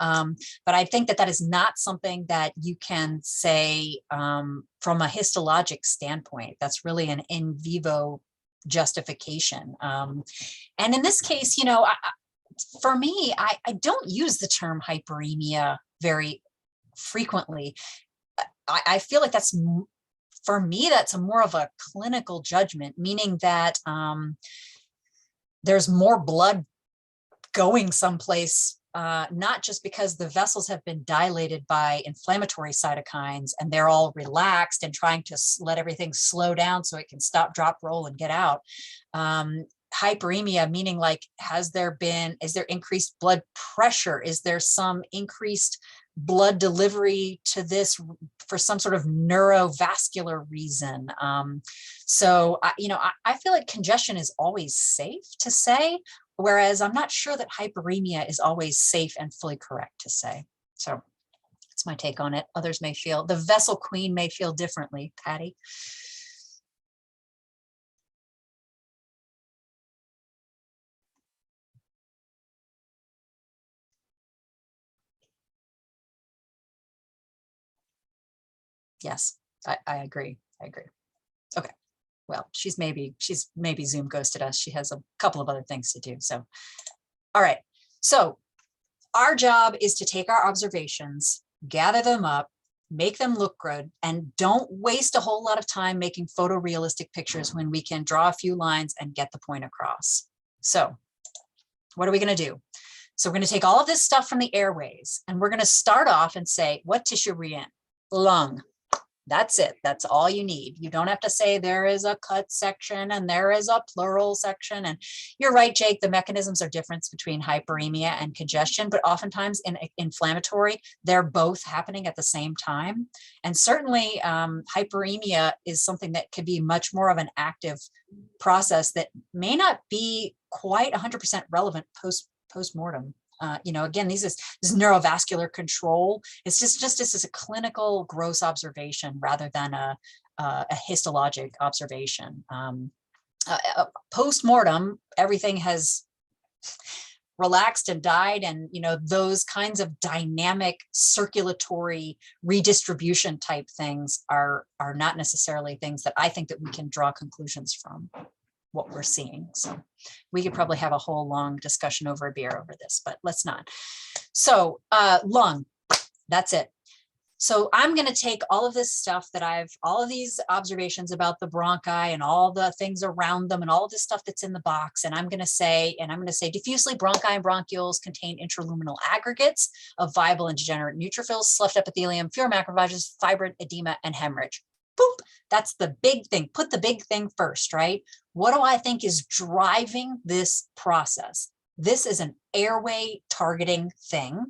But I think that is not something that you can say from a histologic standpoint. That's really an in vivo justification. And in this case, for me, I don't use the term hyperemia very frequently. I feel like for me, that's more of a clinical judgment, meaning that there's more blood going someplace, not just because the vessels have been dilated by inflammatory cytokines and they're all relaxed and trying to let everything slow down so it can stop, drop, roll, and get out. Hyperemia, meaning like, is there increased blood pressure? Is there some increased blood delivery to this for some sort of neurovascular reason? So I feel like congestion is always safe to say, whereas I'm not sure that hyperemia is always safe and fully correct to say. So that's my take on it. Others may feel, the vessel queen may feel differently. Patty? Yes, I agree. Okay. Well, she's maybe Zoom ghosted us. She has a couple of other things to do. So, all right. So our job is to take our observations, gather them up, make them look good, and don't waste a whole lot of time making photorealistic pictures when we can draw a few lines and get the point across. So what are we going to do? So we're going to take all of this stuff from the airways, and we're going to start off and say, what tissue are we in? Lung. That's it. That's all you need. You don't have to say there is a cut section and there is a pleural section. And you're right, Jake, the mechanisms are different between hyperemia and congestion, but oftentimes in inflammatory, they're both happening at the same time. And certainly hyperemia is something that could be much more of an active process that may not be quite 100% relevant post-mortem. Again, this is neurovascular control. It's just this is a clinical gross observation rather than a histologic observation. Post-mortem, everything has relaxed and died, and those kinds of dynamic circulatory redistribution type things are not necessarily things that I think that we can draw conclusions from what we're seeing. So we could probably have a whole long discussion over a beer over this, but let's not. So lung, that's it. So I'm going to take all of this stuff that all of these observations about the bronchi and all the things around them and all of this stuff that's in the box. And I'm going to say diffusely bronchi and bronchioles contain intraluminal aggregates of viable and degenerate neutrophils, sloughed epithelium, fewer macrophages, fibrin, edema, and hemorrhage. Boop. That's the big thing. Put the big thing first, right? What do I think is driving this process? This is an airway targeting thing.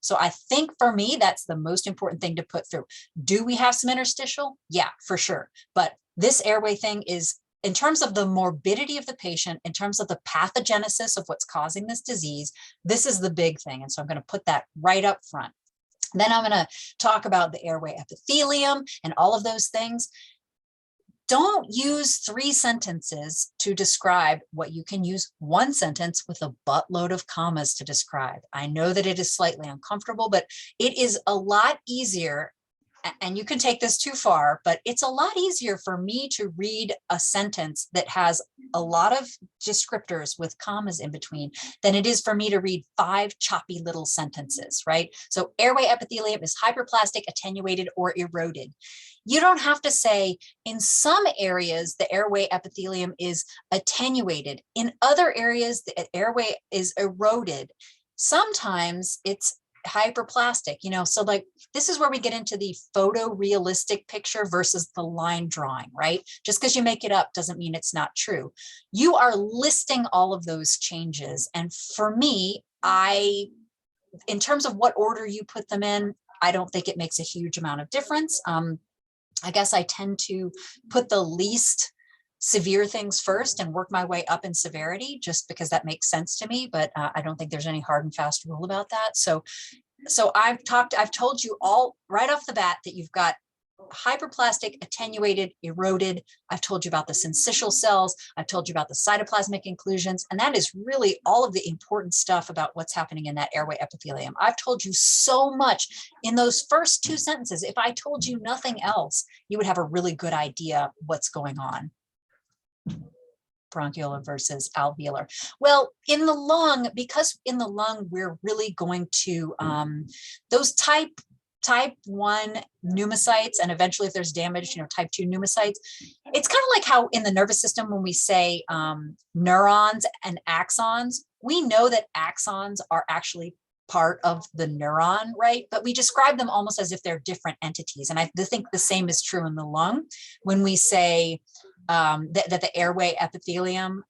So I think for me, that's the most important thing to put through. Do we have some interstitial? Yeah, for sure. But this airway thing is, in terms of the morbidity of the patient, in terms of the pathogenesis of what's causing this disease, this is the big thing. And so I'm going to put that right up front. Then I'm going to talk about the airway epithelium and all of those things. Don't use 3 sentences to describe what you can use 1 sentence with a buttload of commas to describe. I know that it is slightly uncomfortable, but it is a lot easier, and you can take this too far, but it's a lot easier for me to read a sentence that has a lot of descriptors with commas in between than it is for me to read 5 choppy little sentences, right? So airway epithelium is hyperplastic, attenuated, or eroded. You don't have to say, in some areas, the airway epithelium is attenuated. In other areas, the airway is eroded. Sometimes it's hyperplastic, so like this is where we get into the photorealistic picture versus the line drawing, right? Just because you make it up doesn't mean it's not true. You are listing all of those changes. And for me, in terms of what order you put them in, I don't think it makes a huge amount of difference. I guess I tend to put the least severe things first and work my way up in severity, just because that makes sense to me. But I don't think there's any hard and fast rule about that. So I've told you all right off the bat that you've got hyperplastic, attenuated, eroded. I've told you about the syncytial cells. I've told you about the cytoplasmic inclusions. And that is really all of the important stuff about what's happening in that airway epithelium. I've told you so much in those first 2 sentences. If I told you nothing else, you would have a really good idea what's going on. Bronchiolar versus alveolar. Well, in the lung, because in the lung, we're really going to, those type 1 pneumocytes, and eventually if there's damage, type 2 pneumocytes, it's kind of like how in the nervous system, when we say neurons and axons, we know that axons are actually part of the neuron, right? But we describe them almost as if they're different entities. And I think the same is true in the lung. When we say that the airway epithelium,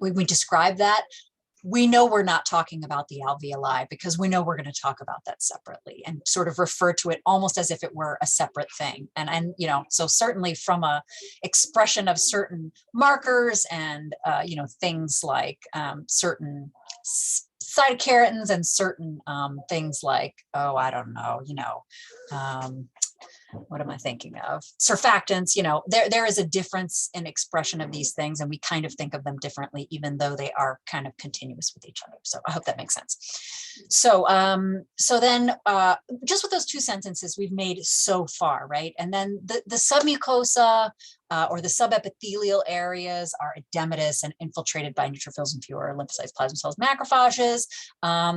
we describe that, we know we're not talking about the alveoli, because we know we're going to talk about that separately and sort of refer to it almost as if it were a separate thing. And so certainly from a expression of certain markers and, things like certain cytokeratins and certain things like, I don't know, what am I thinking of? Surfactants, there is a difference in expression of these things, and we kind of think of them differently, even though they are kind of continuous with each other. So I hope that makes sense. So, then just with those 2 sentences we've made so far, right? And then the submucosa or the subepithelial areas are edematous and infiltrated by neutrophils and fewer lymphocytes, plasma cells, macrophages,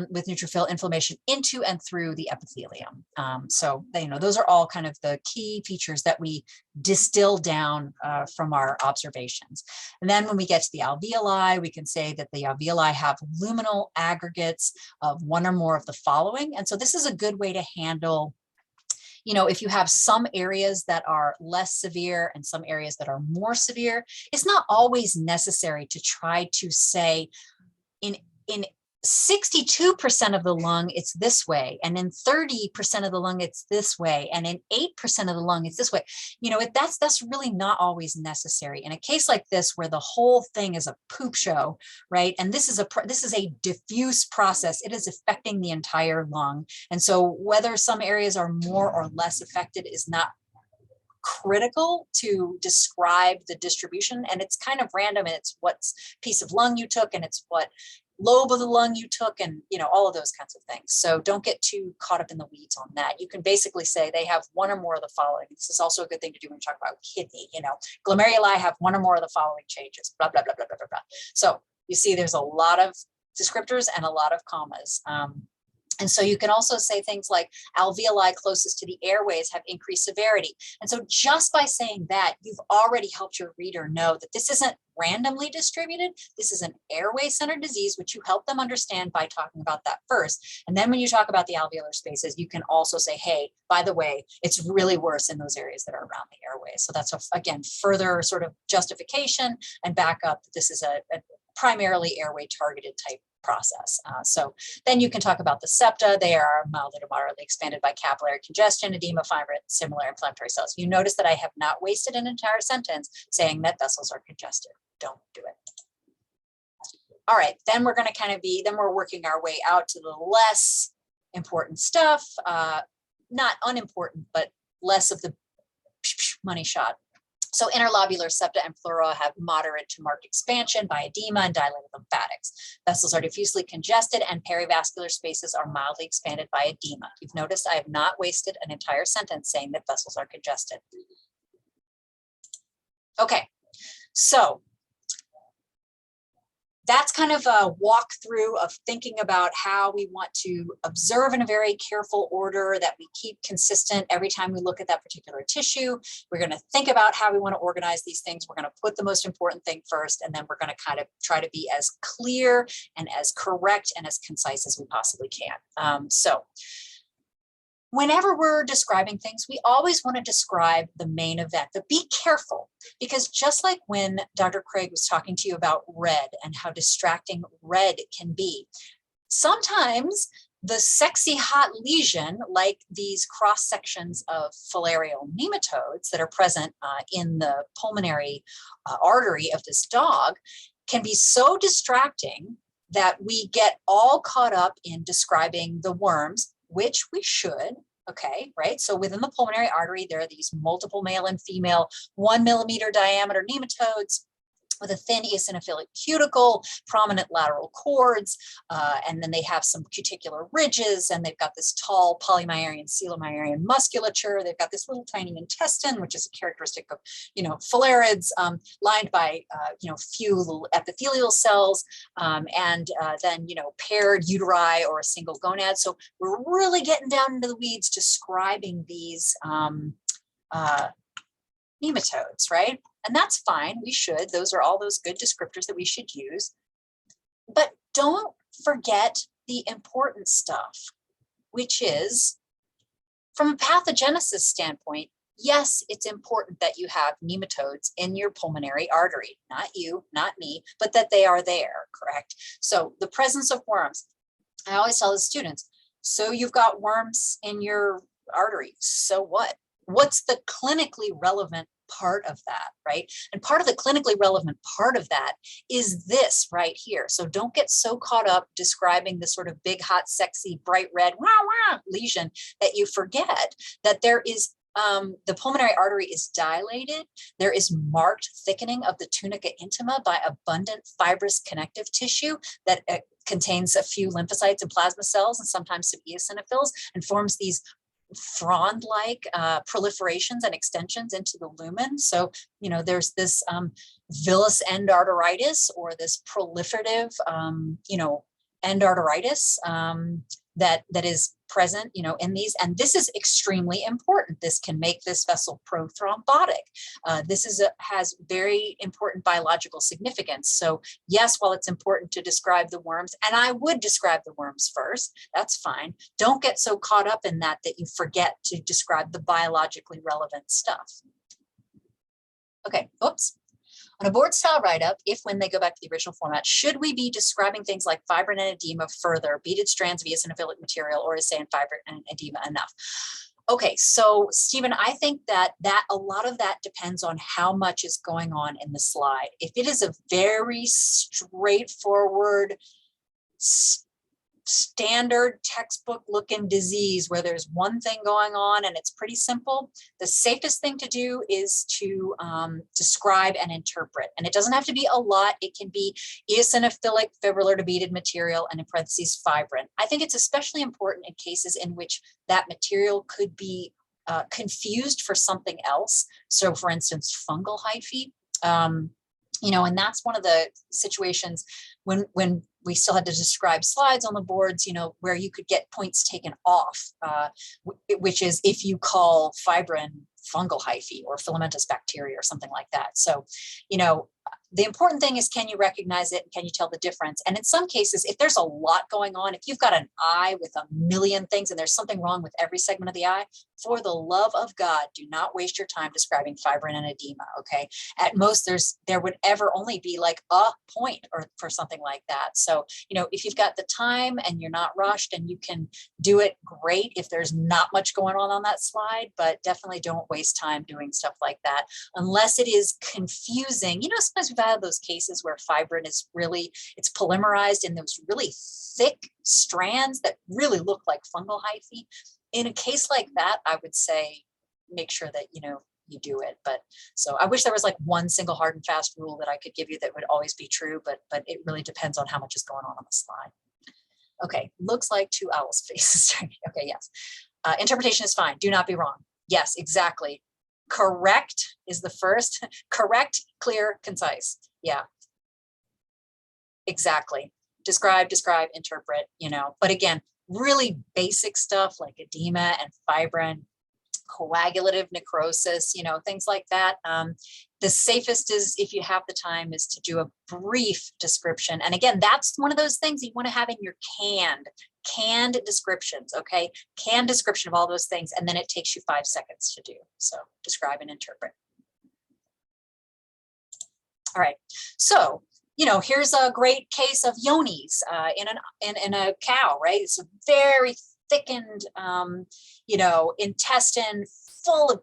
with neutrophil inflammation into and through the epithelium. So those are all kind of the key features that we distill down from our observations. And then when we get to the alveoli, we can say that the alveoli have luminal aggregates of 1 or more of the following. And so this is a good way to handle You know, if you have some areas that are less severe and some areas that are more severe, it's not always necessary to try to say in 62% of the lung, it's this way. And in 30% of the lung, it's this way. And in 8% of the lung, it's this way. You know, that's really not always necessary. In a case like this, where the whole thing is a poop show, right? And this is a diffuse process. It is affecting the entire lung. And so whether some areas are more or less affected is not critical to describe the distribution. And it's kind of random. And it's what piece of lung you took, and it's what lobe of the lung you took, and you know, all of those kinds of things. So don't get too caught up in the weeds on that. You can basically say they have one or more of the following. This is also a good thing to do when you talk about kidney. You know, glomeruli have one or more of the following changes, blah, blah, blah, blah, blah, blah, blah. So you see there's a lot of descriptors and a lot of commas. And so you can also say things like alveoli closest to the airways have increased severity. And so just by saying that, you've already helped your reader know that this isn't randomly distributed. This is an airway-centered disease, which you help them understand by talking about that first. And then when you talk about the alveolar spaces, you can also say, hey, by the way, it's really worse in those areas that are around the airways. So that's, again, further sort of justification and backup that this is a primarily airway targeted type process. So then you can talk about the septa. They are mildly to moderately expanded by capillary congestion, edema, fibrin, similar inflammatory cells. You notice that I have not wasted an entire sentence saying that vessels are congested. Don't do it. All right, then we're going to then we're working our way out to the less important stuff, not unimportant, but less of the money shot. So interlobular septa and pleura have moderate to marked expansion by edema and dilated lymphatics. Vessels are diffusely congested and perivascular spaces are mildly expanded by edema. You've noticed I have not wasted an entire sentence saying that vessels are congested. Okay, so that's kind of a walkthrough of thinking about how we want to observe in a very careful order that we keep consistent every time we look at that particular tissue. We're going to think about how we want to organize these things. We're going to put the most important thing first, and then we're going to kind of try to be as clear and as correct and as concise as we possibly can. So whenever we're describing things, we always want to describe the main event, but be careful, because just like when Dr. Craig was talking to you about red and how distracting red can be, sometimes the sexy hot lesion, like these cross sections of filarial nematodes that are present in the pulmonary artery of this dog, can be so distracting that we get all caught up in describing the worms, which we should, okay, right? So within the pulmonary artery, there are these multiple male and female 1 millimeter diameter nematodes with a thin eosinophilic cuticle, prominent lateral cords, and then they have some cuticular ridges, and they've got this tall polymyarian coelomyarian musculature. They've got this little tiny intestine, which is a characteristic of, filarids, lined by, few little epithelial cells, and then, paired uteri or a single gonad. So we're really getting down into the weeds describing these nematodes, right? And that's fine, we should. Those are all those good descriptors that we should use. But don't forget the important stuff, which is, from a pathogenesis standpoint, yes, it's important that you have nematodes in your pulmonary artery, not you, not me, but that they are there, correct? So the presence of worms, I always tell the students, so you've got worms in your artery, so what? What's the clinically relevant part of that, right? And part of the clinically relevant part of that is this right here. So don't get so caught up describing the sort of big, hot, sexy, bright red lesion that you forget that there is the pulmonary artery is dilated. There is marked thickening of the tunica intima by abundant fibrous connective tissue that contains a few lymphocytes and plasma cells and sometimes some eosinophils and forms these frond-like proliferations and extensions into the lumen. So, there's this villous endarteritis or this proliferative, endarteritis that is present, in these, and this is extremely important. This can make this vessel prothrombotic. This has very important biological significance. So yes, while it's important to describe the worms, and I would describe the worms first, that's fine. Don't get so caught up in that you forget to describe the biologically relevant stuff. Okay, oops. On a board style write-up, if when they go back to the original format, should we be describing things like fibrin and edema further, beaded strands of eosinophilic material, or is saying fibrin and edema enough? Okay, so Stephen, I think that a lot of that depends on how much is going on in the slide. If it is a very straightforward, standard textbook looking disease where there's one thing going on and it's pretty simple, the safest thing to do is to describe and interpret. And it doesn't have to be a lot. It can be eosinophilic fibrillar to beaded material and in parentheses fibrin. I think it's especially important in cases in which that material could be confused for something else. So for instance, fungal hyphae. And that's one of the situations when we still had to describe slides on the boards, where you could get points taken off, which is if you call fibrin fungal hyphae or filamentous bacteria or something like that. So, the important thing is, can you recognize it? And can you tell the difference? And in some cases, if there's a lot going on, if you've got an eye with a million things and there's something wrong with every segment of the eye, for the love of God, do not waste your time describing fibrin and edema, okay? At most, there would ever only be like a point or for something like that. So, if you've got the time and you're not rushed and you can do it, great if there's not much going on that slide, but definitely don't waste time doing stuff like that unless it is confusing. Sometimes we've had those cases where fibrin is it's polymerized in those really thick strands that really look like fungal hyphae. In a case like that, I would say make sure that you do it. But so I wish there was like one single hard and fast rule that I could give you that would always be true, but it really depends on how much is going on the slide. Okay, looks like two owls' faces. Okay, yes. Interpretation is fine. Do not be wrong. Yes, exactly. Correct is the first. Correct, clear, concise. Yeah, exactly. Describe, interpret, but again, really basic stuff like edema and fibrin, coagulative necrosis, things like that. The safest is, if you have the time, is to do a brief description. And again, that's one of those things you want to have in your canned descriptions, okay? Canned description of all those things, and then it takes you 5 seconds to do. So describe and interpret. All right, so here's a great case of yonis in a cow, right? It's a very thickened, intestine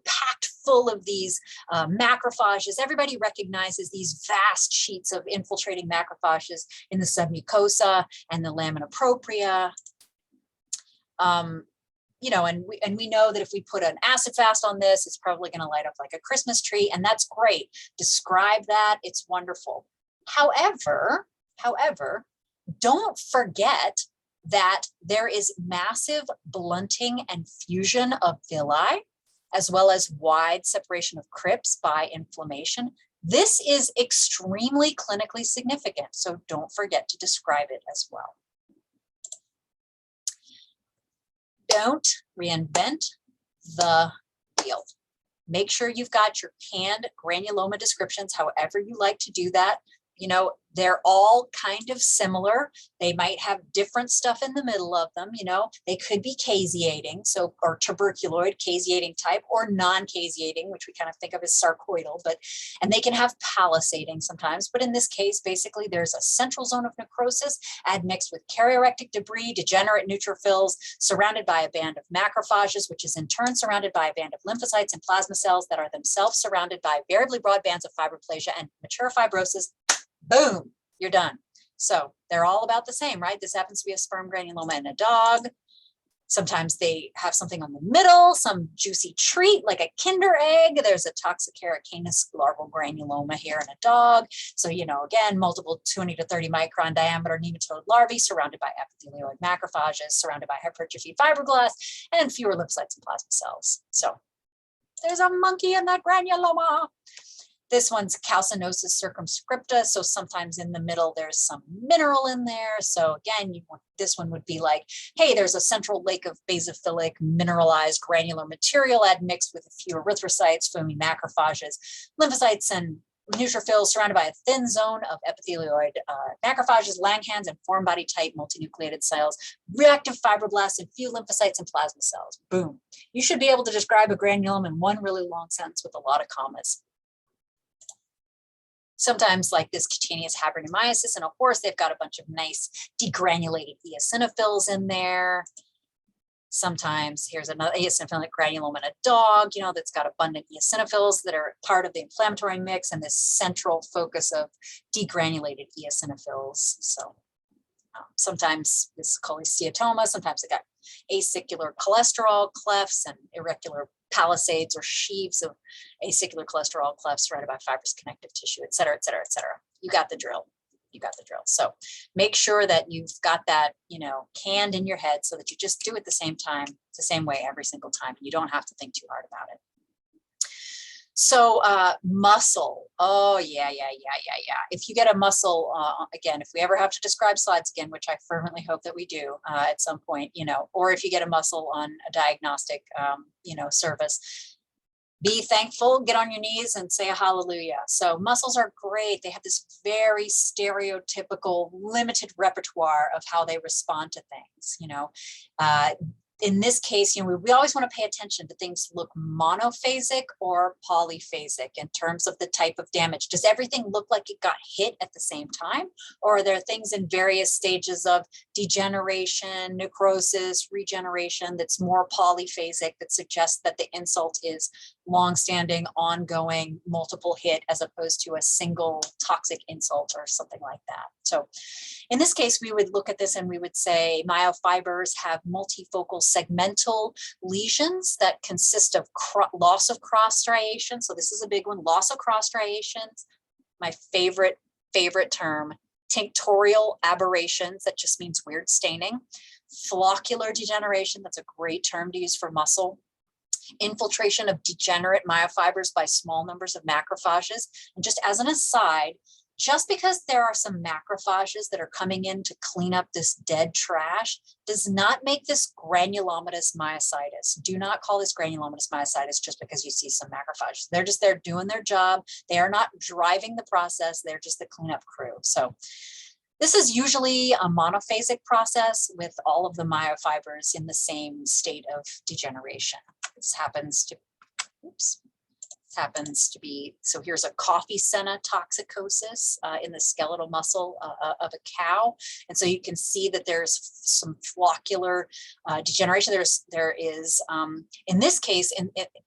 packed full of these macrophages. Everybody recognizes these vast sheets of infiltrating macrophages in the submucosa and the lamina propria. And we know that if we put an acid fast on this, it's probably going to light up like a Christmas tree, and that's great. Describe that, it's wonderful. However, don't forget that there is massive blunting and fusion of villi, as well as wide separation of crypts by inflammation. This is extremely clinically significant, so don't forget to describe it as well. Don't reinvent the wheel. Make sure you've got your canned granuloma descriptions, however you like to do that. They're all kind of similar. They might have different stuff in the middle of them. They could be caseating, or tuberculoid caseating type, or non-caseating, which we kind of think of as sarcoidal, and they can have palisading sometimes. But in this case, basically, there's a central zone of necrosis admixed with karyorectic debris, degenerate neutrophils, surrounded by a band of macrophages, which is in turn surrounded by a band of lymphocytes and plasma cells that are themselves surrounded by variably broad bands of fibroplasia and mature fibrosis. Boom, you're done. So they're all about the same, right? This happens to be a sperm granuloma in a dog. Sometimes they have something on the middle, some juicy treat like a Kinder egg. There's a Toxocara canis larval granuloma here in a dog. So, again, multiple 20 to 30 micron diameter nematode larvae surrounded by epithelioid macrophages, surrounded by hypertrophied fibroblasts, and fewer lymphocytes and plasma cells. So there's a monkey in that granuloma. This one's calcinosis circumscripta. So sometimes in the middle, there's some mineral in there. So again, this one would be like, hey, there's a central lake of basophilic mineralized granular material admixed with a few erythrocytes, foamy macrophages, lymphocytes, and neutrophils surrounded by a thin zone of epithelioid macrophages, Langhans, and foreign body type multinucleated cells, reactive fibroblasts, and few lymphocytes and plasma cells. Boom. You should be able to describe a granulome in one really long sentence with a lot of commas. Sometimes, like this cutaneous habernomyosis in a horse, they've got a bunch of nice degranulated eosinophils in there. Sometimes here's another eosinophilic granulome in a dog, you know, that's got abundant eosinophils that are part of the inflammatory mix and this central focus of degranulated eosinophils. So sometimes this is cholesteatoma, sometimes they got acicular cholesterol clefts and irregular palisades or sheaves of acicular cholesterol clefts surrounded by fibrous connective tissue, et cetera, et cetera, et cetera. You got the drill. You got the drill. So make sure that you've got that, you know, canned in your head so that you just do it the same time, the same way every single time. And you don't have to think too hard about it. So muscle. Oh, yeah. If you get a muscle, again, if we ever have to describe slides again, which I fervently hope that we do at some point, you know, or if you get a muscle on a diagnostic, you know, service, be thankful, get on your knees and say a hallelujah. So muscles are great. They have this very stereotypical, limited repertoire of how they respond to things, you know. In this case, you know, we always want to pay attention to things look monophasic or polyphasic in terms of the type of damage. Does everything look like it got hit at the same time? Or are there things in various stages of degeneration, necrosis, regeneration that's more polyphasic that suggests that the insult is longstanding, ongoing, multiple hit as opposed to a single toxic insult or something like that? So in this case, we would look at this and we would say myofibers have multifocal segmental lesions that consist of loss of cross striation. So this is a big one, loss of cross striations. My favorite term, tinctorial aberrations, that just means weird staining. Floccular degeneration, that's a great term to use for muscle. Infiltration of degenerate myofibers by small numbers of macrophages. And just as an aside, just because there are some macrophages that are coming in to clean up this dead trash does not make this granulomatous myositis. Do not call this granulomatous myositis just because you see some macrophages. They're just there doing their job. They are not driving the process. They're just the cleanup crew. So this is usually a monophasic process with all of the myofibers in the same state of degeneration. This happens to be, so here's a coffee senna toxicosis in the skeletal muscle of a cow. And so you can see that there's some floccular degeneration. There is, in this case,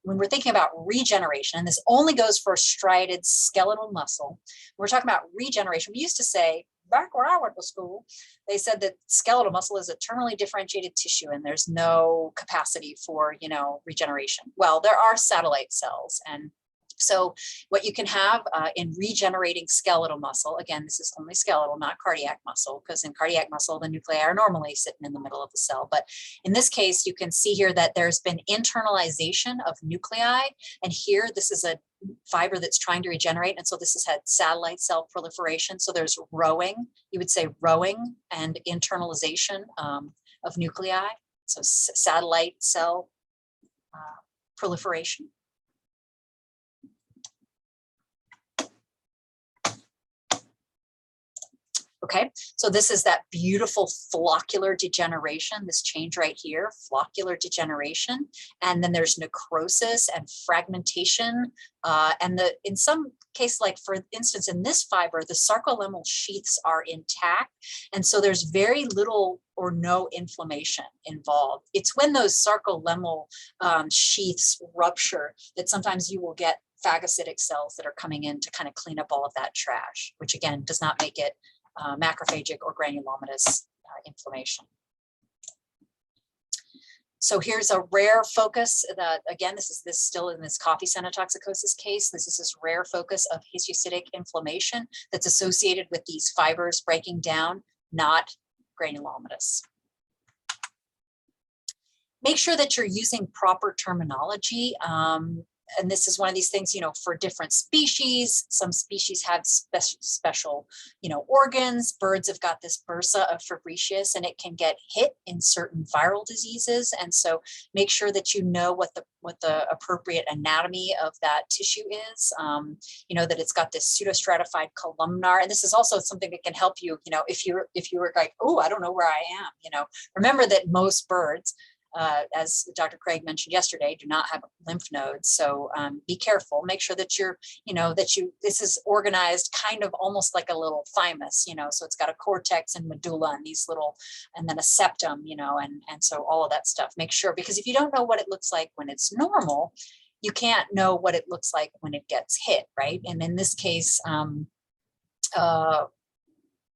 when we're thinking about regeneration, and this only goes for striated skeletal muscle, we're talking about regeneration. We used to say, back where I went to school, they said that skeletal muscle is a terminally differentiated tissue and there's no capacity for, you know, regeneration. Well, there are satellite cells. And so what you can have in regenerating skeletal muscle, again, this is only skeletal, not cardiac muscle, because in cardiac muscle, the nuclei are normally sitting in the middle of the cell. But in this case, you can see here that there's been internalization of nuclei. And here, this is a fiber that's trying to regenerate. And so this has had satellite cell proliferation. So there's rowing, you would say rowing and internalization of nuclei. So satellite cell proliferation. Okay, so this is that beautiful floccular degeneration, this change right here, floccular degeneration. And then there's necrosis and fragmentation. And in some cases, like for instance, in this fiber, the sarcolemmal sheaths are intact. And so there's very little or no inflammation involved. It's when those sarcolemmal sheaths rupture that sometimes you will get phagocytic cells that are coming in to kind of clean up all of that trash, which again, does not make it macrophagic or granulomatous inflammation. So here's a rare focus that, again, this is still in this coffee senna toxicosis case. This is this rare focus of histiocytic inflammation that's associated with these fibers breaking down, not granulomatous. Make sure that you're using proper terminology. and this is one of these things, for different species, some species have special, organs. Birds have got this bursa of Fabricius, and it can get hit in certain viral diseases. And so make sure that you know what the appropriate anatomy of that tissue is, that it's got this pseudostratified columnar. And this is also something that can help you, if you were like, oh, I don't know where I am, remember that most birds, as Dr. Craig mentioned yesterday, do not have lymph nodes. So be careful, make sure that this is organized kind of almost like a little thymus, so it's got a cortex and medulla and these little, and then a septum, and so all of that stuff, make sure, because if you don't know what it looks like when it's normal, you can't know what it looks like when it gets hit, right? And in this case,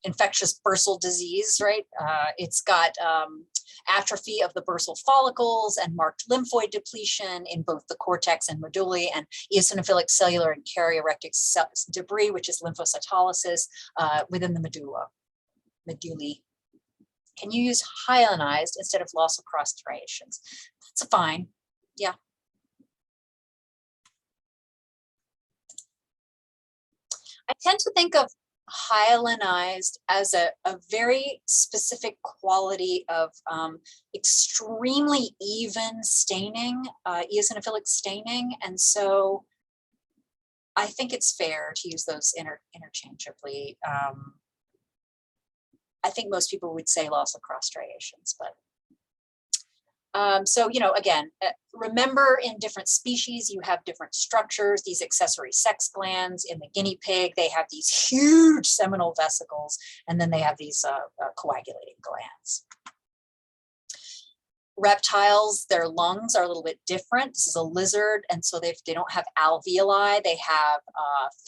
infectious bursal disease, right? It's got atrophy of the bursal follicles and marked lymphoid depletion in both the cortex and medullae, and eosinophilic cellular and karyorectic debris, which is lymphocytolysis within the medullae. Can you use hyalinized instead of loss across striations? That's fine. Yeah. I tend to think of hyalinized as a very specific quality of extremely even staining, eosinophilic staining. And so I think it's fair to use those interchangeably. I think most people would say loss of cross striations, but so, again, remember in different species, you have different structures. These accessory sex glands in the guinea pig, they have these huge seminal vesicles, and then they have these coagulating glands. Reptiles, their lungs are a little bit different. This is a lizard, and so they don't have alveoli, they have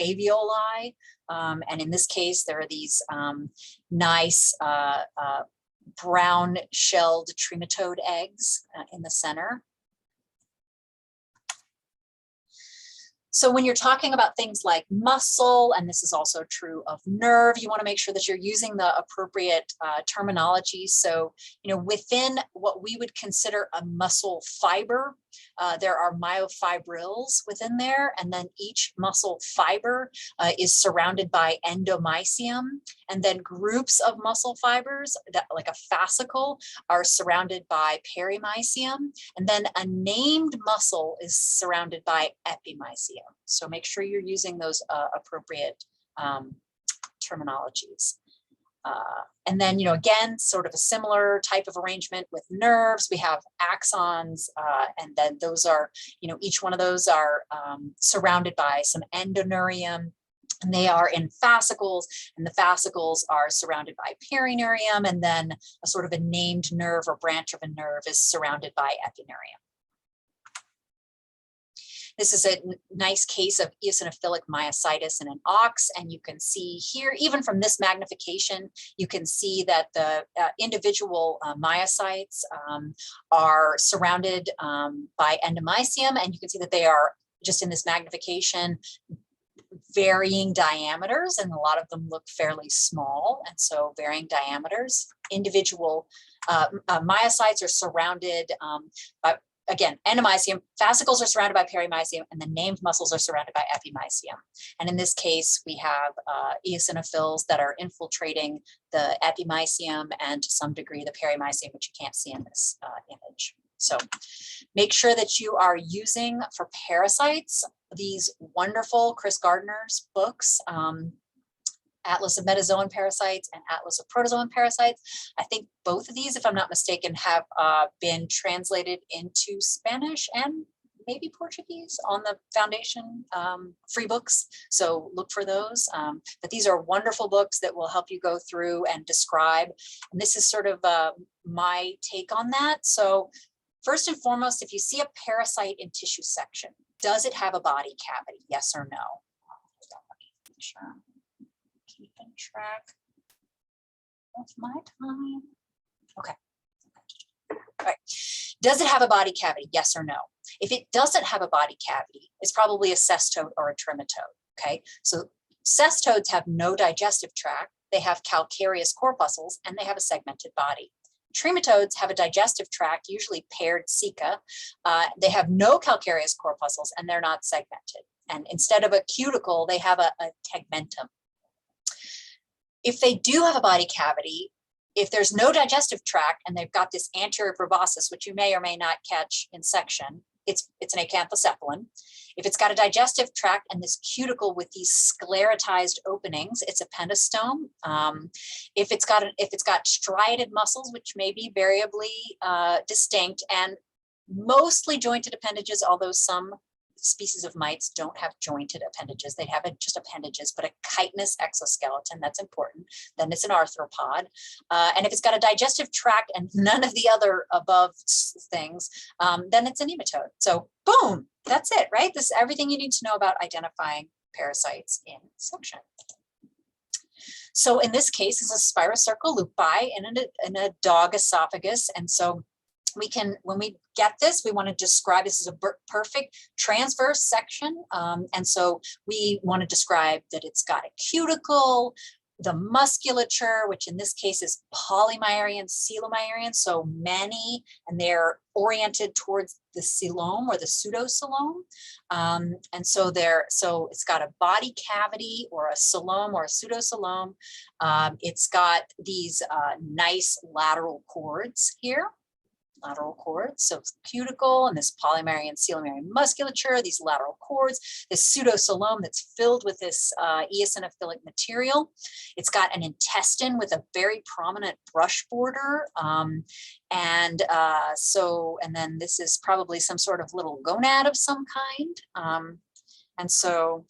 faveoli. And in this case, there are these nice brown shelled trematode eggs in the center. So when you're talking about things like muscle, and this is also true of nerve, you want to make sure that you're using the appropriate terminology. So, within what we would consider a muscle fiber, there are myofibrils within there, and then each muscle fiber is surrounded by endomysium, and then groups of muscle fibers, that like a fascicle, are surrounded by perimysium, and then a named muscle is surrounded by epimysium. So make sure you're using those appropriate terminologies. And then, again, sort of a similar type of arrangement with nerves. We have axons, and then those are, each one of those are surrounded by some endoneurium, and they are in fascicles, and the fascicles are surrounded by perineurium, and then a sort of a named nerve or branch of a nerve is surrounded by epineurium. This is a nice case of eosinophilic myositis in an ox, and you can see here, even from this magnification, you can see that the individual myocytes are surrounded by endomysium, and you can see that they are, just in this magnification, varying diameters, and a lot of them look fairly small, and so varying diameters. Individual myocytes are surrounded by, again, endomysium, fascicles are surrounded by perimysium, and the named muscles are surrounded by epimysium. And in this case, we have eosinophils that are infiltrating the epimysium and to some degree the perimysium, which you can't see in this image. So make sure that you are using, for parasites, these wonderful Chris Gardner's books, Atlas of Metazoan Parasites and Atlas of Protozoan Parasites. I think both of these, if I'm not mistaken, have been translated into Spanish and maybe Portuguese on the Foundation free books. So look for those. But these are wonderful books that will help you go through and describe. And this is sort of my take on that. So first and foremost, if you see a parasite in tissue section, does it have a body cavity? Yes or no? Sure. Keeping track of my time. Okay. All right. Does it have a body cavity? Yes or no? If it doesn't have a body cavity, it's probably a cestode or a trematode. Okay. So cestodes have no digestive tract. They have calcareous corpuscles, and they have a segmented body. Trematodes have a digestive tract, usually paired ceca. They have no calcareous corpuscles and they're not segmented. And instead of a cuticle, they have a tegmentum. If they do have a body cavity, if there's no digestive tract and they've got this anterior proboscis, which you may or may not catch in section, it's an acanthocephalon. If it's got a digestive tract and this cuticle with these sclerotized openings, it's a pentostome. If it's got striated muscles, which may be variably distinct, and mostly jointed appendages, although some species of mites don't have jointed appendages. They have just appendages, but a chitinous exoskeleton, that's important. Then it's an arthropod. And if it's got a digestive tract and none of the other above things, then it's a nematode. So boom, that's it, right? This is everything you need to know about identifying parasites in section. So in this case, it's a spirocircle lupi in a dog esophagus. And so we can, when we get this, we want to describe this as a perfect transverse section. And so we want to describe that it's got a cuticle, the musculature, which in this case is polymyarian, coelomyarian, so many, and they're oriented towards the coelom or the pseudocoelom. And so it's got a body cavity or a coelom or a pseudocoelom. It's got these nice lateral cords here. Lateral cords, so it's cuticle and this polymerian, coelomerian musculature, these lateral cords, this pseudocoelom that's filled with this eosinophilic material. It's got an intestine with a very prominent brush border. And then this is probably some sort of little gonad of some kind. And so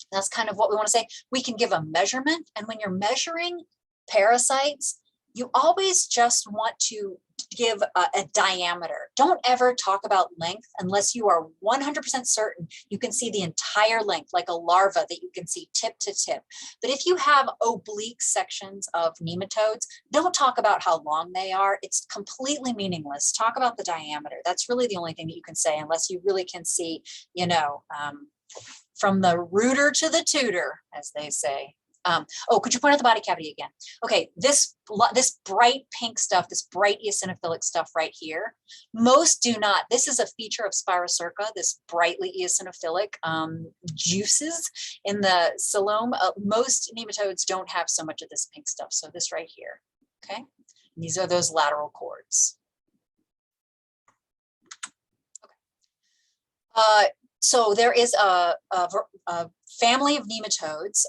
that's kind of what we want to say. We can give a measurement, and when you're measuring parasites, you always just want to give a diameter. Don't ever talk about length unless you are 100% certain you can see the entire length, like a larva that you can see tip to tip. But if you have oblique sections of nematodes, don't talk about how long they are. It's completely meaningless. Talk about the diameter. That's really the only thing that you can say, unless you really can see, you know, from the rooter to the tutor, as they say. Oh, could you point out the body cavity again? Okay, this bright pink stuff, this bright eosinophilic stuff right here, most do not. This is a feature of Spirocirca, this brightly eosinophilic juices in the coelom. Most nematodes don't have so much of this pink stuff. So this right here, okay? And these are those lateral cords. Okay. So there is a family of nematodes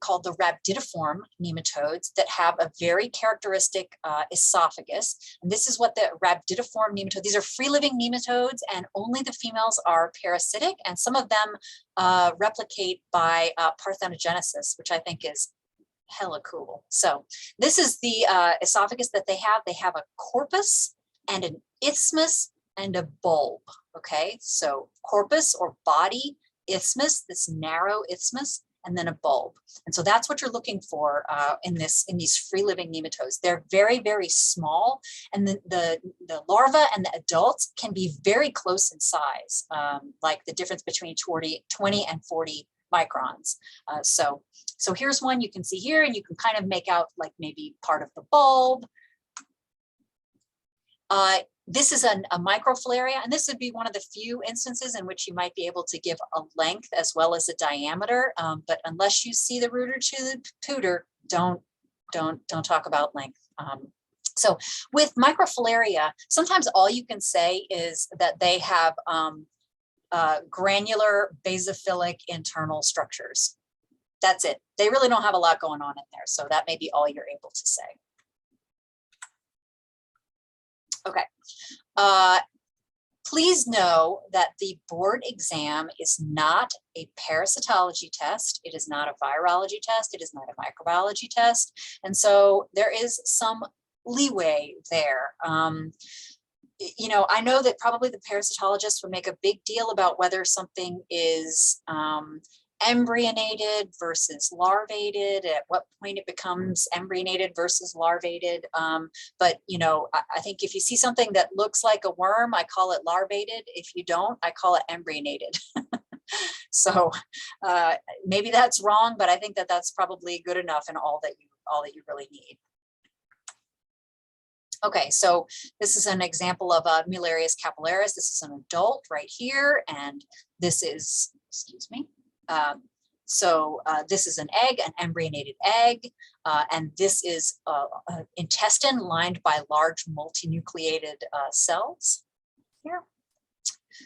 called the rhabdidiform nematodes that have a very characteristic esophagus. And this is what the rhabdidiform nematode, these are free-living nematodes, and only the females are parasitic, and some of them replicate by parthenogenesis, which I think is hella cool. So this is the esophagus that they have. They have a corpus and an isthmus and a bulb. Okay, so corpus or body, isthmus, this narrow isthmus, and then a bulb. And so that's what you're looking for in these free-living nematodes. They're very, very small, and the larvae and the adults can be very close in size, like the difference between 20 and 40 microns. So here's one you can see here, and you can kind of make out like maybe part of the bulb. This is a microfilaria, and this would be one of the few instances in which you might be able to give a length as well as a diameter. But unless you see the rooter to the tutor, don't talk about length. So with microfilaria, sometimes all you can say is that they have granular basophilic internal structures. That's it. They really don't have a lot going on in there. So that may be all you're able to say. Okay. Please know that the board exam is not a parasitology test. It is not a virology test. It is not a microbiology test. And so there is some leeway there. You know, I know that probably the parasitologist would make a big deal about whether something is embryonated versus larvated, at what point it becomes embryonated versus larvated. But, you know, I think if you see something that looks like a worm, I call it larvated. If you don't, I call it embryonated. So maybe that's wrong, but I think that that's probably good enough and all that you really need. Okay, so this is an example of a Mullerius capillaris. This is an adult right here, and this is, excuse me. This is an egg, an embryonated egg, and this is an intestine lined by large multinucleated cells here.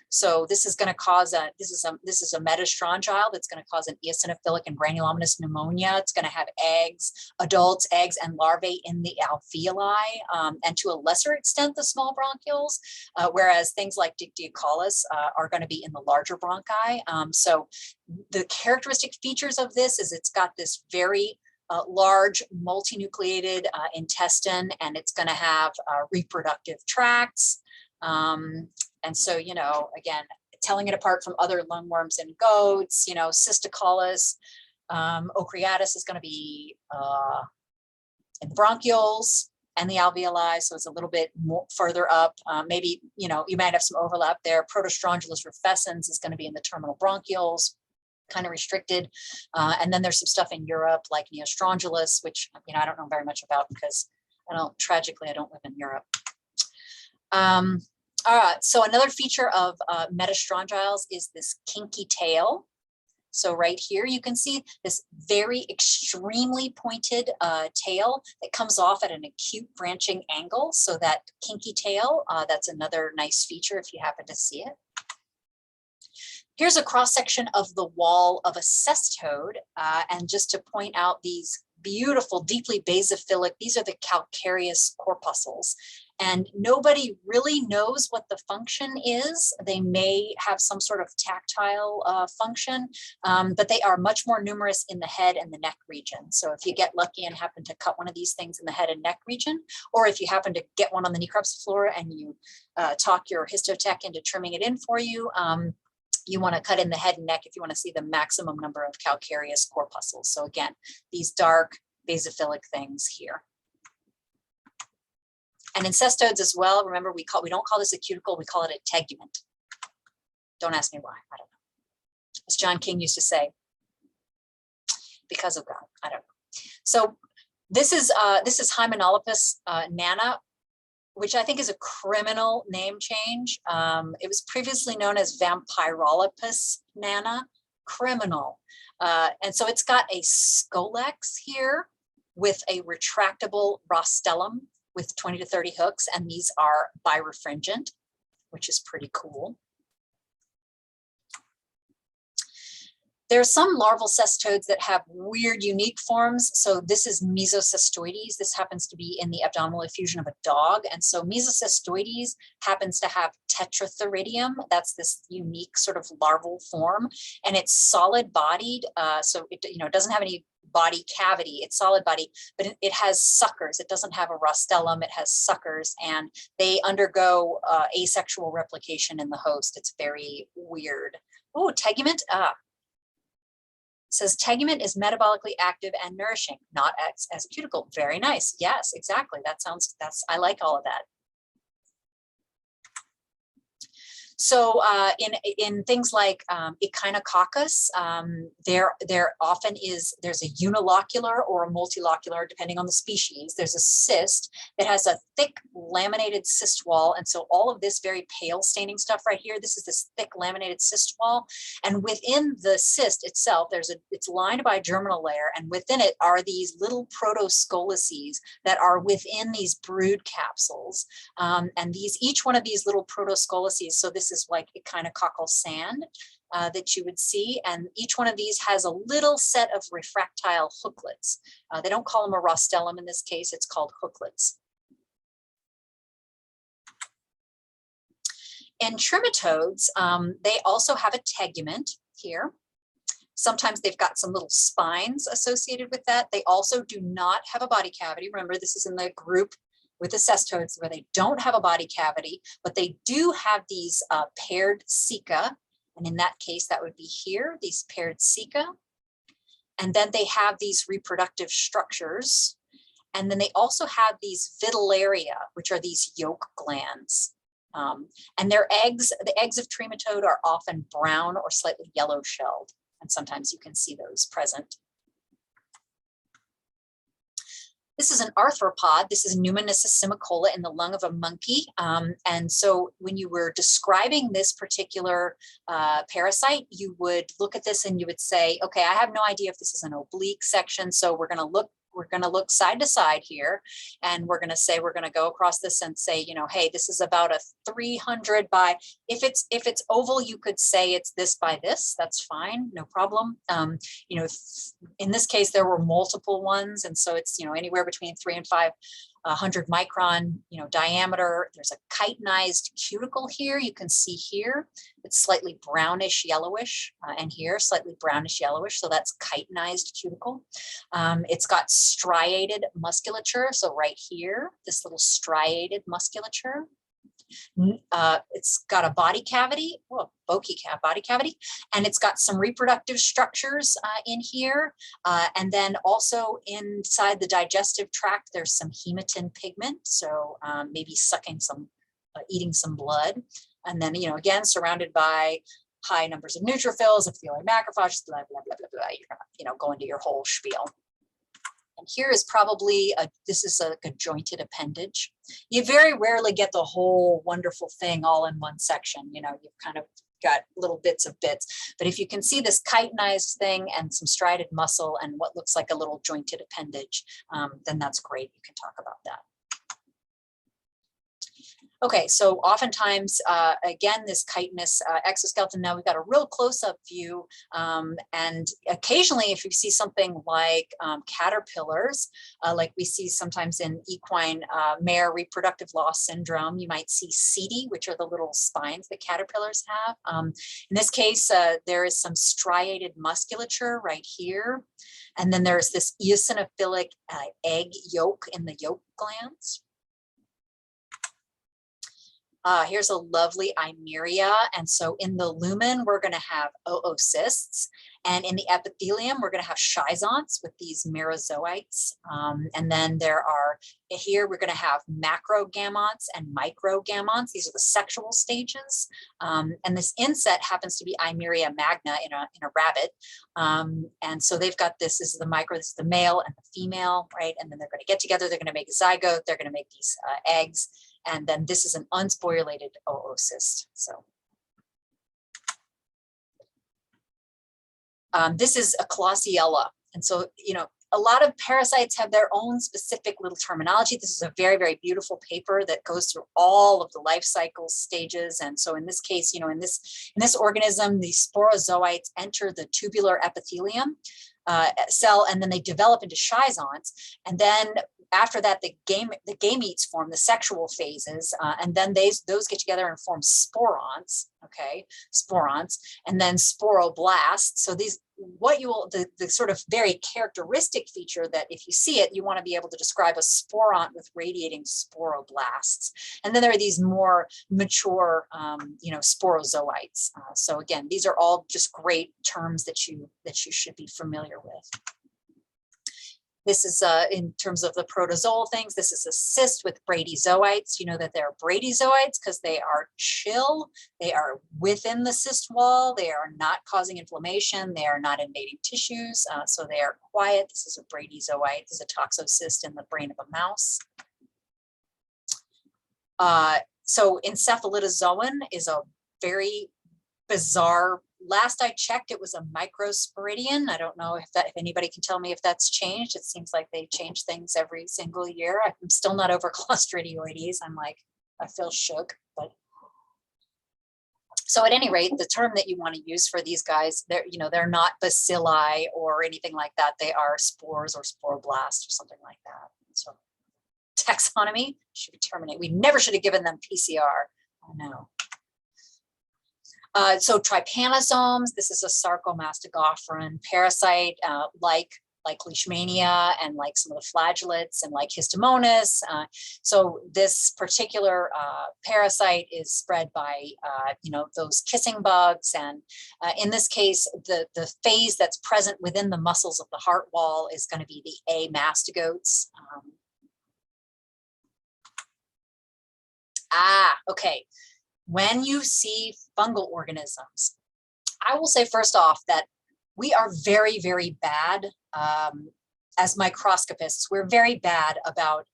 So this is going to cause this is a metastrongyle that's going to cause an eosinophilic and granulomatous pneumonia. It's going to have eggs, adults, eggs, and larvae in the alveoli, and to a lesser extent the small bronchioles, whereas things like dictyocolus are going to be in the larger bronchi. So the characteristic features of this is it's got this very large multinucleated intestine, and it's going to have reproductive tracts. And so, you know, again, telling it apart from other lungworms in goats, you know, cysticolus, ochreatus is going to be in the bronchioles and the alveoli, so it's a little bit more further up. Maybe, you know, you might have some overlap there. Protostrongylus rufescens is going to be in the terminal bronchioles, kind of restricted. And then there's some stuff in Europe like Neostrongylus, which, you know, I don't know very much about because tragically, I don't live in Europe. All right, so another feature of metastrongyles is this kinky tail. So right here, you can see this very extremely pointed tail that comes off at an acute branching angle. So that kinky tail, that's another nice feature if you happen to see it. Here's a cross section of the wall of a cestode. And just to point out these beautiful, deeply basophilic, these are the calcareous corpuscles. And nobody really knows what the function is. They may have some sort of tactile function, but they are much more numerous in the head and the neck region. So if you get lucky and happen to cut one of these things in the head and neck region, or if you happen to get one on the necropsy floor and you talk your histotech into trimming it in for you, you want to cut in the head and neck if you want to see the maximum number of calcareous corpuscles. So again, these dark basophilic things here. And in cestodes as well, remember we don't call this a cuticle, we call it a tegument. Don't ask me why, I don't know. As John King used to say, because of God, I don't know. So this is Hymenolopus nana, which I think is a criminal name change. It was previously known as Vampirolopus nana, criminal. And so it's got a scolex here with a retractable rostellum with 20 to 30 hooks, and these are birefringent, which is pretty cool. There are some larval cestodes that have weird, unique forms. So this is mesocestoides. This happens to be in the abdominal effusion of a dog. And so mesocestoides happens to have tetratheridium. That's this unique sort of larval form. And it's solid bodied. So it, you know, it doesn't have any body cavity. It's solid body, but it has suckers. It doesn't have a rostellum. It has suckers, and they undergo asexual replication in the host. It's very weird. Oh, tegument. It says tegument is metabolically active and nourishing, not as a cuticle. Very nice. Yes, exactly. I like all of that. So in things like Echinococcus, there's a unilocular or a multilocular, depending on the species. There's a cyst that has a thick laminated cyst wall. And so all of this very pale staining stuff right here, this is this thick laminated cyst wall. And within the cyst itself, it's lined by a germinal layer. And within it are these little protoscolices that are within these brood capsules. And each one of these little protoscolices, so this is like echinococcal sand that you would see. And each one of these has a little set of refractile hooklets. They don't call them a rostellum in this case, it's called hooklets. In trematodes, they also have a tegument here. Sometimes they've got some little spines associated with that. They also do not have a body cavity. Remember, this is in the group with the cestodes where they don't have a body cavity, but they do have these paired ceca. And in that case, that would be here, these paired ceca. And then they have these reproductive structures. And then they also have these vitellaria, which are these yolk glands. And their eggs, the eggs of trematode are often brown or slightly yellow shelled. And sometimes you can see those present. This is an arthropod. This is Pneumonisis simicola in the lung of a monkey. And so when you were describing this particular parasite, you would look at this and you would say, okay, I have no idea if this is an oblique section. So we're going to look side to side here, and we're going to go across this and say, you know, hey, this is about a 300 by, if it's oval, you could say it's this by this, that's fine, no problem. You know, in this case, there were multiple ones. And so it's, you know, anywhere between 3 and 500 micron, you know, diameter. There's a chitinized cuticle here. You can see here, it's slightly brownish yellowish, and here slightly brownish yellowish. So that's chitinized cuticle. It's got striated musculature. So right here, this little striated musculature. It's got a body cavity, body cavity, and it's got some reproductive structures in here. And then also inside the digestive tract, there's some hematin pigment. So maybe sucking some, eating some blood. And then, you know, again, surrounded by high numbers of neutrophils, epithelial macrophages, blah, blah, blah, blah, blah. You're gonna, you know, go into your whole spiel. And here is probably, this is a jointed appendage. You very rarely get the whole wonderful thing all in one section. You know, you've kind of got little bits of bits. But if you can see this chitinized thing and some striated muscle and what looks like a little jointed appendage, then that's great. You can talk about that. Okay, so oftentimes, again, this chitinous exoskeleton, now we've got a real close-up view, and occasionally if you see something like caterpillars, like we see sometimes in equine mare reproductive loss syndrome, you might see setae, which are the little spines that caterpillars have. In this case, there is some striated musculature right here, and then there's this eosinophilic egg yolk in the yolk glands. Here's a lovely Eimeria. And so in the lumen, we're going to have oocysts. And in the epithelium, we're going to have schizonts with these merozoites. And then there are, here we're going to have macrogamonts and microgamonts. These are the sexual stages. And this inset happens to be Eimeria magna in a rabbit. And so they've got this is the micro, this is the male and the female, right? And then they're going to get together, they're going to make a zygote, they're going to make these eggs. And then this is an unsporulated oocyst. So this is a Colossiella. And so, you know, a lot of parasites have their own specific little terminology. This is a very, very beautiful paper that goes through all of the life cycle stages. And so in this case, you know, in this organism, the sporozoites enter the tubular epithelium cell, and then they develop into schizonts. And then after that, the gametes form, the sexual phases, and then those get together and form sporons, okay, sporons, and then sporoblasts. So these, what you will, the sort of very characteristic feature that if you see it, you want to be able to describe a sporont with radiating sporoblasts. And then there are these more mature, you know, sporozoites. So again, these are all just great terms that you should be familiar with. This is in terms of the protozoal things, this is a cyst with bradyzoites. You know that they're bradyzoites because they are chill, they are within the cyst wall, they are not causing inflammation, they are not invading tissues, so they are quiet. This is a bradyzoite, this is a toxocyst in the brain of a mouse. So encephalitozoan is a very bizarre, last I checked, it was a microsporidian. I don't know if anybody can tell me if that's changed. It seems like they change things every single year. I'm still not over Clostridioides. I'm like, I feel shook. But so at any rate, the term that you want to use for these guys, they're not bacilli or anything like that. They are spores or sporoblasts or something like that. So taxonomy should be terminated. We never should have given them PCR. I know. So trypanosomes, this is a sarcomastagophoran parasite, like leishmania and like some of the flagellates and like histomonas. So this particular parasite is spread by, you know, those kissing bugs. And in this case, the phase that's present within the muscles of the heart wall is going to be the A mastigotes. Okay. When you see fungal organisms, I will say first off that we are very, very bad as microscopists, we're very bad about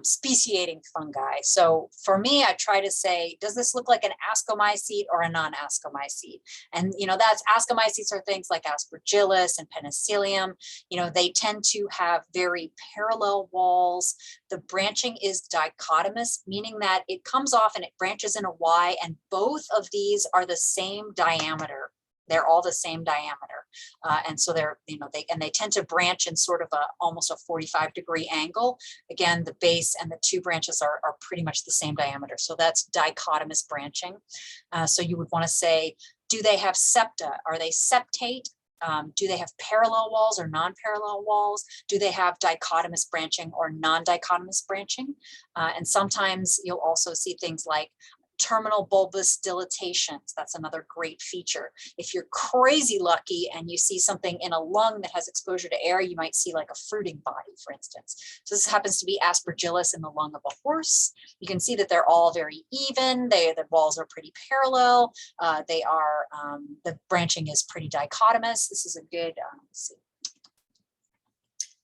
speciating fungi. So for me, I try to say, does this look like an ascomycete or a non-ascomycete? And, you know, that's ascomycetes are things like aspergillus and penicillium. You know, they tend to have very parallel walls. The branching is dichotomous, meaning that it comes off and it branches in a Y, and both of these are the same diameter. They're all the same diameter. And so they're, you know, they tend to branch in sort of almost a 45-degree angle. Again, the base and the two branches are pretty much the same diameter. So that's dichotomous branching. So you would want to say, do they have septa? Are they septate? Do they have parallel walls or non-parallel walls? Do they have dichotomous branching or non-dichotomous branching? And sometimes you'll also see things like terminal bulbous dilatations. That's another great feature. If you're crazy lucky and you see something in a lung that has exposure to air, you might see like a fruiting body, for instance. So this happens to be aspergillus in the lung of a horse. You can see that they're all very even. The walls are pretty parallel. The branching is pretty dichotomous. This is a good, let's see.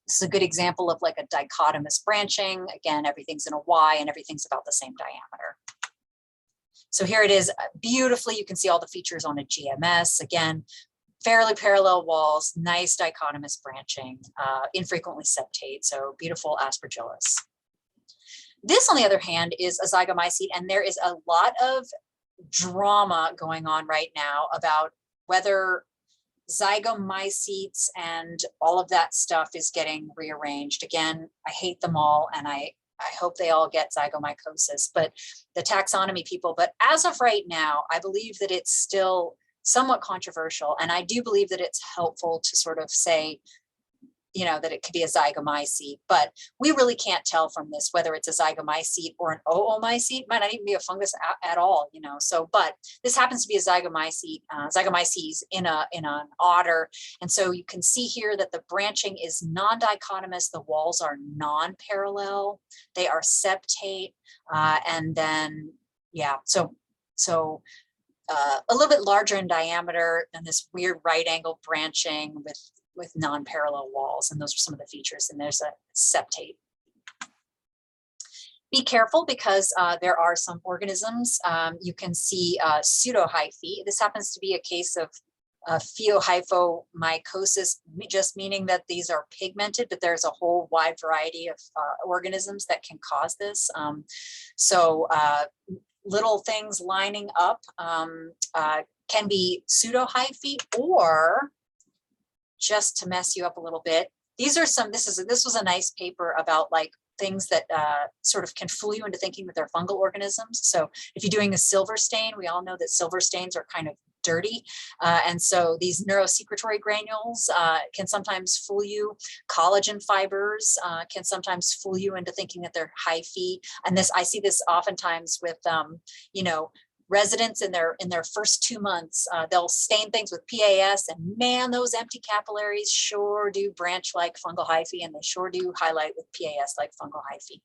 This is a good example of like a dichotomous branching. Again, everything's in a Y and everything's about the same diameter. So here it is beautifully. You can see all the features on a GMS. Again, fairly parallel walls, nice dichotomous branching, infrequently septate. So beautiful aspergillus. This, on the other hand, is a zygomycete, and there is a lot of drama going on right now about whether zygomycetes and all of that stuff is getting rearranged. Again, I hate them all, and I hope they all get zygomycosis, but the taxonomy people. But as of right now, I believe that it's still somewhat controversial. And I do believe that it's helpful to sort of say, you know, that it could be a zygomycete, but we really can't tell from this whether it's a zygomycete or an oomycete. It might not even be a fungus at all, you know. So, but this happens to be a zygomycete, zygomyces in an otter, and so you can see here that the branching is non-dichotomous. The walls are non-parallel. They are septate, and then yeah, so a little bit larger in diameter than this weird right angle branching with non-parallel walls. And those are some of the features. And there's a septate. Be careful because there are some organisms. You can see pseudohyphae. This happens to be a case of pheohyphomycosis, just meaning that these are pigmented, but there's a whole wide variety of organisms that can cause this. Little things lining up can be pseudohyphae, or just to mess you up a little bit. These are some, this was a nice paper about like things that sort of can fool you into thinking that they're fungal organisms. So if you're doing a silver stain, we all know that silver stains are kind of dirty. And so these neurosecretory granules can sometimes fool you. Collagen fibers can sometimes fool you into thinking that they're hyphae. And this, I see this oftentimes with, you know, residents in their first 2 months. They'll stain things with PAS, and man, those empty capillaries sure do branch like fungal hyphae, and they sure do highlight with PAS like fungal hyphae.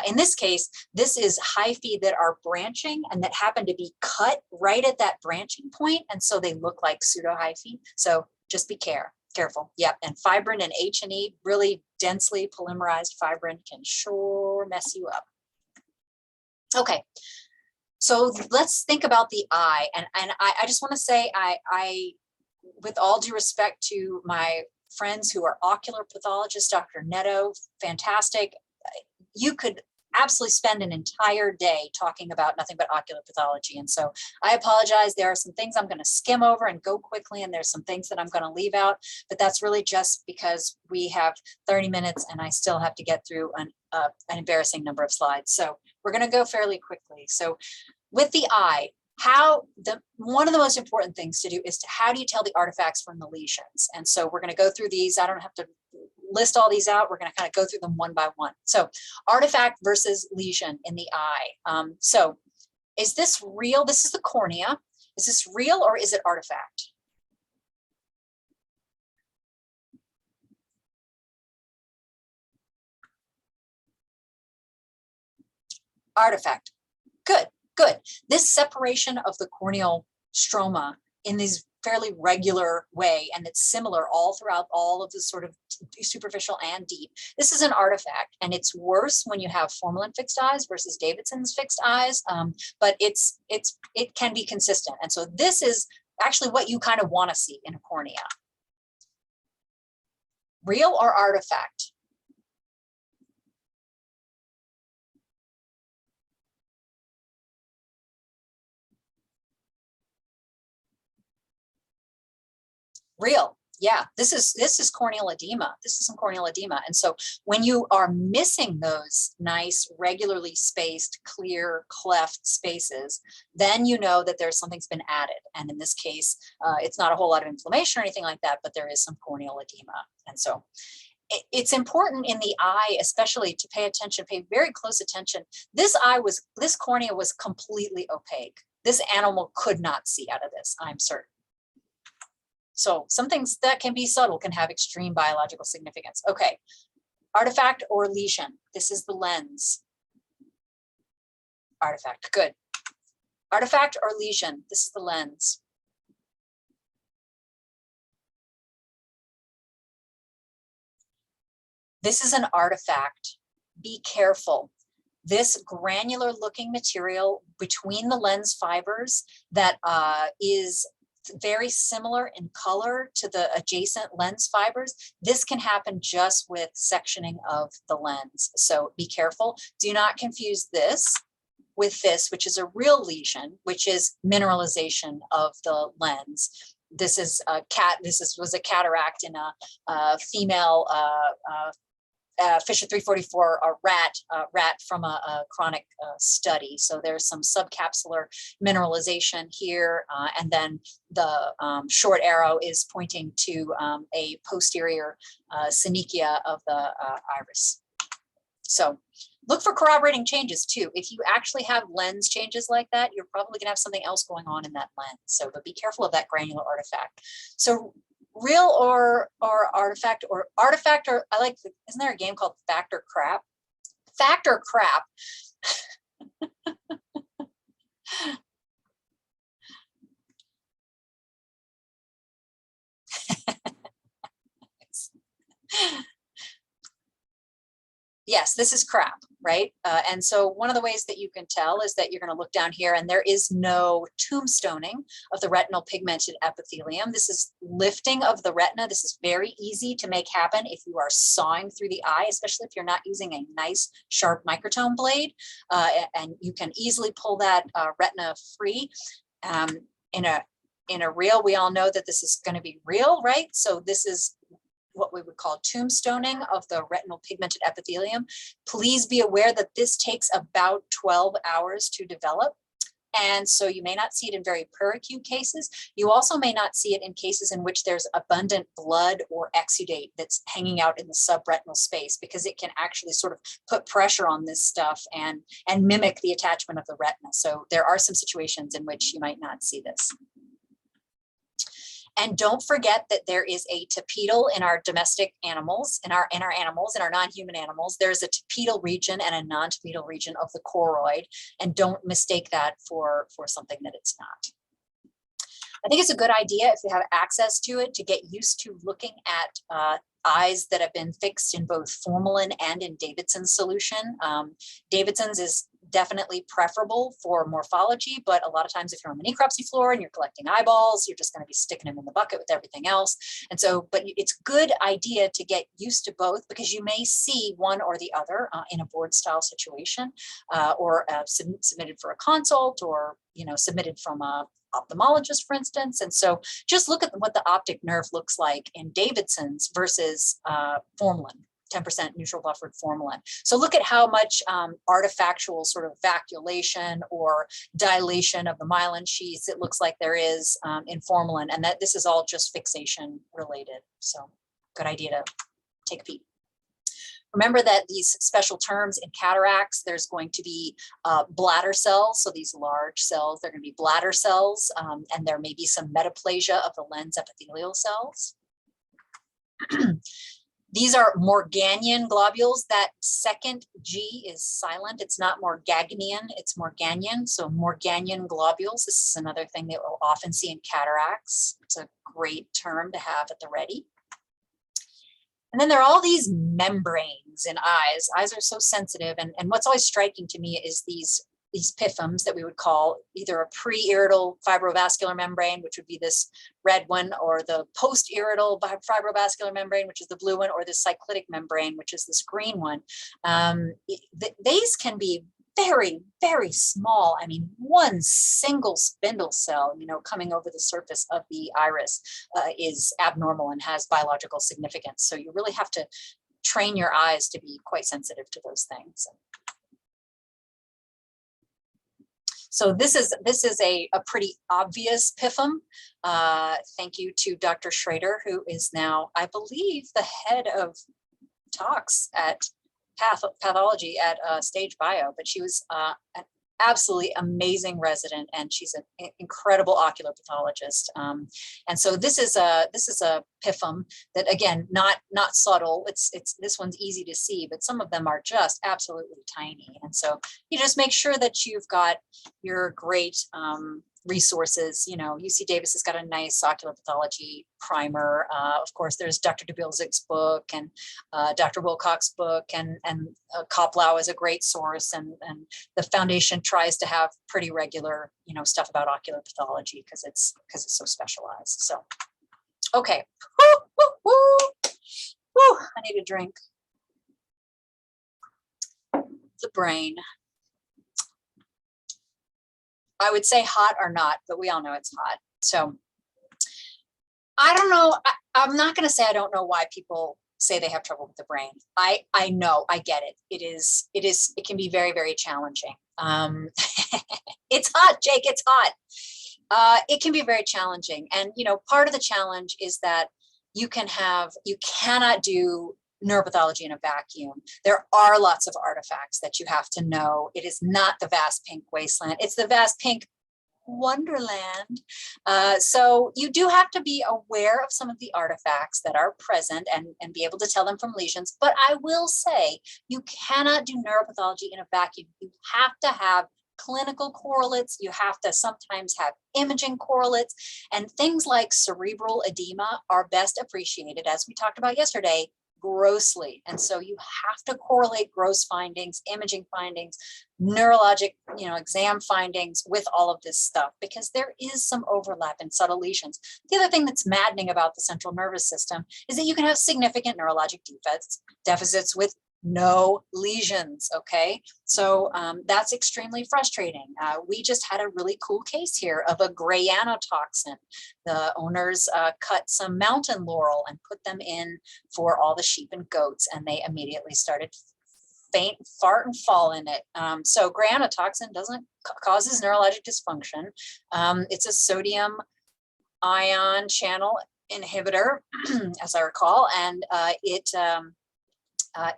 In this case, this is hyphae that are branching and that happen to be cut right at that branching point, and so they look like pseudohyphae. So just be careful. Yep, and fibrin and H&E, really densely polymerized fibrin, can sure mess you up. Okay. So let's think about the eye. And I just want to say, I, with all due respect to my friends who are ocular pathologists, Dr. Netto, fantastic. You could absolutely spend an entire day talking about nothing but ocular pathology. And so I apologize. There are some things I'm going to skim over and go quickly, and there's some things that I'm going to leave out, but that's really just because we have 30 minutes and I still have to get through an embarrassing number of slides. So we're going to go fairly quickly. So with the eye, one of the most important things to do is how do you tell the artifacts from the lesions? And so we're going to go through these. I don't have to list all these out. We're going to kind of go through them one by one. So artifact versus lesion in the eye. So is this real? This is the cornea. Is this real or is it artifact? Artifact. Good. Good. This separation of the corneal stroma in these fairly regular way, and it's similar all throughout all of the sort of superficial and deep. This is an artifact, and it's worse when you have formalin fixed eyes versus Davidson's fixed eyes, but it can be consistent. And so this is actually what you kind of want to see in a cornea. Real or artifact? Real. Yeah, this is corneal edema. This is some corneal edema. And so when you are missing those nice, regularly spaced, clear cleft spaces, then you know that there's something's been added. And in this case, it's not a whole lot of inflammation or anything like that, but there is some corneal edema. And so it's important in the eye, especially, to pay attention, pay very close attention. This cornea was completely opaque. This animal could not see out of this, I'm certain. So some things that can be subtle can have extreme biological significance. Okay, artifact or lesion. This is the lens. Artifact, good. Artifact or lesion. This is the lens. This is an artifact. Be careful. This granular looking material between the lens fibers that is very similar in color to the adjacent lens fibers. This can happen just with sectioning of the lens. So be careful. Do not confuse this with this, which is a real lesion, which is mineralization of the lens. This is a was a cataract in a female Fisher 344, a rat from a chronic study. So there's some subcapsular mineralization here, and then the short arrow is pointing to a posterior synechia of the iris. So look for corroborating changes too. If you actually have lens changes like that, you're probably gonna have something else going on in that lens. So, but be careful of that granular artifact. So real or artifact, or I like, isn't there a game called Fact or Crap? Fact or Crap. Yes, this is crap, right? And so one of the ways that you can tell is that you're going to look down here, and there is no tombstoning of the retinal pigmented epithelium. This is lifting of the retina. This is very easy to make happen if you are sawing through the eye, especially if you're not using a nice sharp microtome blade, and you can easily pull that retina free. In a real, we all know that this is going to be real, right? So this is what we would call tombstoning of the retinal pigmented epithelium. Please be aware that this takes about 12 hours to develop. And so you may not see it in very peracute cases. You also may not see it in cases in which there's abundant blood or exudate that's hanging out in the subretinal space, because it can actually sort of put pressure on this stuff and mimic the attachment of the retina. So there are some situations in which you might not see this. And don't forget that there is a tapetal in our domestic animals, in our non-human animals. There's a tapetal region and a non-tapetal region of the choroid, and don't mistake that for something that it's not. I think it's a good idea, if you have access to it, to get used to looking at eyes that have been fixed in both formalin and in Davidson's solution. Davidson's is definitely preferable for morphology, but a lot of times if you're on the necropsy floor and you're collecting eyeballs, you're just going to be sticking them in the bucket with everything else. And so, but it's a good idea to get used to both, because you may see one or the other in a board style situation, or submitted for a consult, or submitted from a ophthalmologist, for instance. And so just look at what the optic nerve looks like in Davidson's versus formalin, 10% neutral buffered formalin. So look at how much artifactual sort of vacuolation or dilation of the myelin sheaths it looks like there is in formalin, and that this is all just fixation related. So good idea to take a peek. Remember that these special terms in cataracts, there's going to be bladder cells. So these large cells, they're going to be bladder cells, and there may be some metaplasia of the lens epithelial cells. These are Morganian globules. That second G is silent. It's not Morgagnian, it's Morganian. So Morganian globules. This is another thing that we'll often see in cataracts. It's a great term to have at the ready. And then there are all these membranes in eyes. Eyes are so sensitive. And what's always striking to me is these PIFMs that we would call either a pre-irital fibrovascular membrane, which would be this red one, or the post-irital fibrovascular membrane, which is the blue one, or the cyclitic membrane, which is this green one. These can be very, very small. I mean, one single spindle cell, coming over the surface of the iris is abnormal and has biological significance. So you really have to train your eyes to be quite sensitive to those things. So this is a pretty obvious PIFM. Thank you to Dr. Schrader, who is now, I believe, the head of tox at pathology at Stage Bio, but she was an absolutely amazing resident, and she's an incredible ocular pathologist. And so this is a PIFM that, again, not subtle. It's this one's easy to see, but some of them are just absolutely tiny. And so you just make sure that you've got your great resources. UC Davis has got a nice ocular pathology primer. Of course, there's Dr. DeBilzig's book and Dr. Wilcox's book, and Koplow is a great source. And the foundation tries to have pretty regular, stuff about ocular pathology because it's so specialized. So, okay. Woo, woo, woo. Woo, I need a drink. The brain. I would say hot or not, but we all know it's hot. So I don't know. I'm not going to say I don't know why people say they have trouble with the brain. I know, I get it. It can be very, very challenging. It's hot, Jake, it's hot. It can be very challenging. And, part of the challenge is that you cannot do neuropathology in a vacuum. There are lots of artifacts that you have to know. It is not the vast pink wasteland. It's the vast pink wonderland. So you do have to be aware of some of the artifacts that are present and be able to tell them from lesions. But I will say you cannot do neuropathology in a vacuum. You have to have clinical correlates. You have to sometimes have imaging correlates, and things like cerebral edema are best appreciated, as we talked about yesterday, grossly. And so you have to correlate gross findings, imaging findings, neurologic, exam findings with all of this stuff, because there is some overlap in subtle lesions. The other thing that's maddening about the central nervous system is that you can have significant neurologic deficits with no lesions. Okay, so that's extremely frustrating. We just had a really cool case here of a gray anotoxin. The owners cut some mountain laurel and put them in for all the sheep and goats, and they immediately started faint, fart, and fall in it. So gray anotoxin causes neurologic dysfunction. It's a sodium ion channel inhibitor, as I recall, and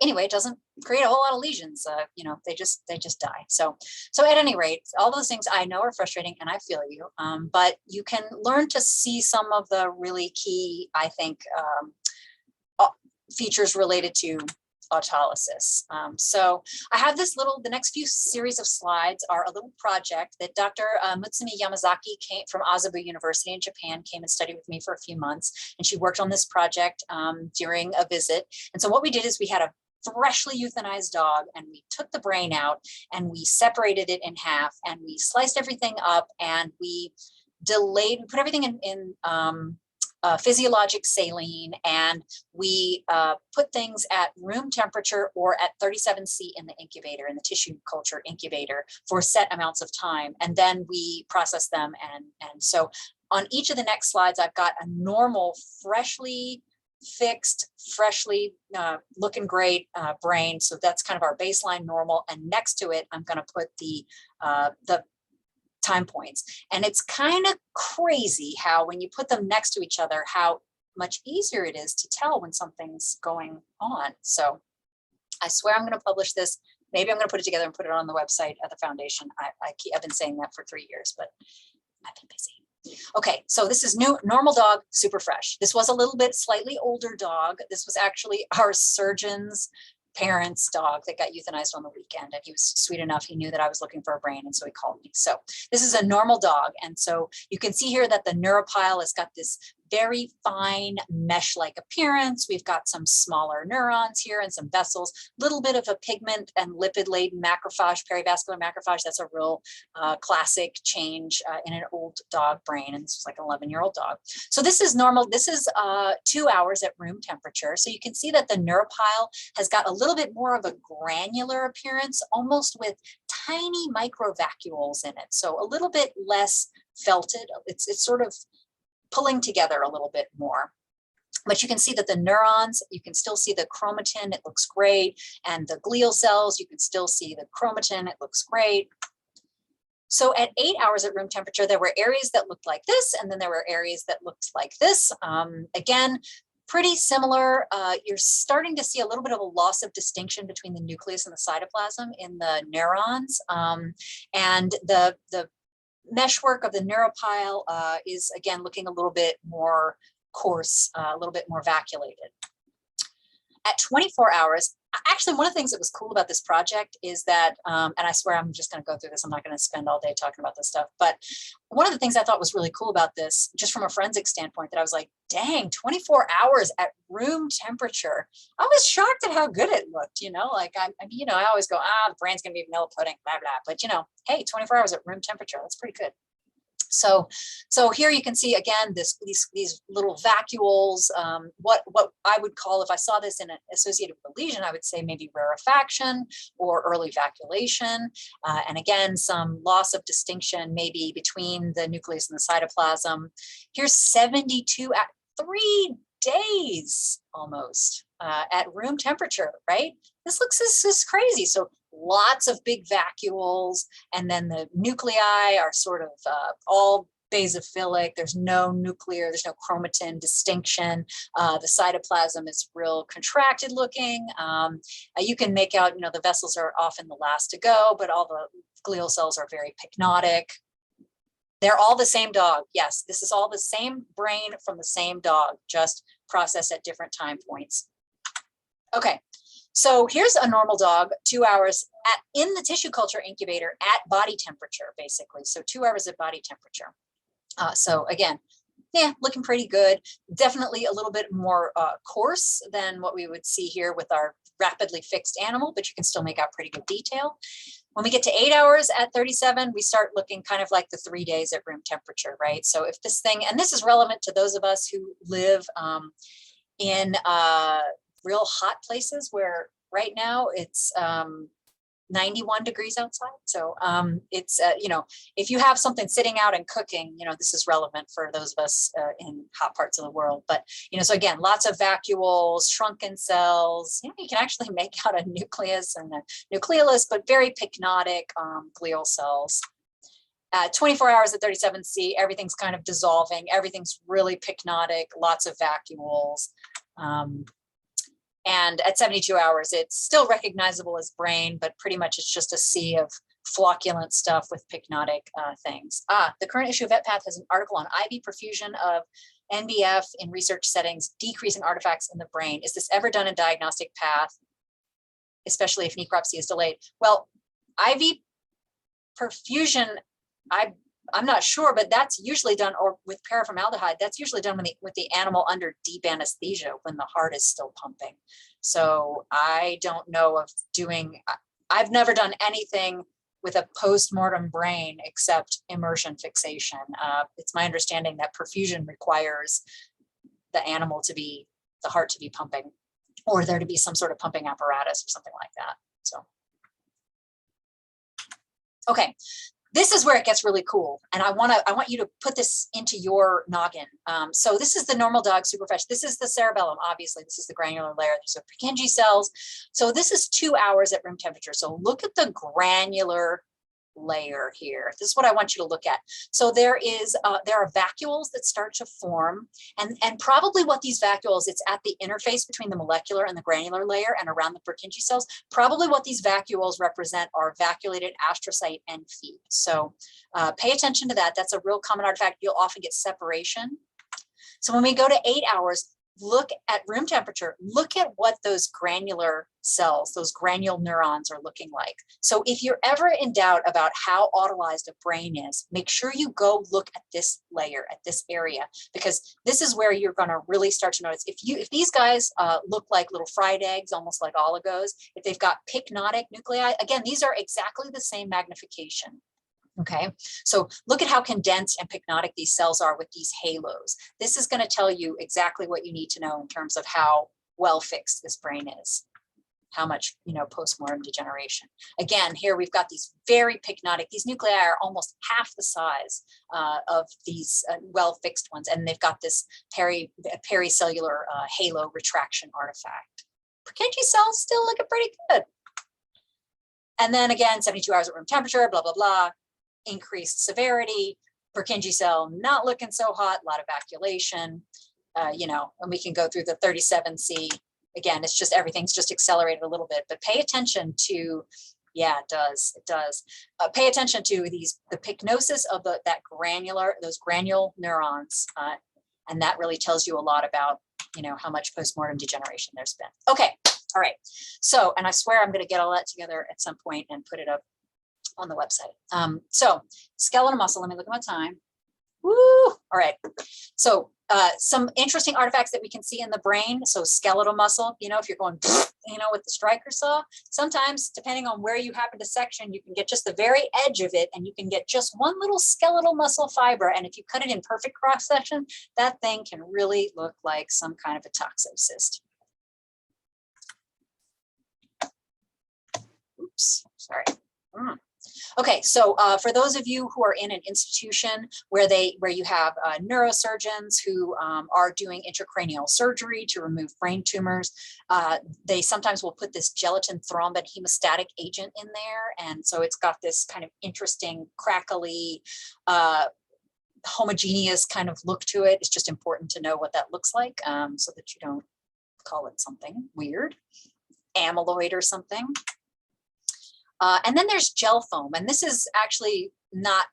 anyway, it doesn't create a whole lot of lesions. They just die. So at any rate, all those things I know are frustrating, and I feel you. But you can learn to see some of the really key, I think, features related to autolysis. So I have the next few series of slides are a little project that Dr. Mutsumi Yamazaki from Azabu University in Japan came and studied with me for a few months. And she worked on this project during a visit. And so what we did is we had a freshly euthanized dog, and we took the brain out and we separated it in half, and we sliced everything up, and we put everything in physiologic saline, and we put things at room temperature or at 37C in the incubator, in the tissue culture incubator, for set amounts of time. And then we process them. And so on each of the next slides, I've got a normal, freshly fixed, freshly looking great brain. So that's kind of our baseline normal. And next to it, I'm going to put the time points. And it's kind of crazy how when you put them next to each other, how much easier it is to tell when something's going on. So I swear I'm going to publish this. Maybe I'm going to put it together and put it on the website of the foundation. I've been saying that for 3 years, but I've been busy. Okay, so this is normal dog, super fresh. This was a little bit slightly older dog. This was actually our surgeon's parents' dog that got euthanized on the weekend. And he was sweet enough. He knew that I was looking for a brain. And so he called me. So this is a normal dog. And so you can see here that the neuropile has got this very fine mesh-like appearance. We've got some smaller neurons here and some vessels, little bit of a pigment and lipid-laden macrophage, perivascular macrophage. That's a real classic change in an old dog brain. And this was like an 11-year-old dog. So this is normal. This is 2 hours at room temperature. So you can see that the neuropile has got a little bit more of a granular appearance, almost with tiny microvacuoles in it. So a little bit less felted. It's sort of pulling together a little bit more. But you can see that the neurons, you can still see the chromatin, it looks great. And the glial cells, you can still see the chromatin, it looks great. So at 8 hours at room temperature, there were areas that looked like this, and then there were areas that looked like this. Again, pretty similar. You're starting to see a little bit of a loss of distinction between the nucleus and the cytoplasm in the neurons. And the meshwork of the neuropile is again looking a little bit more coarse, a little bit more vacuolated. At 24 hours, actually one of the things that was cool about this project is that, and I swear I'm just going to go through this, I'm not going to spend all day talking about this stuff, but one of the things I thought was really cool about this, just from a forensic standpoint, that I was like, dang, 24 hours at room temperature. I was shocked at how good it looked, you know, like I mean, you know, I always go, the brain's going to be vanilla pudding, blah, blah, but you know, hey, 24 hours at room temperature, that's pretty good. So here you can see again these little vacuoles. What I would call, if I saw this in an associated with a lesion, I would say maybe rarefaction or early vacuolation, and again some loss of distinction maybe between the nucleus and the cytoplasm. Here's 72 at 3 days almost at room temperature, right? This is crazy. So lots of big vacuoles, and then the nuclei are sort of all basophilic. There's no nuclear, there's no chromatin distinction. The cytoplasm is real contracted looking. You can make out, you know, the vessels are often the last to go, but all the glial cells are very pycnotic. They're all the same dog. Yes, this is all the same brain from the same dog, just processed at different time points. Okay. So here's a normal dog, 2 hours in the tissue culture incubator at body temperature, basically. So 2 hours at body temperature. So again, yeah, looking pretty good. Definitely a little bit more coarse than what we would see here with our rapidly fixed animal, but you can still make out pretty good detail. When we get to 8 hours at 37, we start looking kind of like the 3 days at room temperature, right? So if this thing, and this is relevant to those of us who live in real hot places where right now it's 91 degrees outside. So it's, you know, if you have something sitting out and cooking, you know, this is relevant for those of us in hot parts of the world. But, you know, so again, lots of vacuoles, shrunken cells, you know, you can actually make out a nucleus and a nucleolus, but very pycnotic glial cells. 24 hours at 37C, everything's kind of dissolving. Everything's really pycnotic, lots of vacuoles. And at 72 hours, it's still recognizable as brain, but pretty much it's just a sea of flocculent stuff with pycnotic things. The current issue of VetPath has an article on IV perfusion of NBF in research settings, decreasing artifacts in the brain. Is this ever done in diagnostic path, especially if necropsy is delayed? Well, IV perfusion, I'm not sure, but that's usually done, or with paraformaldehyde, that's usually done with the animal under deep anesthesia when the heart is still pumping. So I don't know of doing, I've never done anything with a post-mortem brain except immersion fixation. It's my understanding that perfusion requires the animal to be, the heart to be pumping, or there to be some sort of pumping apparatus or something like that. So, okay. This is where it gets really cool. And I want you to put this into your noggin. So this is the normal dog superfresh. This is the cerebellum, obviously. This is the granular layer. These are Purkinje cells. So this is 2 hours at room temperature. So look at the granular layer here. This is what I want you to look at. So there are vacuoles that start to form, and probably what these vacuoles, it's at the interface between the molecular and the granular layer and around the Purkinje cells. Probably what these vacuoles represent are vacuolated astrocyte end feet. So pay attention to that. That's a real common artifact. You'll often get separation. So when we go to 8 hours, look at room temperature, look at what those granular cells, those granule neurons are looking like. So if you're ever in doubt about how autolyzed a brain is, make sure you go look at this layer, at this area, because this is where you're going to really start to notice. If these guys look like little fried eggs, almost like oligos, if they've got pycnotic nuclei, again, these are exactly the same magnification. Okay, so look at how condensed and pycnotic these cells are with these halos. This is going to tell you exactly what you need to know in terms of how well fixed this brain is, how much, postmortem degeneration. Again, here we've got these very pycnotic, these nuclei are almost half the size of these well-fixed ones, and they've got this pericellular halo retraction artifact. Purkinje cells still looking pretty good. And then again, 72 hours at room temperature, blah, blah, blah. Increased severity, Purkinje cell not looking so hot, a lot of vacuolation, and we can go through the 37C. Again, it's just everything's just accelerated a little bit, but pay attention to, yeah, it does. Pay attention to the pycnosis of those granule neurons, and that really tells you a lot about, how much postmortem degeneration there's been. Okay, all right. So, and I swear I'm going to get all that together at some point and put it up on the website. So skeletal muscle, let me look at my time. Woo! All right. So some interesting artifacts that we can see in the brain. So skeletal muscle, if you're going, with the striker saw, sometimes depending on where you happen to section, you can get just the very edge of it and you can get just one little skeletal muscle fiber. And if you cut it in perfect cross section, that thing can really look like some kind of a toxocyst. Oops, sorry. Okay, so for those of you who are in an institution where you have neurosurgeons who are doing intracranial surgery to remove brain tumors, they sometimes will put this gelatin thrombin hemostatic agent in there, and so it's got this kind of interesting, crackly, homogeneous kind of look to it. It's just important to know what that looks like, so that you don't call it something weird, amyloid or something. And then there's gel foam, and this is actually not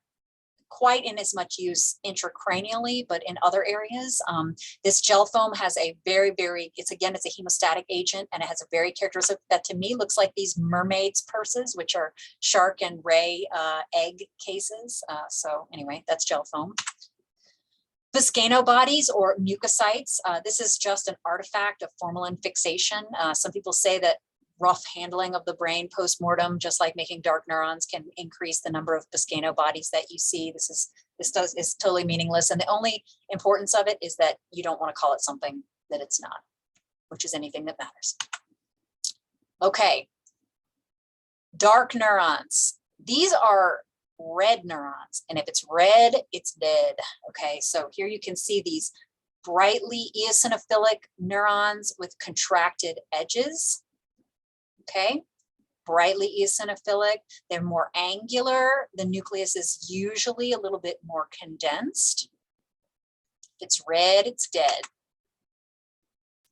quite in as much use intracranially, but in other areas. This gel foam has a very, it's a hemostatic agent, and it has a very characteristic that to me looks like these mermaids' purses, which are shark and ray egg cases. So anyway, that's gel foam. Biscanobodies or mucocytes. This is just an artifact of formalin fixation. Some people say that rough handling of the brain post-mortem, just like making dark neurons, can increase the number of Biscanobodies that you see. This is totally meaningless. And the only importance of it is that you don't want to call it something that it's not, which is anything that matters. Okay. Dark neurons. These are red neurons. And if it's red, it's dead. Okay. So here you can see these brightly eosinophilic neurons with contracted edges. Okay, brightly eosinophilic. They're more angular. The nucleus is usually a little bit more condensed. If it's red, it's dead.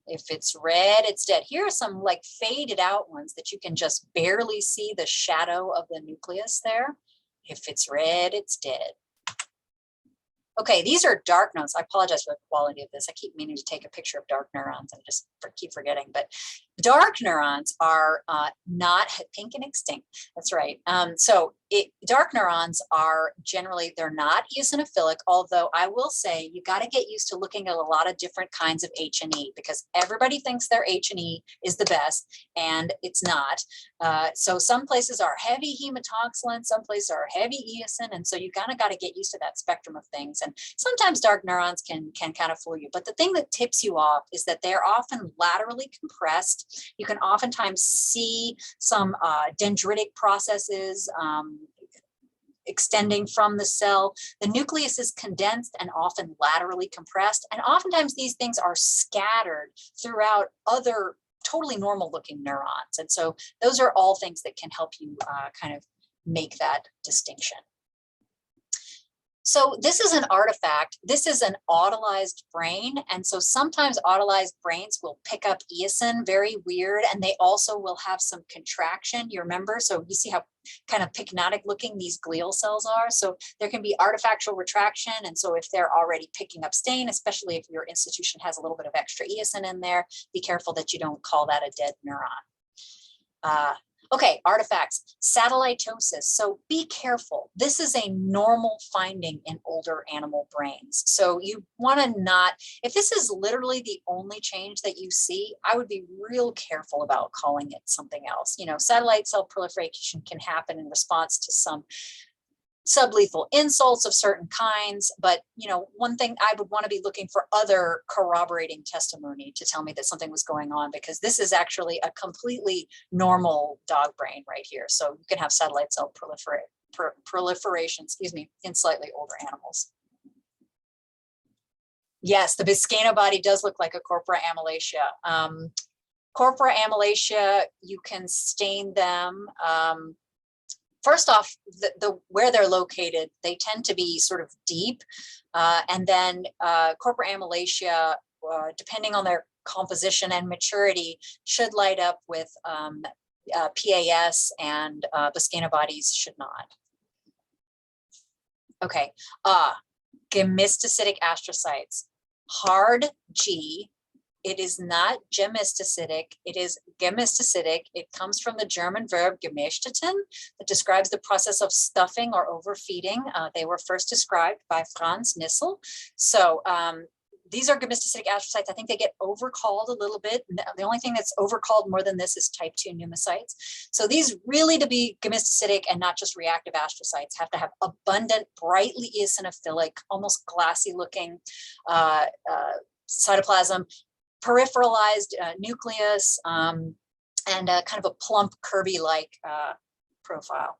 If it's red, it's dead. Here are some like faded out ones that you can just barely see the shadow of the nucleus there. If it's red, it's dead. Okay, these are dark neurons. I apologize for the quality of this. I keep meaning to take a picture of dark neurons. I just keep forgetting. But dark neurons are not pink and extinct. That's right. Dark neurons are generally, they're not eosinophilic, although I will say you got to get used to looking at a lot of different kinds of H&E, because everybody thinks their H&E is the best, and it's not. So some places are heavy hematoxylin, some places are heavy eosin, and so you kind of got to get used to that spectrum of things. And sometimes dark neurons can kind of fool you, but the thing that tips you off is that they're often laterally compressed. You can oftentimes see some dendritic processes extending from the cell. The nucleus is condensed and often laterally compressed, and oftentimes these things are scattered throughout other totally normal looking neurons. And so those are all things that can help you kind of make that distinction. So this is an artifact. This is an autolyzed brain. And so sometimes autolyzed brains will pick up eosin, very weird. And they also will have some contraction. You remember? So you see how kind of pycnotic looking these glial cells are. So there can be artifactual retraction. And so if they're already picking up stain, especially if your institution has a little bit of extra eosin in there, be careful that you don't call that a dead neuron. Okay, artifacts, satelitosis. So be careful. This is a normal finding in older animal brains. So you want to not, if this is literally the only change that you see, I would be real careful about calling it something else. You know, satellite cell proliferation can happen in response to some sublethal insults of certain kinds, but you know, one thing I would want to be looking for other corroborating testimony to tell me that something was going on, because this is actually a completely normal dog brain right here. So you can have satellite cell proliferation, excuse me, in slightly older animals. Yes, the Biscayne body does look like a corpora amylacia. Corpora amylacia, you can stain them. First off, where they're located, they tend to be sort of deep. And then corpora amylacia, depending on their composition and maturity, should light up with PAS, and Biscayne bodies should not. Okay, gemistocytic astrocytes, hard G. It is not gemistocytic, it is gemistocytic. It comes from the German verb gemästeten that describes the process of stuffing or overfeeding. They were first described by Franz Nissl. So these are gemistocytic astrocytes. I think they get overcalled a little bit. The only thing that's overcalled more than this is type 2 pneumocytes. So these really, to be gemistocytic and not just reactive astrocytes, have to have abundant, brightly eosinophilic, almost glassy looking cytoplasm, peripheralized nucleus, and kind of a plump Kirby-like profile.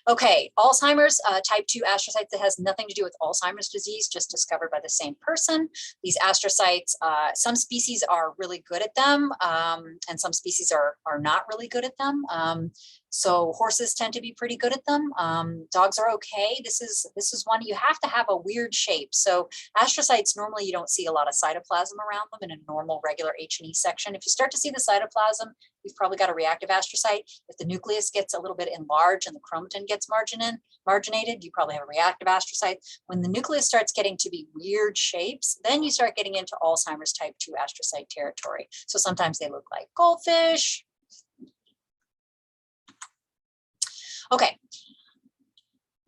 Okay, Alzheimer's, type 2 astrocytes that has nothing to do with Alzheimer's disease, just discovered by the same person. These astrocytes, some species are really good at them, and some species are not really good at them. So horses tend to be pretty good at them. Dogs are okay. This is one you have to have a weird shape. So astrocytes, normally you don't see a lot of cytoplasm around them in a normal regular H&E section. If you start to see the cytoplasm, you've probably got a reactive astrocyte. If the nucleus gets a little bit enlarged and the chromatin gets marginated, you probably have a reactive astrocyte. When the nucleus starts getting to be weird shapes, then you start getting into Alzheimer's type 2 astrocyte territory. So sometimes they look like goldfish. Okay,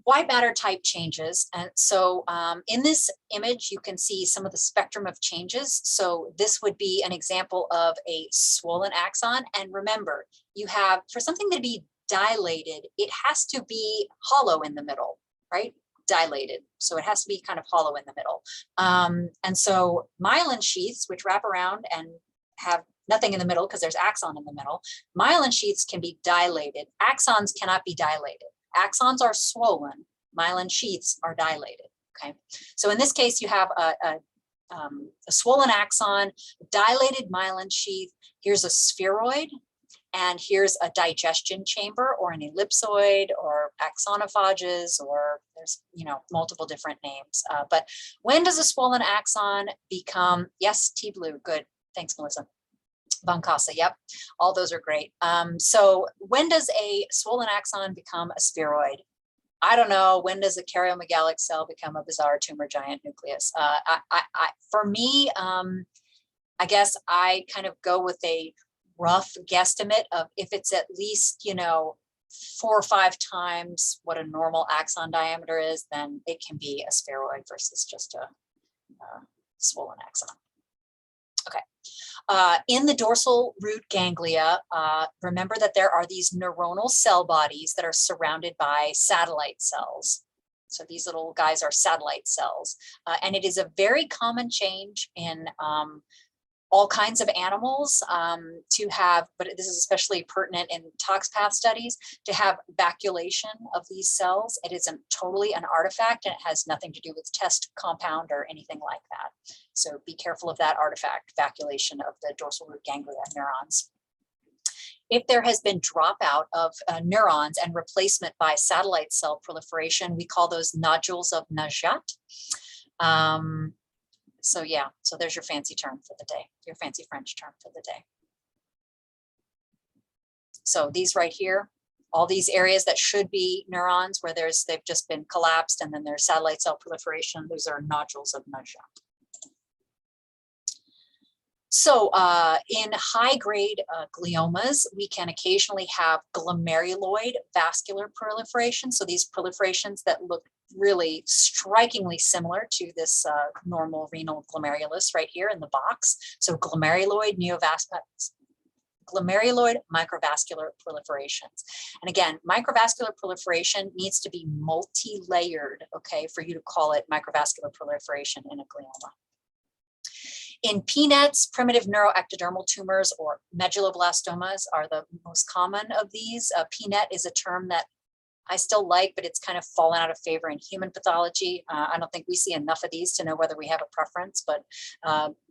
white matter type changes. And so in this image, you can see some of the spectrum of changes. So this would be an example of a swollen axon. And remember, you have, for something to be dilated, it has to be hollow in the middle, right? Dilated. So it has to be kind of hollow in the middle. And so myelin sheaths, which wrap around and have nothing in the middle because there's axon in the middle, myelin sheaths can be dilated. Axons cannot be dilated. Axons are swollen, myelin sheaths are dilated, okay? So in this case, you have a swollen axon, dilated myelin sheath, here's a spheroid, and here's a digestion chamber or an ellipsoid or axonophages, or there's, you know, multiple different names. But when does a swollen axon become, yes, T-Blue, good, thanks, Melissa. Von Casa, yep, all those are great. So when does a swollen axon become a spheroid? I don't know. When does a karyomegalic cell become a bizarre tumor giant nucleus? For me, I guess I kind of go with a rough guesstimate of if it's at least, you know, 4 or 5 times what a normal axon diameter is, then it can be a spheroid versus just a swollen axon. Okay. In the dorsal root ganglia, remember that there are these neuronal cell bodies that are surrounded by satellite cells. So these little guys are satellite cells. And it is a very common change in all kinds of animals to have, but this is especially pertinent in toxpath studies, to have vacuolation of these cells. It is totally an artifact, and it has nothing to do with test compound or anything like that. So be careful of that artifact, vacuolation of the dorsal root ganglia neurons. If there has been dropout of neurons and replacement by satellite cell proliferation, we call those nodules of Najat. So yeah, so there's your fancy term for the day, your fancy French term for the day. So these right here, all these areas that should be neurons where they've just been collapsed, and then there's satellite cell proliferation, those are nodules of Najat. So in high-grade gliomas, we can occasionally have glomeruloid vascular proliferation. So these proliferations that look really strikingly similar to this normal renal glomerulus right here in the box. So glomeruloid microvascular proliferations. And again, microvascular proliferation needs to be multi-layered, okay, for you to call it microvascular proliferation in a glioma. In PNETs, primitive neuroectodermal tumors or medulloblastomas are the most common of these. PNET is a term that I still like, but it's kind of fallen out of favor in human pathology. I don't think we see enough of these to know whether we have a preference, but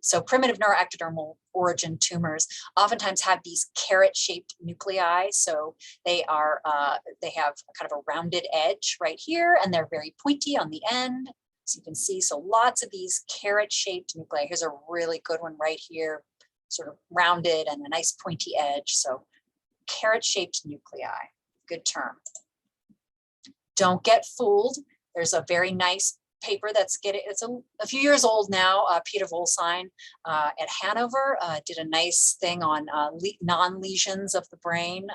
so primitive neuroectodermal origin tumors oftentimes have these carrot-shaped nuclei. So they have kind of a rounded edge right here, and they're very pointy on the end. So you can see, so lots of these carrot-shaped nuclei. Here's a really good one right here, sort of rounded and a nice pointy edge. So carrot-shaped nuclei, good term. Don't get fooled. There's a very nice paper that's it's a few years old now. Peter Volsheim at Hanover did a nice thing on non-lesions of the brain,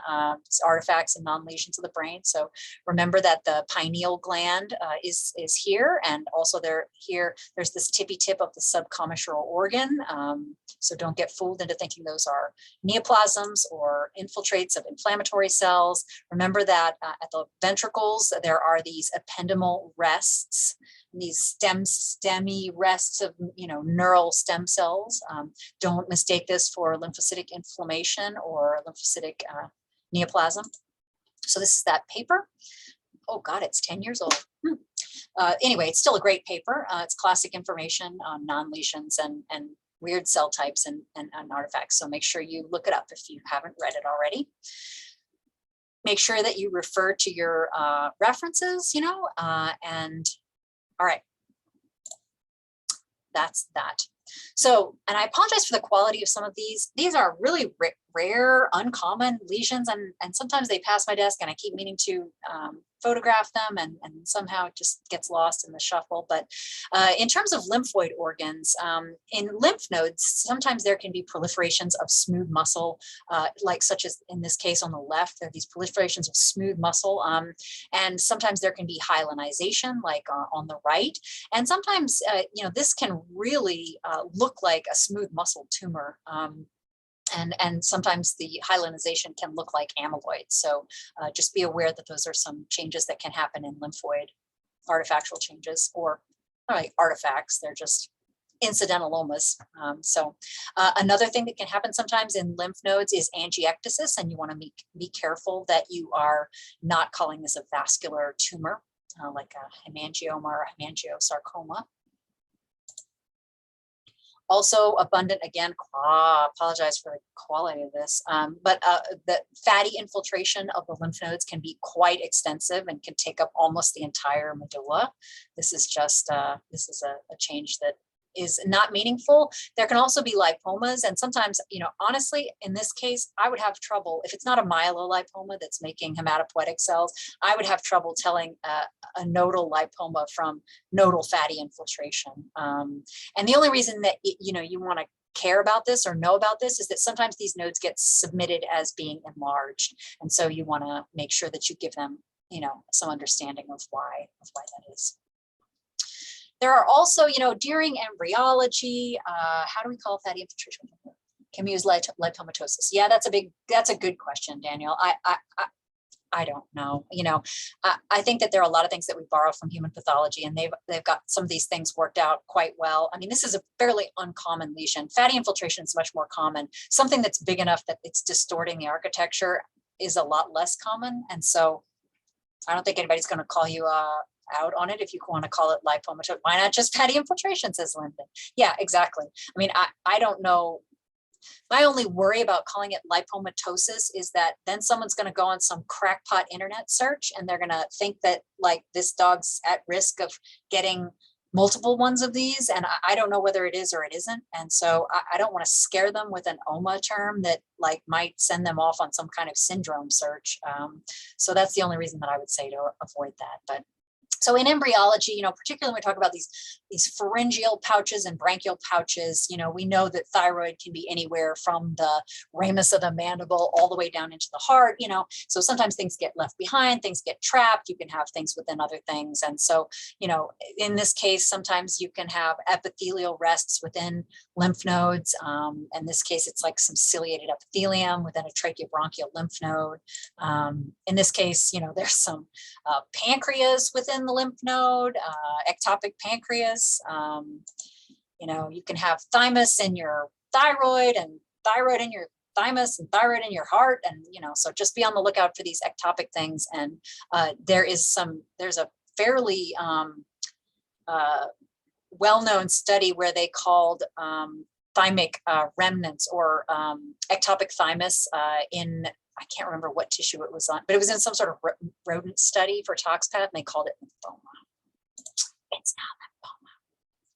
artifacts and non-lesions of the brain. So remember that the pineal gland is here, and also there's this tippy tip of the subcommissural organ. So don't get fooled into thinking those are neoplasms or infiltrates of inflammatory cells. Remember that at the ventricles, there are these ependymal rests, these stemmy rests of neural stem cells. Don't mistake this for lymphocytic inflammation or lymphocytic neoplasm. So this is that paper. Oh God, it's 10 years old. Anyway, it's still a great paper. It's classic information on non-lesions and weird cell types and artifacts. So make sure you look it up if you haven't read it already. Make sure that you refer to your references, and all right, that's that. So, and I apologize for the quality of some of these. These are really rare, uncommon lesions, and sometimes they pass my desk and I keep meaning to photograph them, and somehow it just gets lost in the shuffle. But in terms of lymphoid organs, in lymph nodes, sometimes there can be proliferations of smooth muscle, like such as in this case on the left, there are these proliferations of smooth muscle. And sometimes there can be hyalinization, like on the right. And sometimes, this can really look like a smooth muscle tumor. And sometimes the hyalinization can look like amyloid. So just be aware that those are some changes that can happen in lymphoid artifactual changes, or not really artifacts, they're just incidentalomas. Another thing that can happen sometimes in lymph nodes is angiectasis, and you want to be careful that you are not calling this a vascular tumor, like a hemangioma or a hemangiosarcoma. Also abundant, again, apologize for the quality of this, but the fatty infiltration of the lymph nodes can be quite extensive and can take up almost the entire medulla. This is just, this is a change that is not meaningful. There can also be lipomas, and sometimes, honestly, in this case, I would have trouble, if it's not a myelolipoma that's making hematopoietic cells, I would have trouble telling a nodal lipoma from nodal fatty infiltration. And the only reason that, you want to care about this or know about this is that sometimes these nodes get submitted as being enlarged. And so you want to make sure that you give them, some understanding of why that is. There are also, during embryology, how do we call fatty infiltration? Can we use lipomatosis? Yeah, that's a good question, Daniel. I don't know. I think that there are a lot of things that we borrow from human pathology, and they've got some of these things worked out quite well. I mean, this is a fairly uncommon lesion. Fatty infiltration is much more common. Something that's big enough that it's distorting the architecture is a lot less common. And so I don't think anybody's going to call you out on it if you want to call it lipomatosis. Why not just fatty infiltration, says Lyndon. Yeah, exactly. I mean, I don't know My only worry about calling it lipomatosis is that then someone's going to go on some crackpot internet search and they're going to think that like this dog's at risk of getting multiple ones of these. And I don't know whether it is or it isn't. And so I don't want to scare them with an OMA term that like might send them off on some kind of syndrome search. So that's the only reason that I would say to avoid that. But so in embryology, you know, particularly when we talk about these pharyngeal pouches and branchial pouches, you know, we know that thyroid can be anywhere from the ramus of the mandible all the way down into the heart, you know, so sometimes things get left behind, things get trapped, you can have things within other things. And so, you know, in this case, sometimes you can have epithelial rests within lymph nodes. In this case, it's like some ciliated epithelium within a tracheobronchial lymph node. In this case, you know, there's some pancreas within the lymph node, ectopic pancreas. You know, you can have thymus in your thyroid and thyroid in your thymus and thyroid in your heart. And, you know, so just be on the lookout for these ectopic things. And there's a fairly well-known study where they called thymic remnants or ectopic thymus in, I can't remember what tissue it was on, but it was in some sort of rodent study for ToxPath, and they called it lymphoma. It's not lymphoma.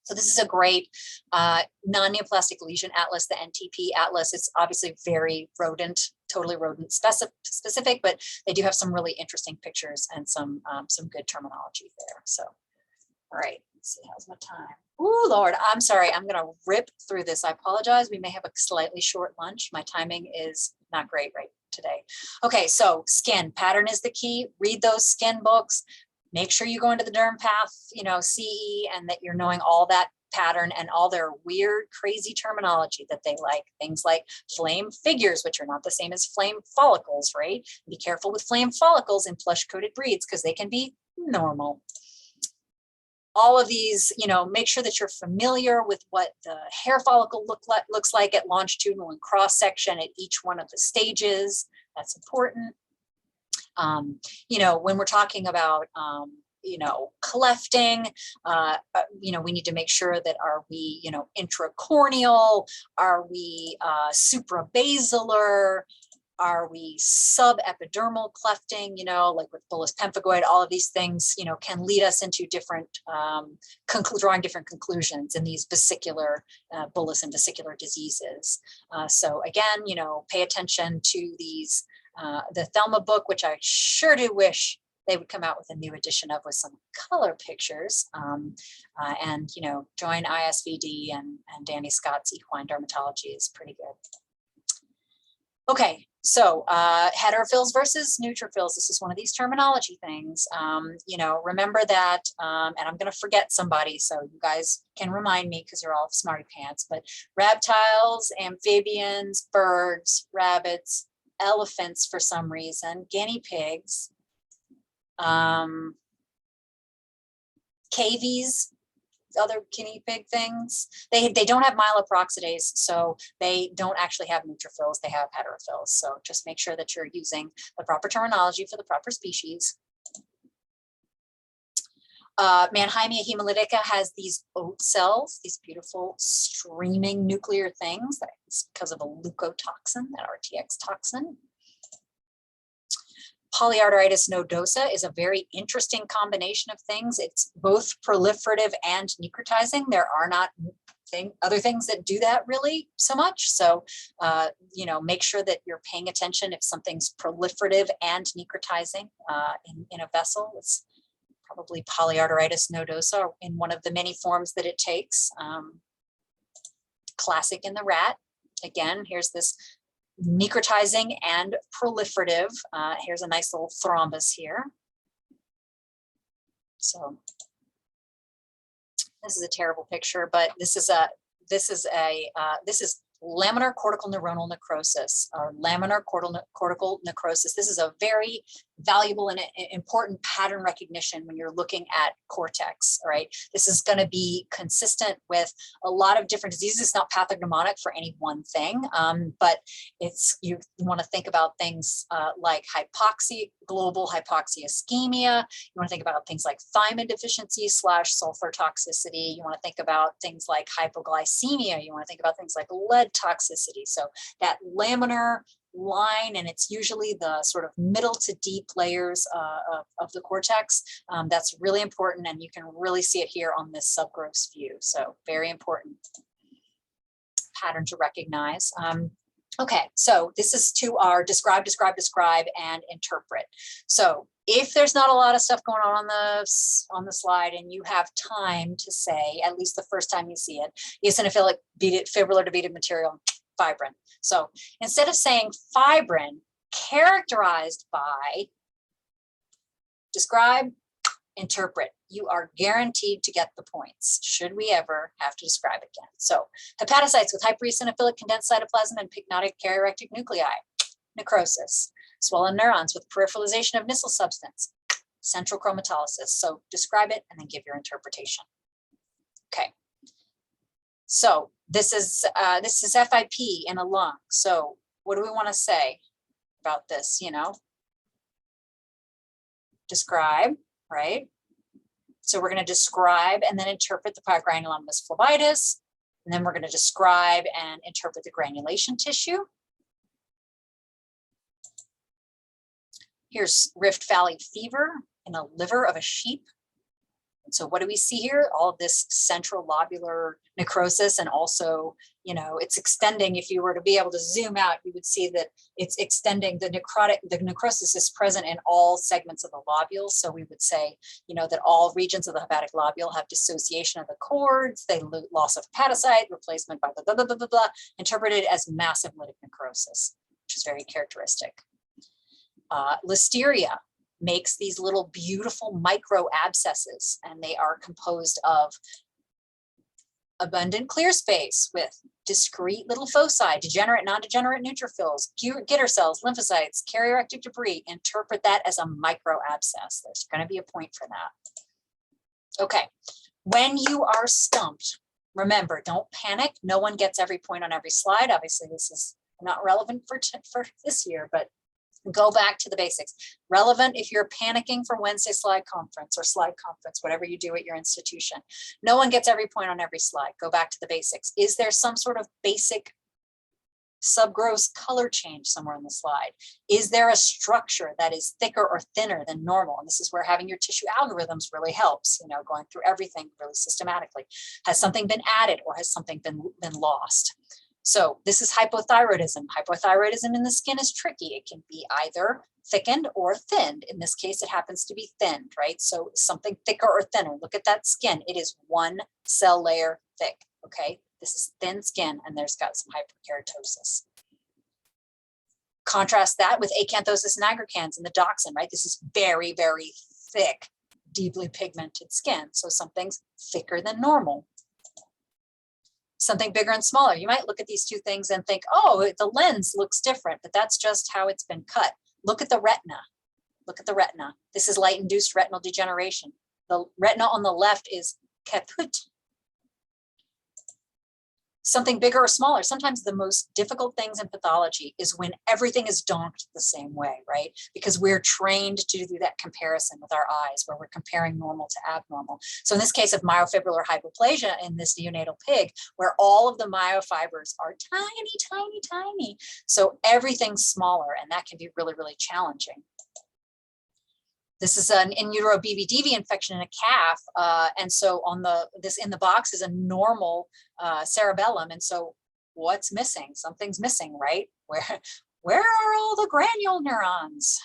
So this is a great non-neoplastic lesion atlas, the NTP atlas. It's obviously very rodent, totally rodent specific, but they do have some really interesting pictures and some good terminology there. So, all right, let's see, how's my time? Oh, Lord, I'm sorry. I'm going to rip through this. I apologize. We may have a slightly short lunch. My timing is not great right today. Okay, so skin pattern is the key. Read those skin books. Make sure you go into the Derm Path, you know, CE, and that you're knowing all that pattern and all their weird, crazy terminology that they like. Things like flame figures, which are not the same as flame follicles, right? Be careful with flame follicles in plush-coated breeds because they can be normal. All of these, you know, make sure that you're familiar with what the hair follicle looks like at longitudinal and cross section at each one of the stages. That's important. You know, when we're talking about, you know, clefting, you know, we need to make sure that are we, you know, intracorneal, are we suprabasilar, are we subepidermal clefting, you know, like with bullous pemphigoid, all of these things, you know, can lead us into different, drawing different conclusions in these vesicular, bullous and vesicular diseases. So again, you know, pay attention to these, the Thelma book, which I sure do wish they would come out with a new edition of with some color pictures, and, you know, join ISVD and Danny Scott's Equine Dermatology is pretty good. Okay, so heterophils versus neutrophils. This is one of these terminology things. You know, remember that, and I'm going to forget somebody, so you guys can remind me because you're all smarty pants, but reptiles, amphibians, birds, rabbits, elephants for some reason, guinea pigs, cavies, other guinea pig things, they don't have myeloperoxidase, so they don't actually have neutrophils, they have heterophils. So just make sure that you're using the proper terminology for the proper species. Mannheimia hemolytica has these oat cells, these beautiful streaming nuclear things. That's because of a leukotoxin, that RTX toxin. Polyarteritis nodosa is a very interesting combination of things. It's both proliferative and necrotizing. There are not other things that do that really so much. So, you know, make sure that you're paying attention if something's proliferative and necrotizing in a vessel. It's probably polyarteritis nodosa in one of the many forms that it takes. Classic in the rat. Again, here's this necrotizing and proliferative. Here's a nice little thrombus here. So this is a terrible picture, but this is laminar cortical neuronal necrosis or laminar cortical necrosis. This is a very valuable and important pattern recognition when you're looking at cortex, all right? This is going to be consistent with a lot of different diseases. It's not pathognomonic for any one thing, but you want to think about things like hypoxia, global hypoxia ischemia. You want to think about things like thiamine deficiency / sulfur toxicity. You want to think about things like hypoglycemia. You want to think about things like lead toxicity. So that laminar line, and it's usually the sort of middle to deep layers of the cortex. That's really important, and you can really see it here on this subgross view. So very important pattern to recognize. Okay, so this is to our describe, and interpret. So if there's not a lot of stuff going on the slide, and you have time to say, at least the first time you see it, eosinophilic fibrillar divided material, fibrin. So instead of saying fibrin, characterized by, describe, interpret, you are guaranteed to get the points should we ever have to describe again. So hepatocytes with hypereosinophilic condensed cytoplasm and pyknotic karyorectic nuclei, necrosis, swollen neurons with peripheralization of Nissl substance, central chromatolysis. So describe it and then give your interpretation. Okay. So this is FIP in a lung. So what do we want to say about this? You know, describe, right? So we're going to describe and then interpret the pyogranulomatous phlebitis, and then we're going to describe and interpret the granulation tissue. Here's Rift Valley fever in a liver of a sheep. And so what do we see here? All of this central lobular necrosis, and also, you know, it's extending. If you were to be able to zoom out, you would see that it's extending. The necrosis is present in all segments of the lobules. So we would say, you know, that all regions of the hepatic lobule have dissociation of the cords, they loss of hepatocyte, replacement by the blah, blah, blah, blah, blah, interpreted as massive lytic necrosis, which is very characteristic. Listeria makes these little beautiful micro abscesses, and they are composed of abundant clear space with discrete little foci, degenerate, non-degenerate neutrophils, Gitter cells, lymphocytes, karyorectic debris. Interpret that as a micro abscess. There's going to be a point for that. Okay, when you are stumped, remember, don't panic. No one gets every point on every slide. Obviously, this is not relevant for this year, but go back to the basics. Relevant if you're panicking for Wednesday slide conference or slide conference, whatever you do at your institution. No one gets every point on every slide. Go back to the basics. Is there some sort of basic subgross color change somewhere on the slide? Is there a structure that is thicker or thinner than normal? And this is where having your tissue algorithms really helps, you know, going through everything really systematically. Has something been added, or has something been lost? So this is hypothyroidism. Hypothyroidism in the skin is tricky. It can be either thickened or thinned. In this case, it happens to be thinned, right? So something thicker or thinner. Look at that skin. It is one cell layer thick, okay? This is thin skin, and there's got some hyperkeratosis. Contrast that with acanthosis nigricans in the dachshund, right? This is very, very thick, deeply pigmented skin. So something's thicker than normal. Something bigger and smaller. You might look at these two things and think, oh, the lens looks different, but that's just how it's been cut. Look at the retina. Look at the retina. This is light-induced retinal degeneration. The retina on the left is caput. Something bigger or smaller. Sometimes the most difficult things in pathology is when everything is donked the same way, right? Because we're trained to do that comparison with our eyes, where we're comparing normal to abnormal. So in this case of myofibrillar hypoplasia in this neonatal pig, where all of the myofibers are tiny, tiny, tiny. So everything's smaller, and that can be really, really challenging. This is an in utero BV/DV infection in a calf, and so on this in the box is a normal cerebellum, and so what's missing? Something's missing, right? Where are all the granule neurons?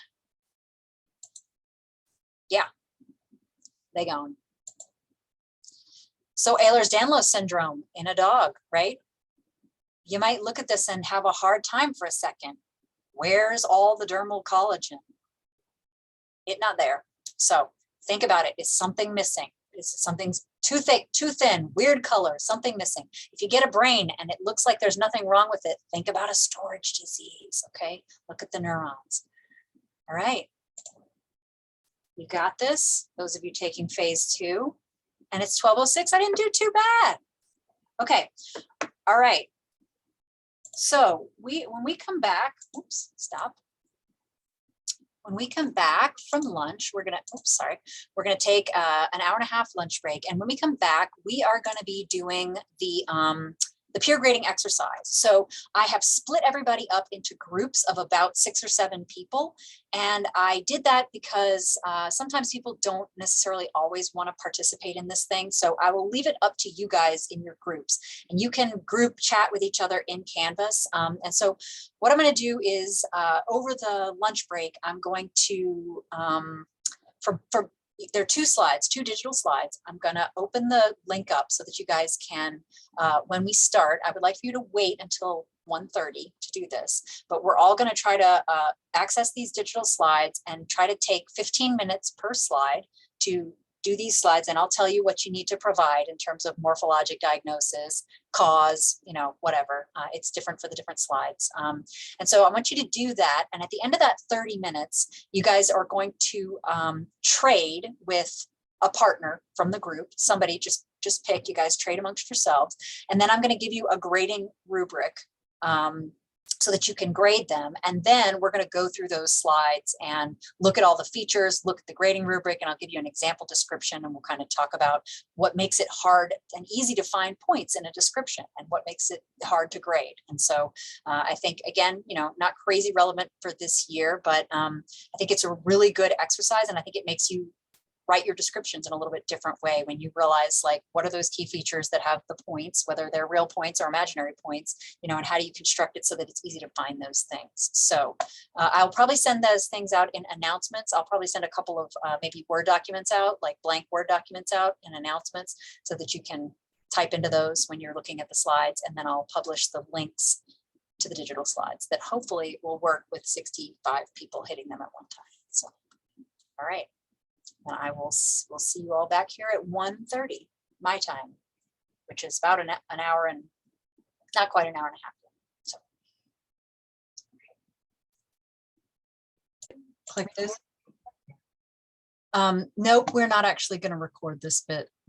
Yeah, they gone. So Ehlers-Danlos syndrome in a dog, right? You might look at this and have a hard time for a second. Where's all the dermal collagen? It not there. So think about it. Is something missing? Is something's too thick, too thin, weird color, something missing? If you get a brain and it looks like there's nothing wrong with it, think about a storage disease, okay? Look at the neurons. All right. You got this. Those of you taking phase 2. And it's 12:06. I didn't do too bad. Okay. All right. So when we come back, oops, stop. When we come back from lunch, we're gonna, we're gonna take an hour and a half lunch break. And when we come back, we are gonna be doing the peer grading exercise. So I have split everybody up into groups of about 6 or 7 people. And I did that because sometimes people don't necessarily always want to participate in this thing. So I will leave it up to you guys in your groups, and you can group chat with each other in Canvas. And so what I'm going to do is over the lunch break, I'm going to, there are 2 slides, 2 digital slides. I'm going to open the link up so that you guys can, when we start, I would like for you to wait until 1:30 to do this, but we're all going to try to access these digital slides and try to take 15 minutes per slide to do these slides. And I'll tell you what you need to provide in terms of morphologic diagnosis, cause, you know, whatever. It's different for the different slides. And so I want you to do that. And at the end of that 30 minutes, you guys are going to trade with a partner from the group. Somebody just pick, you guys trade amongst yourselves. And then I'm going to give you a grading rubric so that you can grade them. And then we're going to go through those slides and look at all the features, look at the grading rubric, and I'll give you an example description, and we'll kind of talk about what makes it hard and easy to find points in a description and what makes it hard to grade. And so I think, again, you know, not crazy relevant for this year, but I think it's a really good exercise, and I think it makes you write your descriptions in a little bit different way when you realize, like, what are those key features that have the points, whether they're real points or imaginary points, you know, and how do you construct it so that it's easy to find those things. So I'll probably send those things out in announcements. I'll probably send a couple of maybe Word documents out, like blank Word documents out in announcements, so that you can type into those when you're looking at the slides, and then I'll publish the links to the digital slides that hopefully will work with 65 people hitting them at one time. So, all right. And we'll see you all back here at 1:30 my time, which is about an hour and not quite an hour and a half. So click this. Nope, we're not actually going to record this bit.